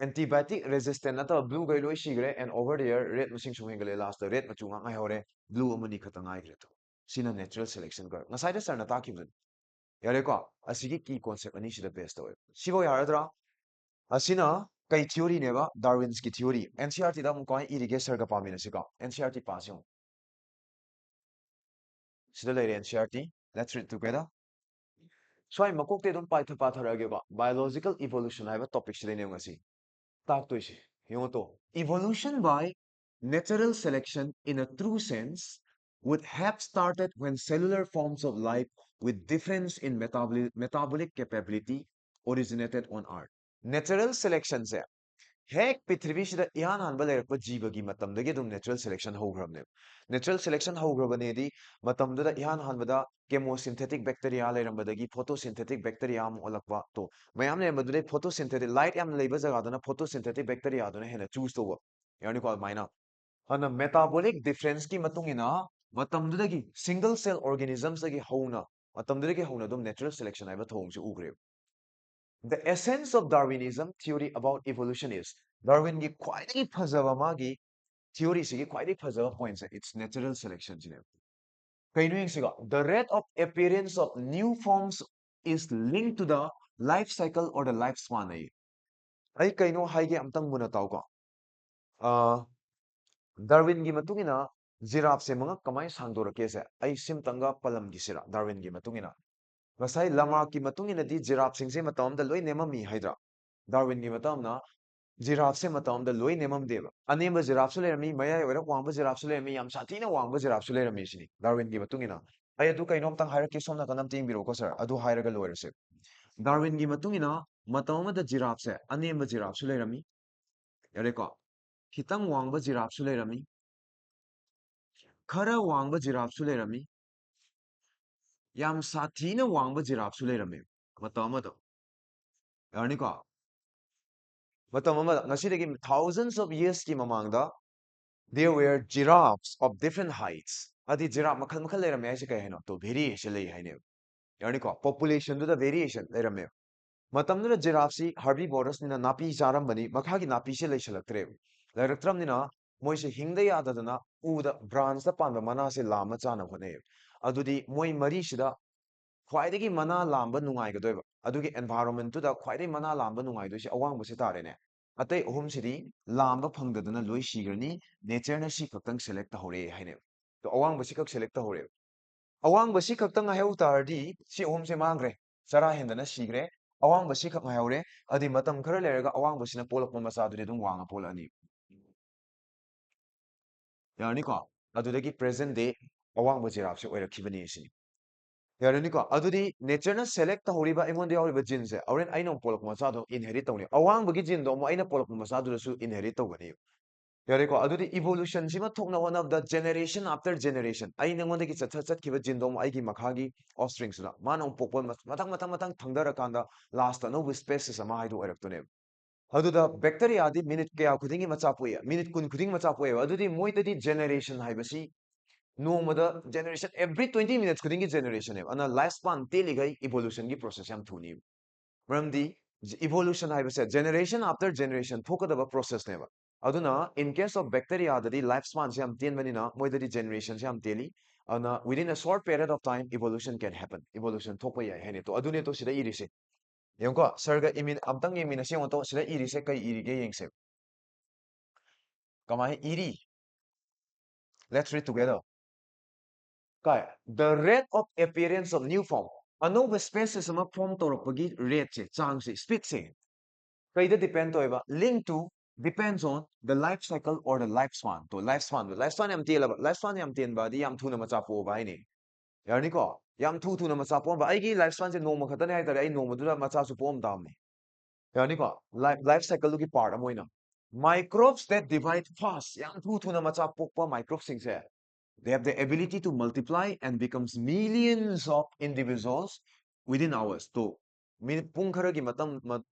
ꯑꯦꯟꯇꯤꯕꯥꯏꯑꯣꯇꯤꯛ ꯔꯦꯖꯤꯁꯇꯦꯟ ꯅꯠꯇꯕ ꯕ꯭ꯂꯨꯈꯩ ꯂꯣꯏ ꯁꯤꯈ꯭ꯔꯦ and over the year rate ꯃꯁꯤꯡ ꯁꯨꯝ ꯍꯦꯟꯒꯠꯂꯦ ꯂꯥꯁꯇ ꯔꯦꯠ ꯃꯆꯨ ꯉꯥꯛ ꯉꯥꯏꯍꯧꯔꯦ ꯕ꯭ꯂꯨ ꯑꯃꯅꯤ ꯈꯛꯇ ꯉꯥꯏꯈ꯭ꯔꯦ ꯁꯤꯅ ꯅꯦꯆꯔꯦꯜ ꯁꯦꯂꯦꯛꯁꯟ ꯀꯧꯋꯦ ꯉꯁꯥꯏꯗ ꯁꯔꯅ ꯇꯥꯛꯈꯤꯕꯗꯨꯅꯤ ꯌꯥꯔꯦꯀꯣ ꯑꯁꯤꯒꯤ ꯀꯤ ꯀꯣꯟꯁꯦꯞ ꯑꯅꯤꯁꯤꯗ ꯕꯦꯁ ꯇꯧꯋꯦ ꯁꯤꯐꯥꯎ ꯌꯥꯔꯗ꯭ꯔꯥ ꯑꯁꯤꯅ ꯀꯩ ꯊꯤꯑꯣꯔꯤꯅꯦꯕ ꯗꯥꯔꯋꯤꯟꯁꯀꯤ ꯊꯤꯑꯣꯔꯤ ꯑꯦꯟ ꯁꯤ ꯑꯥꯔ ꯇꯤꯗ ꯑꯃꯨꯛ ꯀꯃꯥꯏꯅ ꯏꯔꯤꯒꯦ ꯁꯔꯒ ꯄꯥꯃꯤꯟꯅꯁꯤꯀꯣ ꯑꯦꯟ ꯁꯤ ꯑꯥꯔ ꯇꯤ ꯄꯥꯁ ꯌꯦꯡꯉꯨ ꯁꯤꯗ ꯂꯩꯔꯦ N C R T let's read together ꯁ꯭ꯋꯥꯏ ꯃꯀꯣꯛꯇꯤ ꯑꯗꯨꯝ ꯄꯥꯊꯔꯛꯑꯒꯦꯀꯣ ꯕꯥꯏꯑꯣꯂꯣꯖꯤꯀꯦꯜ ꯏꯚꯣꯂꯨꯁꯟ ꯍꯥꯏꯕ ꯇꯣꯄꯤꯛꯁꯤꯗꯅꯦꯕ ꯉꯁꯤ ꯇꯥꯛꯇꯣꯏꯁꯦ ꯌꯦꯡꯉꯣ ꯇꯣ evolution by natural selection in a true sense would have started when cellular forms of life with difference in metabolic capability originated on Earth. Natural selection se ꯍꯦꯛ ꯄ꯭ꯔꯤꯊꯤꯕꯤꯁꯤꯗ ꯏꯍꯥꯟ ꯍꯥꯟꯕ ꯂꯩꯔꯛꯄ ꯖꯤꯕꯒꯤ ꯃꯇꯝꯗꯒꯤ ꯑꯗꯨꯝ ꯅꯦꯆꯔꯦꯜ ꯁꯦꯂꯦꯛꯁꯟ ꯍꯧꯈ꯭ꯔꯕꯅꯦꯕ ꯅꯦꯆꯔꯦꯜ ꯁꯦꯂꯦꯛꯁꯟ ꯍꯧꯈ꯭ꯔꯕꯅꯦꯗꯤ ꯃꯇꯝꯗꯨꯗ ꯏꯍꯥꯟ ꯍꯥꯟꯕꯗ ꯀꯦꯃꯣꯁꯤꯟꯊꯦꯇꯤꯛ bacteria ꯂꯩꯔꯝꯕꯗꯒꯤ photosynthetic bacteria ꯑꯃ ꯑꯣꯜꯂꯛꯄ ꯇꯣ ꯃꯌꯥꯝ ꯂꯩꯔꯝꯕꯗꯨꯗꯩ ꯐꯣꯇꯣꯁꯤꯟꯊꯦꯇꯤꯛ ꯂꯥꯏꯠ ꯌꯥꯝꯅ ꯂꯩꯕ ꯖꯒꯥꯗꯨꯅ ꯐꯣꯇꯣꯁꯤꯟꯊꯦꯇꯤꯛ ꯕꯦꯛꯇꯦꯔꯤꯌꯥꯗꯨꯅ ꯍꯦꯟꯅ ꯆꯨꯁ ꯇꯧꯕ ꯌꯥꯔꯅꯤꯀꯣ ꯑꯗꯨꯃꯥꯏꯅ ꯑꯗꯨꯅ ꯃꯦꯇꯥꯕꯣꯂꯤꯛ ꯗꯤꯐ꯭ꯔꯦꯟꯁꯀꯤ ꯃꯇꯨꯡ ꯏꯟꯅ ꯃꯇꯝꯗꯨꯗꯒꯤ ꯁꯤꯡꯒꯜ ꯁꯦꯜ ꯑꯣꯔꯒꯥꯅꯤꯖꯝꯁꯗꯒꯤ ꯍꯧꯅ ꯃꯇꯝꯗꯨꯗꯒꯤ ꯍꯧꯅ ꯑꯗꯨꯝ ꯅꯦꯆꯔꯦꯜ ꯁꯦꯂꯦꯛꯁꯟ ꯍꯥꯏꯕ ꯊꯧꯑꯣꯡꯁꯦ ꯎꯈ꯭ꯔꯦꯕ The essence of Darwinism theory about evolution is ꯗꯥꯔꯋꯤꯟꯒꯤ ꯈ꯭ꯋꯥꯏꯗꯒꯤ ꯐꯖꯕ ꯃꯥꯒꯤ ꯊꯤꯑꯣꯔꯤꯁꯤꯒꯤ ꯈ꯭ꯋꯥꯏꯗꯒꯤ ꯐꯖꯕ ꯄꯣꯏꯟꯠꯁꯦ ꯏꯠꯁ ꯅꯦꯆꯔꯦꯜ ꯁꯦꯂꯦꯛꯁꯟꯁꯤꯅꯦꯕ ꯀꯩꯅꯣ ꯌꯦꯡꯁꯤꯀꯣ the rate of appearance of new forms is linked to the life cycle or the lifespan ꯑꯩ ꯀꯩꯅꯣ ꯍꯥꯏꯒꯦ ꯑꯝꯇꯪ ꯃꯨꯟꯅ ꯇꯥꯎꯀꯣ ꯗꯥꯔꯋꯤꯟꯒꯤ ꯃꯇꯨꯡ ꯏꯟꯅ ꯖꯤꯔꯥꯞꯁꯦ ꯃꯉꯛ ꯀꯃꯥꯏꯅ ꯁꯥꯡꯗꯣꯔꯛꯀꯦꯁꯦ ꯑꯩ ꯁꯤꯝꯇꯪꯒ ꯄꯜꯂꯝꯈꯤꯁꯤꯔꯥ ꯗꯥꯔꯋꯤꯟꯒꯤ ꯃꯇꯨꯡ ꯏꯟꯅ ꯉꯁꯥꯏ ꯂꯃꯥꯔꯛꯀꯤ ꯃꯇꯨꯡ ꯏꯟꯅꯗꯤ ꯖꯤꯔꯥꯞꯁꯤꯡꯁꯦ ꯃꯇꯝ ꯑꯃꯗ ꯂꯣꯏ ꯅꯦꯝꯃꯝꯃꯤ ꯍꯥꯏꯗ꯭ꯔꯥ ꯗꯥꯔꯋꯤꯟꯒꯤ ꯃꯇꯝꯅ ꯖꯤꯔꯥꯞꯁꯦ ꯃꯇꯝ ꯑꯃꯗ ꯂꯣꯏ ꯅꯦꯝꯃꯝꯗꯦꯕ ꯑꯅꯦꯝꯕ ꯖꯤꯔꯥꯞꯁꯨ ꯂꯩꯔꯝꯃꯤ ꯃꯌꯥꯏ ꯑꯣꯏꯔꯞ ꯋꯥꯡꯕ ꯖꯤꯔꯥꯞꯁꯨ ꯂꯩꯔꯝꯃꯤ ꯌꯥꯝ ꯁꯥꯊꯤꯅ ꯋꯥꯡꯕ ꯖꯤꯔꯥꯞꯁꯨ ꯂꯩꯔꯝꯃꯤ ꯁꯤꯅꯤ ꯗꯥꯔꯋꯤꯟꯒꯤ ꯃꯇꯨꯡ ꯏꯟꯅ ꯑꯩ ꯑꯗꯨ ꯀꯩꯅꯣꯝꯇꯪ ꯍꯥꯏꯔꯛꯀꯦ ꯁꯣꯝ ꯅꯥꯀꯟ ꯑꯝꯇ ꯌꯦꯡꯕꯤꯔꯛꯎꯀꯣ ꯁꯥꯔ ꯑꯗꯨ ꯍꯥꯏꯔꯒ ꯂꯣꯏꯔꯁꯦ ꯗꯥꯔꯋꯤꯟꯒꯤ ꯃꯇꯨꯡ ꯏꯟꯅ ꯃꯇꯝ ꯑꯃꯗ ꯖꯤꯔꯥꯞꯁꯦ ꯑꯅꯦꯝꯕ ꯖꯤꯔꯥꯞꯁꯨ ꯂꯩꯔꯝꯃꯤ ꯌꯥꯔꯦꯀꯣ ꯈꯤꯇꯪ ꯋꯥꯡꯕ ꯖꯤꯔꯥꯞꯁꯨ ꯂꯩꯔꯝꯃꯤ ꯈꯔ ꯋꯥꯡꯕ ꯖꯤꯔꯥꯞꯁꯨ ꯂꯩꯔꯝꯃꯤ ꯌꯥꯝ ꯁꯥꯊꯤꯅ ꯋꯥꯡꯕ ꯖꯤꯔꯥꯞꯁꯨ ꯂꯩꯔꯝꯃꯦ ꯃꯇꯝ ꯑꯃꯗ ꯌꯥꯔꯅꯤꯀꯣ ꯃꯇꯝ ꯑꯃꯗ ꯉꯁꯤꯗꯒꯤ thousands of yearsꯀꯤ ꯃꯃꯥꯡꯗ there were giraffes of different heights ꯍꯥꯏꯗꯤ ꯖꯤꯔꯥꯞ ꯃꯈꯜ ꯃꯈꯜ ꯂꯩꯔꯝꯃꯦ ꯍꯥꯏꯁꯦ ꯀꯩ ꯍꯥꯏꯅꯣ ꯇꯣ ꯚꯦꯔꯤꯌꯦꯁꯟ ꯂꯩ ꯍꯥꯏꯅꯦꯕ ꯌꯥꯔꯅꯤꯀꯣ ꯄꯣꯄꯨꯂꯦꯁꯟꯗꯨꯗ ꯚꯦꯔꯤꯌꯦꯁꯟ ꯂꯩꯔꯝꯃꯦꯕ ꯃꯇꯝꯗꯨꯗ ꯖꯤꯔꯥꯞꯁꯤ ꯍꯥꯔꯕꯤꯚꯣꯔꯁꯅꯤꯅ ꯅꯥꯄꯤ ꯆꯥꯔꯝꯕꯅꯤ ꯃꯈꯥꯒꯤ ꯅꯥꯄꯤꯁꯦ ꯂꯩꯁꯜꯂꯛꯇ꯭ꯔꯦꯕ ꯂꯩꯔꯛꯇ꯭ꯔꯕꯅꯤꯅ ꯃꯣꯏꯁꯦ ꯍꯤꯡꯗ ꯌꯥꯗꯗꯅ ꯎꯗ ꯕ꯭ꯔꯥꯟꯁꯇ ꯄꯥꯟꯕ ꯃꯅꯥꯁꯦ ꯂꯥꯝꯃ ꯆꯥꯅꯕ ꯍꯣꯠꯅꯩꯌꯦꯕ ꯑꯗꯨꯗꯤ ꯃꯣꯏ ꯃꯔꯤꯁꯤꯗ ꯈ꯭ꯋꯥꯏꯗꯒꯤ ꯃꯅꯥ ꯂꯥꯝꯕ ꯅꯨꯡꯉꯥꯏꯒꯗꯣꯏꯕ ꯑꯗꯨꯒꯤ ꯑꯦꯟꯚꯥꯏꯔꯣꯟꯃꯦꯟꯇꯨꯗ ꯈ꯭ꯋꯥꯏꯗꯒꯤ ꯃꯅꯥ ꯂꯥꯝꯕ ꯅꯨꯡꯉꯥꯏꯗꯣꯏꯁꯦ ꯑꯋꯥꯡꯕꯁꯤ ꯇꯥꯔꯦꯅꯦ ꯑꯇꯩ ꯑꯍꯨꯝꯁꯤꯗꯤ ꯂꯥꯝꯕ ꯐꯪꯗꯗꯅ ꯂꯣꯏ ꯁꯤꯈ꯭ꯔꯅꯤ ꯅꯦꯆꯔꯅ ꯁꯤ ꯈꯛꯇꯪ ꯁꯦꯂꯦꯛ ꯇꯧꯍꯧꯔꯦ ꯍꯥꯏꯅꯦꯕ ꯑꯗꯣ ꯑꯋꯥꯡꯕꯁꯤ ꯈꯛ ꯁꯦꯂꯦꯛ ꯇꯧꯍꯧꯔꯦꯕ ꯑꯋꯥꯡꯕꯁꯤ ꯈꯛꯇꯪ ꯉꯥꯏꯍꯧ ꯇꯥꯔꯗꯤ ꯁꯤ ꯑꯍꯨꯝꯁꯦ ꯃꯥꯡꯈ꯭ꯔꯦ ꯆꯔꯥ ꯍꯦꯟꯗꯅ ꯁꯤꯈ꯭ꯔꯦ ꯑꯋꯥꯡꯕꯁꯤ ꯈꯛ ꯉꯥꯏꯍꯧꯔꯦ ꯑꯗꯨꯗꯤ ꯃꯇꯝ ꯈꯔ ꯂꯩꯔꯒ ꯑꯋꯥꯡꯕꯁꯤꯅ ꯄꯣꯛꯂꯛꯄ ꯃꯆꯥꯗꯨꯗꯤ ꯑꯗꯨꯝ ꯋꯥꯡꯉ ꯄꯣꯛꯂꯛꯑꯅꯤ ꯌꯥꯔꯅꯤꯀꯣ ꯑꯗꯨꯗꯒꯤ ꯄ꯭ꯔꯦꯖꯦꯟ ꯗꯦ ꯑꯋꯥꯡꯕ ꯖꯤꯔꯥꯞꯁꯦ ꯑꯣꯏꯔꯛꯈꯤꯕꯅꯤ ꯁꯤꯅꯤ ꯌꯥꯔꯅꯤꯀꯣ ꯑꯗꯨꯗꯤ ꯅꯦꯆꯔꯅ ꯁꯦꯂꯦꯛ ꯇꯧꯍꯧꯔꯤꯕ ꯑꯩꯉꯣꯟꯗ ꯌꯥꯎꯔꯤꯕ ꯖꯤꯟꯁꯦ ꯍꯣꯔꯦꯟ ꯑꯩꯅ ꯑꯃꯨꯛ ꯄꯣꯛꯂꯛꯄ ꯃꯆꯥꯗꯣ ꯏꯟꯍꯦꯔꯤꯠ ꯇꯧꯅꯤ ꯑꯋꯥꯡꯕꯒꯤ ꯖꯤꯟꯗꯣ ꯑꯃꯨꯛ ꯑꯩꯅ ꯄꯣꯛꯂꯛꯄ ꯃꯆꯥꯗꯨꯗꯁꯨ ꯏꯟꯍꯦꯔꯤꯠ ꯇꯧꯒꯅꯤ ꯌꯥꯔꯦꯀꯣ ꯑꯗꯨꯗꯤ ꯏꯚꯣꯂꯨꯁꯟꯁꯤꯃ ꯊꯣꯛꯅ ꯍꯣꯠꯅꯕꯗ ꯖꯦꯅꯦꯔꯦꯁꯟ ꯑꯥꯐꯇꯔ ꯖꯦꯅꯦꯔꯦꯁꯟ ꯑꯩ ꯅꯉꯣꯟꯗꯒꯤ ꯆꯠꯈꯤꯕ ꯖꯤꯟꯗꯣ ꯑꯃꯨꯛ ꯑꯩꯒꯤ ꯃꯈꯥꯒꯤ ꯑꯣꯐꯁꯄ꯭ꯔꯤꯡꯁꯤꯗ ꯃꯥꯅ ꯑꯃꯨꯛ ꯄꯣꯛꯄ ꯃꯊꯪ ꯊꯪꯊꯔꯀꯥꯟꯗ ꯂꯥꯁꯇ ꯑꯅꯧꯕ ꯁ꯭ꯄꯦꯁꯤꯁ ꯑꯃ ꯍꯥꯏꯗꯣ ꯑꯣꯏꯔꯛꯇꯣꯏꯅꯦꯕ ꯑꯗꯨꯗ ꯕꯦꯛꯇꯦꯔꯤꯌꯥꯗꯤ ꯃꯤꯅꯤꯠ ꯀꯌꯥ ꯈꯨꯗꯤꯡꯒꯤ ꯃꯆꯥ ꯄꯣꯛꯏ ꯃꯤꯅꯤꯠ 10 ꯈꯨꯗꯤꯡ ꯃꯆꯥ ꯄꯣꯛꯑꯦꯕ ꯑꯗꯨꯗꯤ ꯃꯣꯏꯗꯗꯤ ꯖꯦꯅꯦꯔꯦꯁꯟ ꯍꯥꯏꯕꯁꯤ ꯅꯣꯡꯃꯗ ꯖꯦꯅꯦꯔꯦꯁꯟ ꯑꯦꯚ꯭री 20 ꯃꯤꯅꯠꯁ ꯈꯨꯗꯤꯡꯒꯤ ꯖꯦꯅꯦꯔꯦꯁꯟꯅꯦꯕ ꯑꯗꯨꯅ ꯂꯥꯏꯐ ꯁ꯭ꯄꯥꯟ ꯇꯦꯜꯂꯤꯈꯩ ꯏꯚꯣꯂꯨꯁꯟꯒꯤ ꯄ꯭ꯔꯣꯁꯦꯁ ꯌꯥꯝ ꯊꯨꯅꯤꯕ ꯃꯔꯝꯗꯤ ꯏꯚꯣꯂꯨꯁꯟ ꯍꯥꯏꯕꯁꯦ ꯖꯦꯅꯦꯔꯦꯁꯟ ꯑꯥꯐꯇꯔ ꯖꯦꯅꯦꯔꯦꯁꯟ ꯊꯣꯛꯀꯗꯕ ꯄ꯭ꯔꯣꯁꯦꯁꯅꯦꯕ ꯑꯗꯨꯅ ꯏꯟ ꯀꯦꯁ ꯑꯣꯐ ꯕꯦꯛꯇꯦꯔꯤꯌꯥꯗꯗꯤ ꯂꯥꯏꯐ ꯁ꯭ꯄꯥꯟꯁꯦ ꯌꯥꯝ ꯇꯦꯟꯕꯅꯤꯅ ꯃꯣꯏꯗꯗꯤ ꯖꯦꯅꯦꯔꯦꯁꯟꯁꯦ ꯌꯥꯝ ꯇꯦꯜꯂꯤ ꯑꯗꯨꯅ within a short period of time evolution can happen evolution ꯊꯣꯛꯄ ꯌꯥꯏ ꯍꯥꯏꯅ ꯇꯣ ꯑꯗꯨꯅꯦ ꯇꯣ ꯁꯤꯗ ꯏꯔꯤꯁꯦ ꯌꯦꯡꯉꯨꯀꯣ ꯁꯔꯒ ꯑꯝꯇꯪ ꯌꯦꯡꯃꯤꯟꯅꯁꯤ ꯌꯦꯡꯉꯣ ꯇꯣ ꯁꯤꯗ ꯏꯔꯤꯁꯦ ꯀꯩ ꯏꯔꯤꯒꯦ ꯌꯦꯡꯁꯦ ꯀꯃꯥꯏꯅ ꯏꯔꯤ let's read together the rate of appearance of new form ꯑꯅꯧꯕ ꯁ꯭ꯄꯦꯁꯤꯁ ꯑꯃ ꯐꯣꯔꯝ ꯇꯧꯔꯛꯄꯒꯤ ꯔꯦꯠꯁꯦ ꯆꯥꯡꯁꯦ ꯁ꯭ꯄꯤꯗꯁꯦ ꯀꯩꯗ ꯗꯤꯄꯦꯟ ꯇꯧꯋꯦꯕ ꯂꯤꯡ ꯇꯨ depends on the life cycle or the lifespan ꯇꯣ ꯂꯥꯏꯐ ꯁ꯭ꯄꯥꯟ ꯌꯥꯝ ꯇꯦꯜꯂꯕ ꯂꯥꯏꯐ ꯁ꯭ꯄꯥꯟ ꯌꯥꯝ ꯇꯦꯟꯕꯗꯤ ꯌꯥꯝ ꯊꯨꯅ ꯃꯆꯥ ꯄꯣꯛꯑꯕ ꯍꯥꯏꯅꯤ ꯌꯥꯔꯅꯤꯀꯣ ꯌꯥꯝ ꯊꯨꯅ ꯃꯆꯥ ꯄꯣꯛꯑꯝꯕ ꯑꯩꯒꯤ ꯂꯥꯏꯐ ꯁ꯭ꯄꯥꯟꯁꯦ ꯅꯣꯡꯃ ꯈꯛꯇꯅꯦ ꯍꯥꯏꯇꯥꯔꯦ ꯑꯩ ꯅꯣꯡꯃꯗꯨꯗ ꯃꯆꯥꯁꯨ ꯄꯣꯛꯑꯝ ꯇꯥꯕꯅꯤ ꯌꯥꯔꯅꯤꯀꯣ ꯂꯥꯏꯐ ꯁꯥꯏꯀꯜꯗꯨꯒꯤ ꯄꯥꯔꯠ ꯑꯃ ꯑꯣꯏꯅ ꯃꯥꯏꯀ꯭ꯔꯣꯕꯁ ꯗꯦꯠ ꯗꯤꯚꯥꯏड ꯐꯥꯁ ꯌꯥꯝ ꯊꯨꯅ ꯃꯆꯥ ꯄꯣꯛꯄ ꯃꯥꯏꯀ꯭ꯔꯣꯕꯁꯤꯡꯁꯦ they have the ability to multiply and becomes millions of individuals within hours to minute ꯄꯨꯡ ꯈꯔꯒꯤ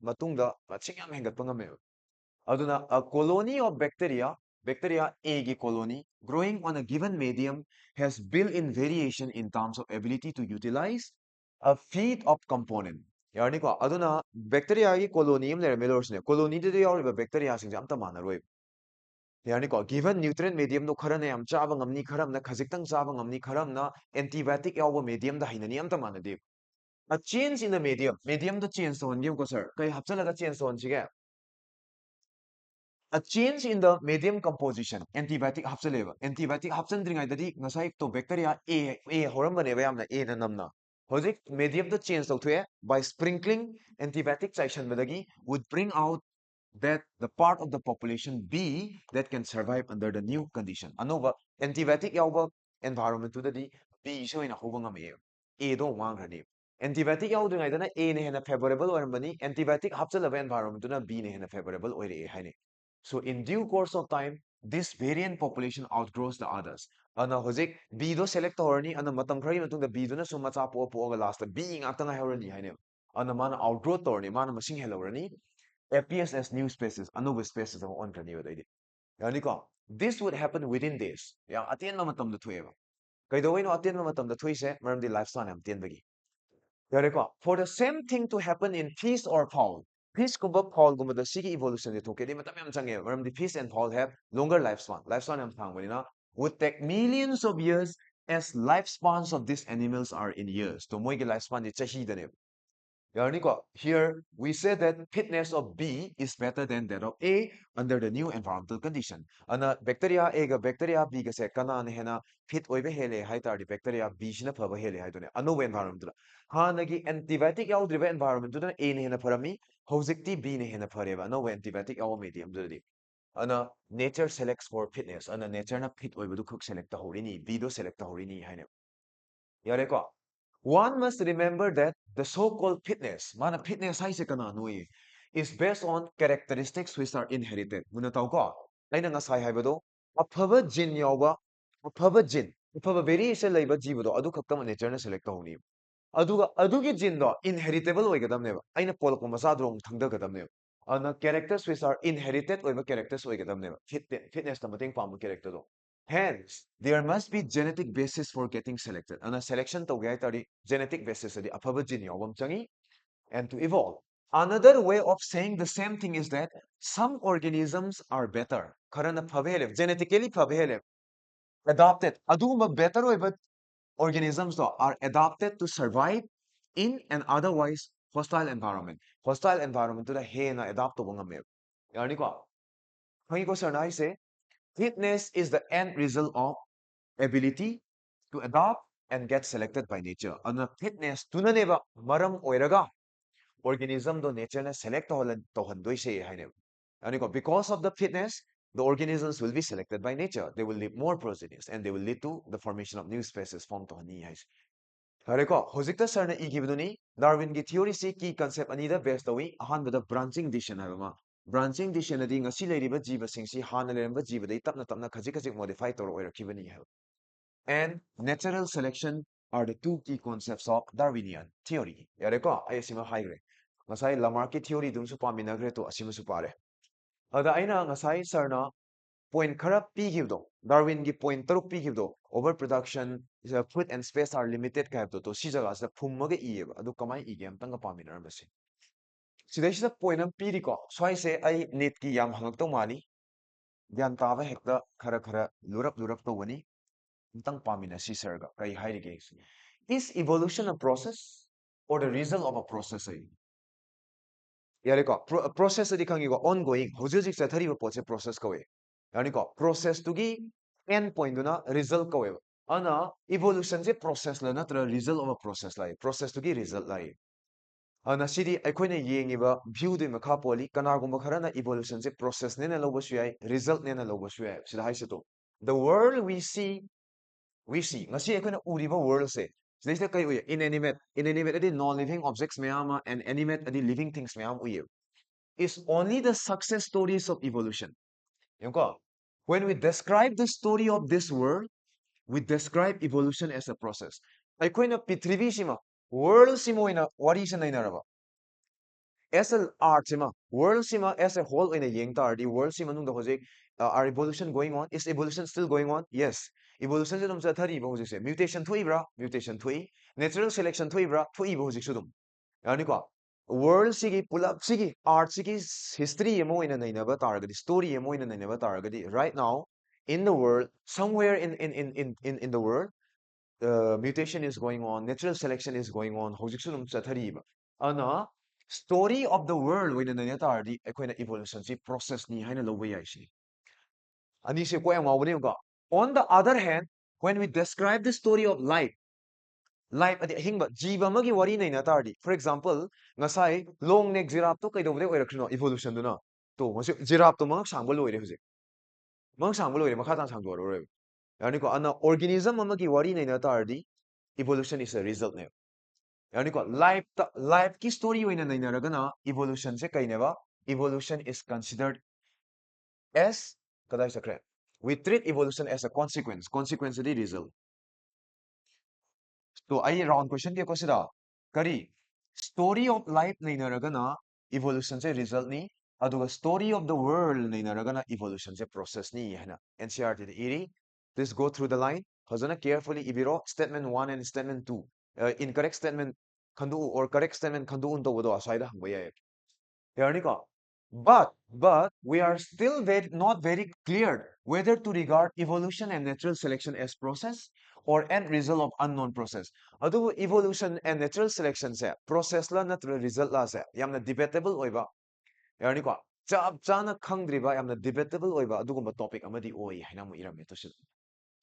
ꯃꯇꯨꯡꯗ ꯃꯁꯤꯡ ꯌꯥꯝ ꯍꯦꯟꯒꯠꯄ ꯉꯝꯃꯦꯕ ꯑꯗꯨꯅ a colony of bacteria bacteria A gi colony growing on a given medium has built-in variation in terms of ability to utilize a feed of component. ꯌꯥꯔꯅꯤꯀꯣ ꯑꯗꯨꯅ ꯕꯦꯛꯇꯦꯔꯤꯌꯥꯒꯤ colony ꯑꯃ ꯂꯩꯔꯝꯃꯦ ꯂꯣꯏꯔꯁꯤꯅꯦ ꯀꯣꯂꯣꯅꯤꯗꯨꯗ ꯌꯥꯎꯔꯤꯕ ꯕꯦꯛꯇꯦꯔꯤꯌꯥꯁꯤꯡꯁꯦ ꯑꯝꯇ ꯃꯥꯟꯅꯔꯣꯏ ꯌꯥꯔꯅꯤꯀꯣ ꯒꯤꯚꯟ ꯅ꯭ꯌꯨꯇ꯭ꯔꯦꯟ ꯃꯦꯗꯤꯌꯝꯗꯣ ꯈꯔꯅ ꯌꯥꯝ ꯆꯥꯕ ꯉꯝꯅꯤ ꯈꯔ ꯑꯃꯅ ꯈꯖꯤꯛꯇꯪ ꯆꯥꯕ ꯉꯝꯅꯤ ꯈꯔ ꯑꯃꯅ ꯑꯦꯟꯇꯤꯕꯥꯏꯑꯣꯇꯤꯛ ꯌꯥꯎꯕ ꯃꯦꯗꯤꯌꯝꯗ ꯍꯩꯅꯅꯤ ꯑꯝꯇ ꯃꯥꯟꯅꯗꯦ a change in the medium mediumꯗ change ꯇꯧꯍꯟꯒꯦꯕꯀꯣ sir ꯀꯩ ꯍꯥꯞꯆꯜꯂꯒ change ꯇꯧꯍꯟꯁꯤꯒꯦ a change in the medium composition antibiotic hapchaleba antibiotic hapchandringaidadi ngasai to bacteria a horambaneba yamna a na namna hozik medium to change tawthue by sprinkling antibiotic chaishanbadagi would bring out that the part of the population B that can survive under the new condition anova antibiotic yawba environment to the B so ina hoba ngame A do wangrani antibiotic yawdringaidana A ne hena favorable orambani antibiotic hapchalaba environment to na B ne hena favorable oire haine. So in due course of time, this variant population outgrows the others. Ana hojik B do select horani ana matam khari matungda B do na so macha po ga last B ngakta na horani haine. Ana mana outgrow torni mana masing helorani appears as new species anuba species of on kani wadai. Yani ko this would happen within days. Ya atien na matam da thueba. Kaido no atien na matam da thuise maram di lifespan am tien bagi. Yareko, for the same thing to happen in fish or fowl, fish kumba fowl kumba the sigi evolution to ke di matam yam change the fish and fowl have longer lifespan yam thang na would take millions of years as lifespans of these animals are in years to moi ge lifespan is chahi dane. Here we say that fitness of B is better than that of A under the new environmental condition. Ana bacteria A ga bacteria B ga se kana ne hena fit oibe hele hai tar di bacteria B shina phaba hele hai done anu environment la ha nagi antibiotic yaw drive environment duna A ne hena pharami hojikti B ne hena phareba no antibiotic yaw medium dudi ana nature selects for fitness ana nature na fit oibe du khuk select ta horini B do select ta horini haine yare ko one must remember that the so-called fitness, mana fitness hai se kana nui, is based on characteristics which are inherited. Muna tau ko, aina nga sai haibado, aphaba gene yawa, aphaba variation laiba jibado, adu khaktam nature na select honi. Aduga adugi gene do inheritable oigadamneba. Aina polko masadrong thangdagadamneba. Ana characters which are inherited oiba characters oigadamneba. Fitness na mating pamu character do. Hence, there must be genetic basis for getting selected. And a selection to get the genetic basis of the alphabet gene changi and to evolve. Another way of saying the same thing is that some organisms are better. Karana phabelev, genetically phabelev, adopted. Aduma better way, but organisms though are adapted to survive in an otherwise hostile environment. Hostile environment to the hena adapt to bangame. Yani ko. Hangi ko sir na say fitness is the end result of ability to adopt and get selected by nature. Ano fitness tunaneba maram oiraga organism do nature na select tohandoi se haine. Ano because of the fitness, the organisms will be selected by nature. They will leave more progenies and they will lead to the formation of new species form tohani hais. Hareko hojikta sarna igibduni Darwin gi theory se key concept anida based tawi ahanbada branching decision habama. Branching decision adi ngasi leiriba jiba singsi hana leramba jiba dai tapna tapna khajik khajik modify tawra oirakibani ha and natural selection are the two key concepts of Darwinian theory. Yareko, ay asima haigre. Ngasai Lamarckism theory dum su paminagre to asima su pare. Ada aina ngasai sarna point khara pigibdo. Darwin gi point taruk pigibdo. Overproduction, food and space are limited kaibdo to si jaga sa phummaga iyeba. Adu kamai ige amtanga paminarmasi. Sidaisida point am piriko. Swai se ay net ki yam hangak to mali. Gyan tava hekta khara khara lurap to wani. Tang pamina si sarga kay hairige is evolution a process or the result of a process ay yari ko process adi kangi ko ongoing hojik sa thari po process ko e yani ko process to gi end point na result ko e ana evolution se process la na tra result of a process lai process to gi result lai ana sidi aikoina yengiba view de makha poli kanagumba kharana evolution se process ne na lobo suyai result ne na lobo suyai sida haise to the world we see ngasi akoina uriba world se sida kai uye inanimate adi non living objects mayama and animate adi living things mayam uye is only the success stories of evolution yunko when we describe the story of this world we describe evolution as a process akoina pitrivi sima world simo ina wari sa nainaraba as an art sima world sima as a whole in a yeng tar the world sima nung the hojik are evolution going on, is evolution still going on? Yes, evolution se dum sa thari ba hojik se mutation thui bra, mutation thui, natural selection thui bra, thui ba hojik su dum yani ko world sigi pulap sigi art sigi history emo in a naina ba tar gadi story emo in a naina ba tar gadi right now in the world somewhere in the world mutation is going on, natural selection is going on. Hojiksu nung chathariba. Ana story of the world when na tardi equina evolution si process ni haina lowe yai si. Ani si ko ang mawani ko. On the other hand, when we describe the story of life, life adi hingba jiba magi wari na tardi. For example, ngasai long neck giraffe to kay dawde oirakrino evolution duna. To masi giraffe to mga sangbol loire hujik. Mga sangbol loire makhatang sangbol loire. Yani ko ana organism amagi wari na tardi evolution is a result na. Yani ko life ki story oina nainaragana evolution se kaineba evolution is considered as kadai sakre. We treat evolution as a consequence the result. So I round question ke kosida kari story of life nainaragana evolution se result ni aduga story of the world nainaragana evolution se process ni hana NCRT the iri. Please go through the line. Hazana carefully ibiro statement 1 and statement 2. Incorrect statement khandu or correct statement khandu unto wado asaida hangba yae. Yarnika. But we are still not very clear whether to regard evolution and natural selection as process or end result of unknown process. Adu evolution and natural selection se process la natural result la se yamna debatable oiba. Yarnika. Chap chana khangdriba yamna debatable oiba adugumba topic amadi oi haina mo irame to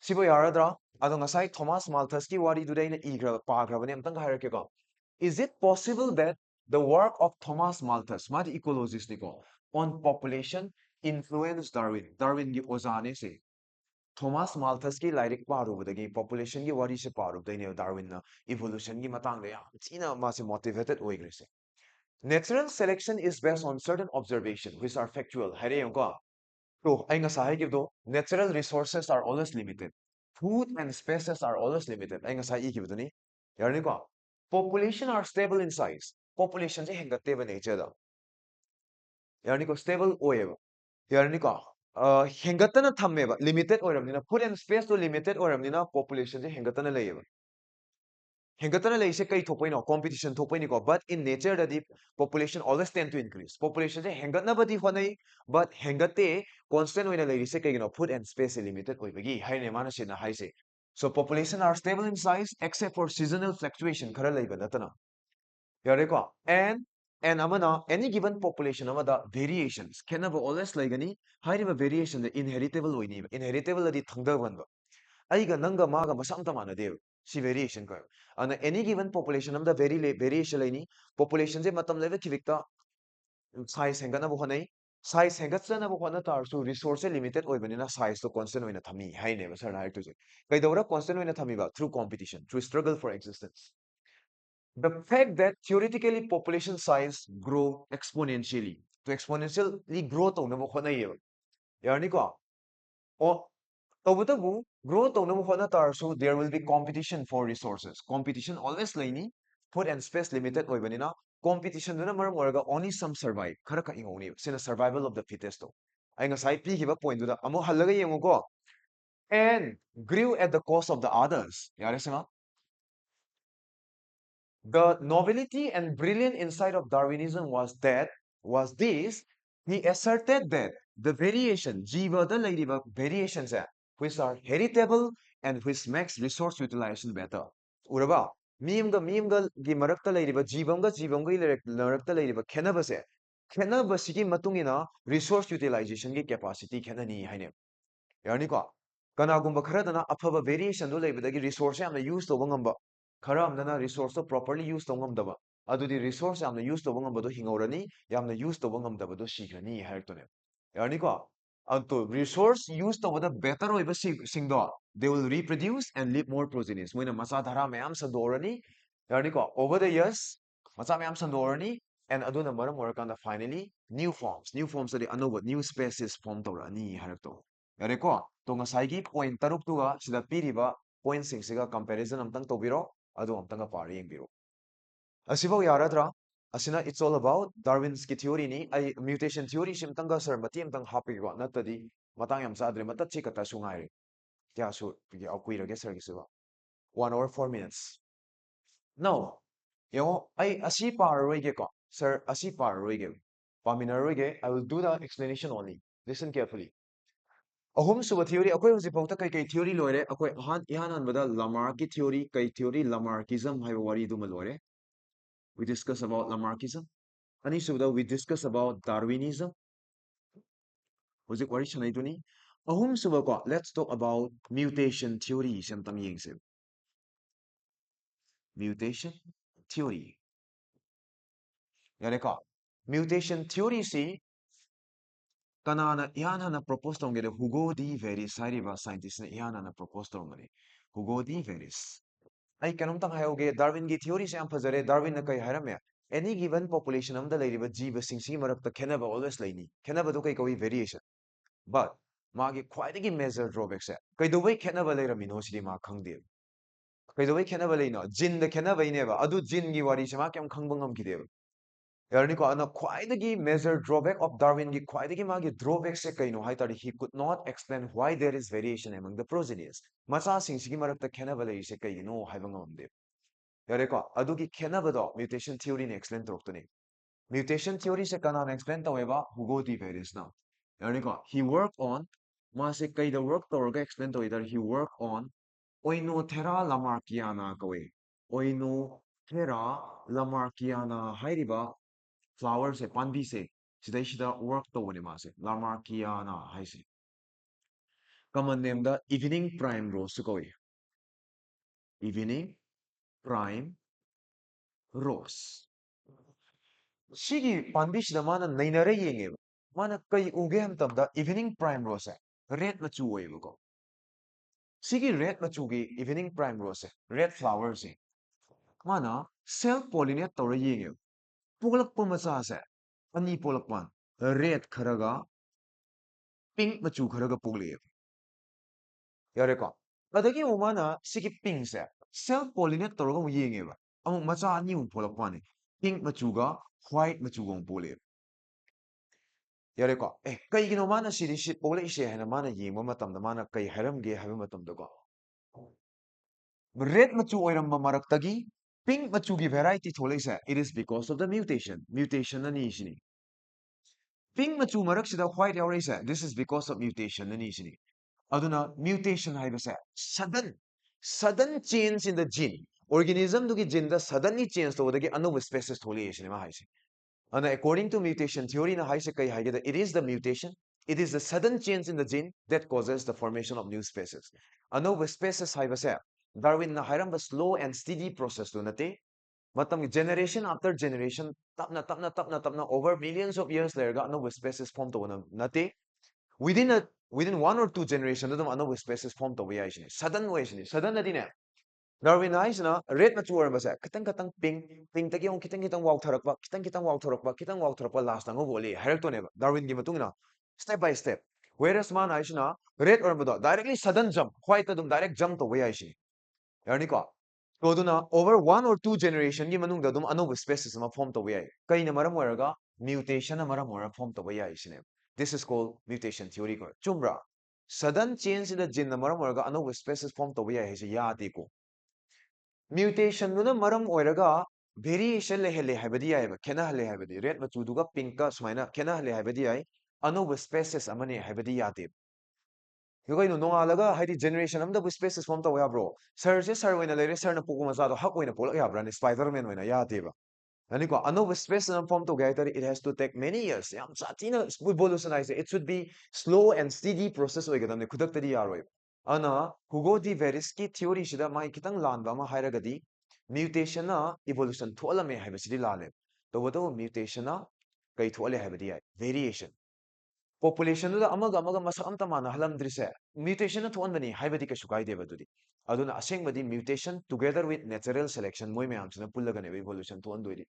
Sibo yaradra ado ngasai Thomas Malthus ki wari dudai na igra pagrabane amtang hairake. Is it possible that the work of Thomas Malthus, mat ecologist niko, on population influenced Darwin? Darwin ki ozane se. Thomas Malthus ki lyric parubadagi population ki wari se parubadai Darwin na evolution ki matang ya. Tina masi motivated oigrese. Natural selection is based on certain observation which are factual. Hare yongko. So, ay nga sahay gibdo, natural resources are always limited. Food and spaces are always limited. Ay nga sahay gibdo ni. Yarni ko. Population are stable in size. Population se hengatte ba nature da. Yarni ko stable oye ba. Yarni ko. Hengatta na thamme ba. Limited oiram nina. Food and space to limited oiram nina. Population se hengatta na laye ba. Hengatana la ise kai thopai no competition thopai ni ko but in nature the population always tend to increase population je hengatna badi honai but hengate constant oina la ise kai no food and space limited oi bagi hai ne mana se na hai se so population are stable in size except for seasonal fluctuation khara lai ba natana yare ko and amana any given population amada variations can have always like any high variation the inheritable oi ni inheritable adi thangda ban ba aiga nanga maga masamta mana dev si variation ko ana any given population am the variation lai ni population je matam leve kivikta size hengana bo honai size hengatsana bo hona tar so resource limited oi banina size to constant oina thami hai ne ba sir hai to je kai dora constant oina thami ba through competition through struggle for existence the fact that theoretically population size grow exponentially to exponentially grow to na bo honai yarni ko o tꯧbutabu grow tꯧnabu hona tarsu there will be competition for resources. Competition always laini food and space limited oibanina competition duna maram oraga only some survive. Khara ka ingoni sina survival of the fittest to. Ay nga sai pi hiba point duda amo halaga yengo ko and grew at the cost of the others. Yare sima the novelty and brilliant insight of Darwinism was this he asserted that the variation jiva the ladybug variations which are heritable and which makes resource utilization better. Uraba meme ga gi marakta ladybug jibamga marakta ladybug khenabase khenabasigi matungina resource utilization gi capacity khenani haine yarniko kanagumba kharadana afaba variation do leibadagi resource yamna use to bangamba khara amdana resource to properly use to ngamdaba adudi resource yamna use to bangamba do hingorani yamna use to bangamdaba do shigrani hairtone yarniko anto resource use to the better oiba singdo they will reproduce and leave more progenies moina masa dhara mayam sandorani yarniko over the years masa mayam sandorani and aduna maram orakanda finally new forms adi anoba new species form tawrani hairto yareko to ngasai point taruk tuga sida piriba point sing siga comparison amtang tobiro adu amtang pari yengbiro asibau yaradra Asina, it's all about Darwin's theory ni, ay mutation theory simtanga sir, mati amtang happy ko, natadi, matang yam sadre, matatsi kata sungay. Kaya so, akuira sir gisiba. 1 hour 4 minutes. No, yo, ay asi paroige ko, sir, asi paroige. Paminaroige, I will do the explanation only. Listen carefully. Ahum suba theory, ako'y hujik pawta kay theory loire, ako'y ihan bada Lamarck theory, kay theory Lamarckism hay wari du malore. We discuss about Lamarckism. Ani suda we discuss about Darwinism. Hujik wari sanay duni. Ahum suba ko, let's talk about mutation theory siyam yingse. Mutation theory. Yare ka. Mutation theory si kanana ihan hana propose tongere Hugo de Veris hariba scientist na ihan hana propose tongere. Hugo de Veris. Ay kanumtang hayoge Darwin gi theory se am fazare Darwin na kay haram any given population amda lairiba jiba singsi marakta khenaba always laini. Khenaba do kay kawi variation. But magi khwaidagi major drawback se kay do way khenaba lairamino sidi ma khangde. Kay do way khenaba laino jin da khenaba ineba adu jin gi wari se ma kyam khangbangam kideba. Yarniko ana khwaidagi major drawback of Darwin gi khwaidagi magi drawback se kaino haitari he could not explain why there is variation among the progenies. Macha singsigi marakta khenaba lai se kaino haibangam Yareko, adugi kenabado mutation theory ni explain tortoni. Mutation theory se kana explain taweba Hugo de Veris na. Yareko, he worked on mase kai the work torga explain to either he worked on Oinothera lamarckiana kawe. Oinothera lamarckiana hairiba flower se panbi se sidai shida work to wani mase lamarckiana haise. Common name the evening prime rose kawe. Evening prime rose. 시기 반비시다 마는 내나래 얘기해. 마는 거의 우게 함답다 evening prime rose. red machu 오이고. 시기 red machu기 evening prime rose. red flowers. 마나 self pollinate तौर 얘기해. पोगलक मचासे अनि पोलकपान red Kharga pink machu Kharga पोगले. यारेको. अदगी उमाना सिगी pink से self pollinate तौर को 얘기해 봐. अमु मचा अनि उ पोलकपाने. pink machu가 white machu가 पोले. Yareko, kaigino mana siri shit pole ishe hena mana yingma matamda mana kai haramge habi matamda ko. Red machu oiramba maraktagi pink machu gi variety thole isa. It is because of the mutation. Mutation na ishini. Pink machu maraksida white yaure isa. This is because of mutation na ishini. Aduna mutation haibasa sudden change in the gene. Organism dugi gene da suddenly change to wadagi another species thole ishini ma haisi. And according to mutation theory, it is the mutation. It is the sudden change in the gene that causes the formation of new species. Ano species haibase Darwin na hairamba slow and steady process to nate. Matam generation after generation, tapna over millions of years later, ano species form to nate. Within 1 or 2 generations, ano species form to way sudden way sudden na din Darwin na red machu oirambase kitang pink tagi ong kitang wow tharakpa kitang wow tharakpa last na ngoboli harak neba Darwin gi matungna step by step whereas man na red oirambado directly sudden jump white adum direct jump to way aishi yani ko to duna over 1 or 2 generation gi manungda dum another species ma form to way kai na maram oiraga mutation na maram oira form to way aishi ne this is called mutation theory ko chumra sudden change in the gene na maram oiraga another species form to way aishi ya ko Mutation nuna maram oiraga variation lehele haibadi ai ba khena hale haibadi red machu duga pink ka sumaina khena hale haibadi ai anuba species amane haibadi yate yogai no nongalaga haidi generation amda bu species form ta bro sir je sir oina lere sir na puku maza do hak oina polak ya bra ni spiderman oina yate ba ani ko anuba species am form to gaitari it has to take many years yam chatina evolutionize it should be slow and steady process oigadamne khudak tadi yaroi ana Hugo de Veris ki theory shida mai kitang lanba ma hairagadi mutation na evolution thola me haibasidi lale to wado mutation na kai thole haibadi ai variation population da amaga masak amta mana halamdrise mutation na thon bani haibadi ka shukai deba dudi aduna aseng badi mutation together with natural selection moi me amsina pullaga ne evolution thon doidi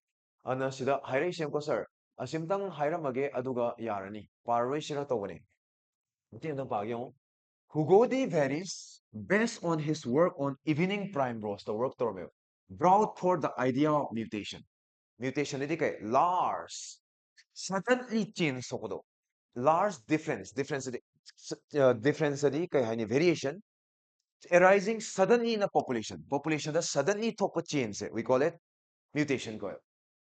ana sida hairai sem ko sir asimtang hairamage aduga yarani parwai shira tawani mutin da pagyong Hugo de Veris, based on his work on evening prime rose, the work term, brought forth the idea of mutation. mutation is kay large suddenly change sokodo large difference adi kay hani variation arising suddenly in a population that suddenly thok change we call it mutation ko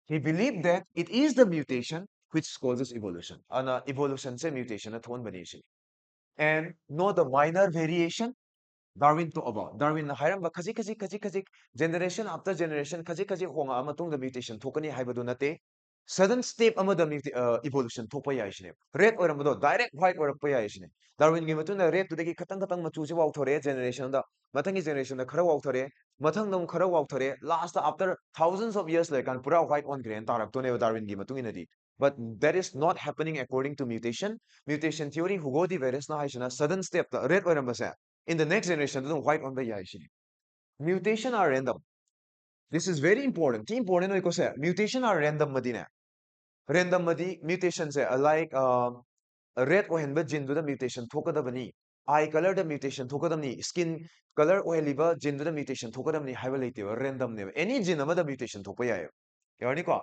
he believed that it is the mutation which causes evolution and evolution se mutation at one variation and not the minor variation Darwin to about Darwin na hayram ba kaji generation after generation kaji honga amatung the mutation thokani haibadu nate sudden step amada evolution thokpa yai shine red oramado direct white orakpa yai shine Darwin gi matuna red to degi katang machu je wauthore generation da matangi generation da khara wauthore mathang dam khara wauthore last after thousands of years like kan pura white on grain tarak to ne Darwin gi matung inadi but that is not happening according to mutation theory hugo di virus na haishana sudden step red orambasa in the next generation don't white on the yaishini mutation are random this is very important ki important ko say mutation are random madina random madi mutation say like a red or hen gene to the mutation thokadabani eye color the mutation thokadamni skin color or liver gene to the mutation thokadamni highlight random ne any gene amada mutation thokpa yayo yani ko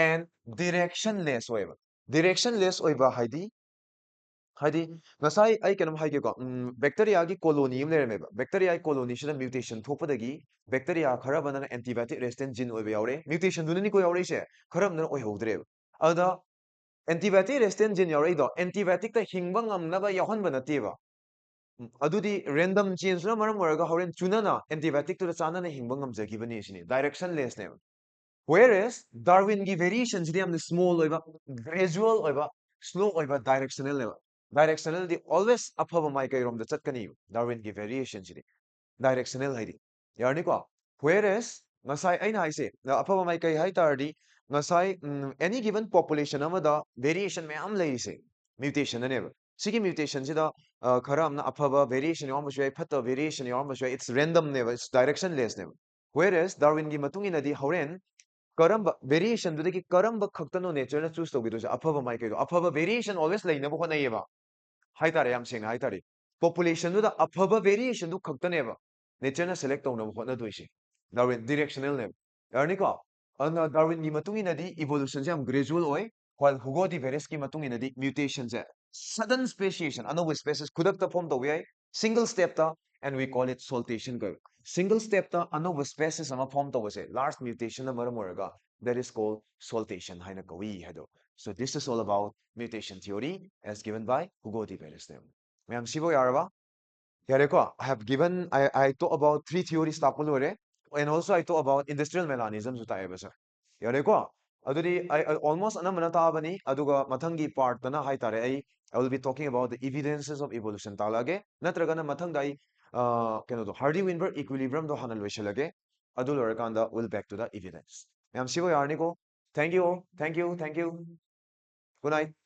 and directionless oiba directionless oiba haidi 하디 ngasai ai kanam haige ko bacteria gi colony im lerme ba bacteria colony shida mutation thokpadagi bacteria khara banana antibiotic resistant gene oibe yaure mutation dunani ko yaure se kharam na oi howdre ada antibiotic resistant gene yaure do antibiotic ta hingba ngamna ba yahan ba nate ba adudi random change na maram waraga horen chunana antibiotic to chana na hingba ngamjagi bani sini directionless ne whereas Darwin gi variations di am small oiba gradual oiba slow oiba directional level directional di always afaba mai kai rom da chatkani Darwin gi variations di directional haidi yarni ko whereas ngasai aina haise na afaba mai kai hai tardi ngasai any given population amada variation mayam leise mutation ne sigi mutation sida khara amna afaba variation yom shwai phatta variation yom shwai it's random ne it's directionless ne whereas Darwin gi matung ina di horen karamba variation dudagi karamba khaktano nature na choose togido sa afaba mai kai do afaba variation always laina bo khona yeba haitare yam sengna haitare population du da afaba variation du khaktane ba nature na select tawna bo khona doise Darwin directional ne yarni ko ana Darwin gi matung ina di evolution jam gradual oi while hugo di various ki matung ina di mutation ja sudden speciation another species kudak ta form to we single step ta and we call it saltation ko single step ta another species ama form to was large mutation na maram oraga that is called saltation haina ko we hado so this is all about mutation theory as given by Hugo de Verestem. Ma'am Sibo Yaraba, Yareko, I have given I talk about three theories tapulore and also I talk about industrial mechanisms utayaba sir. Yareko, adudi I almost anamana tabani aduga matangi part na haitare I will be talking about the evidences of evolution talage natragana matangdai keno do Hardy Weinberg equilibrium do hanal veshalage adul orakanda will back to the evidence. Ma'am Sibo Yarniko, thank you, thank you, thank you. Good night.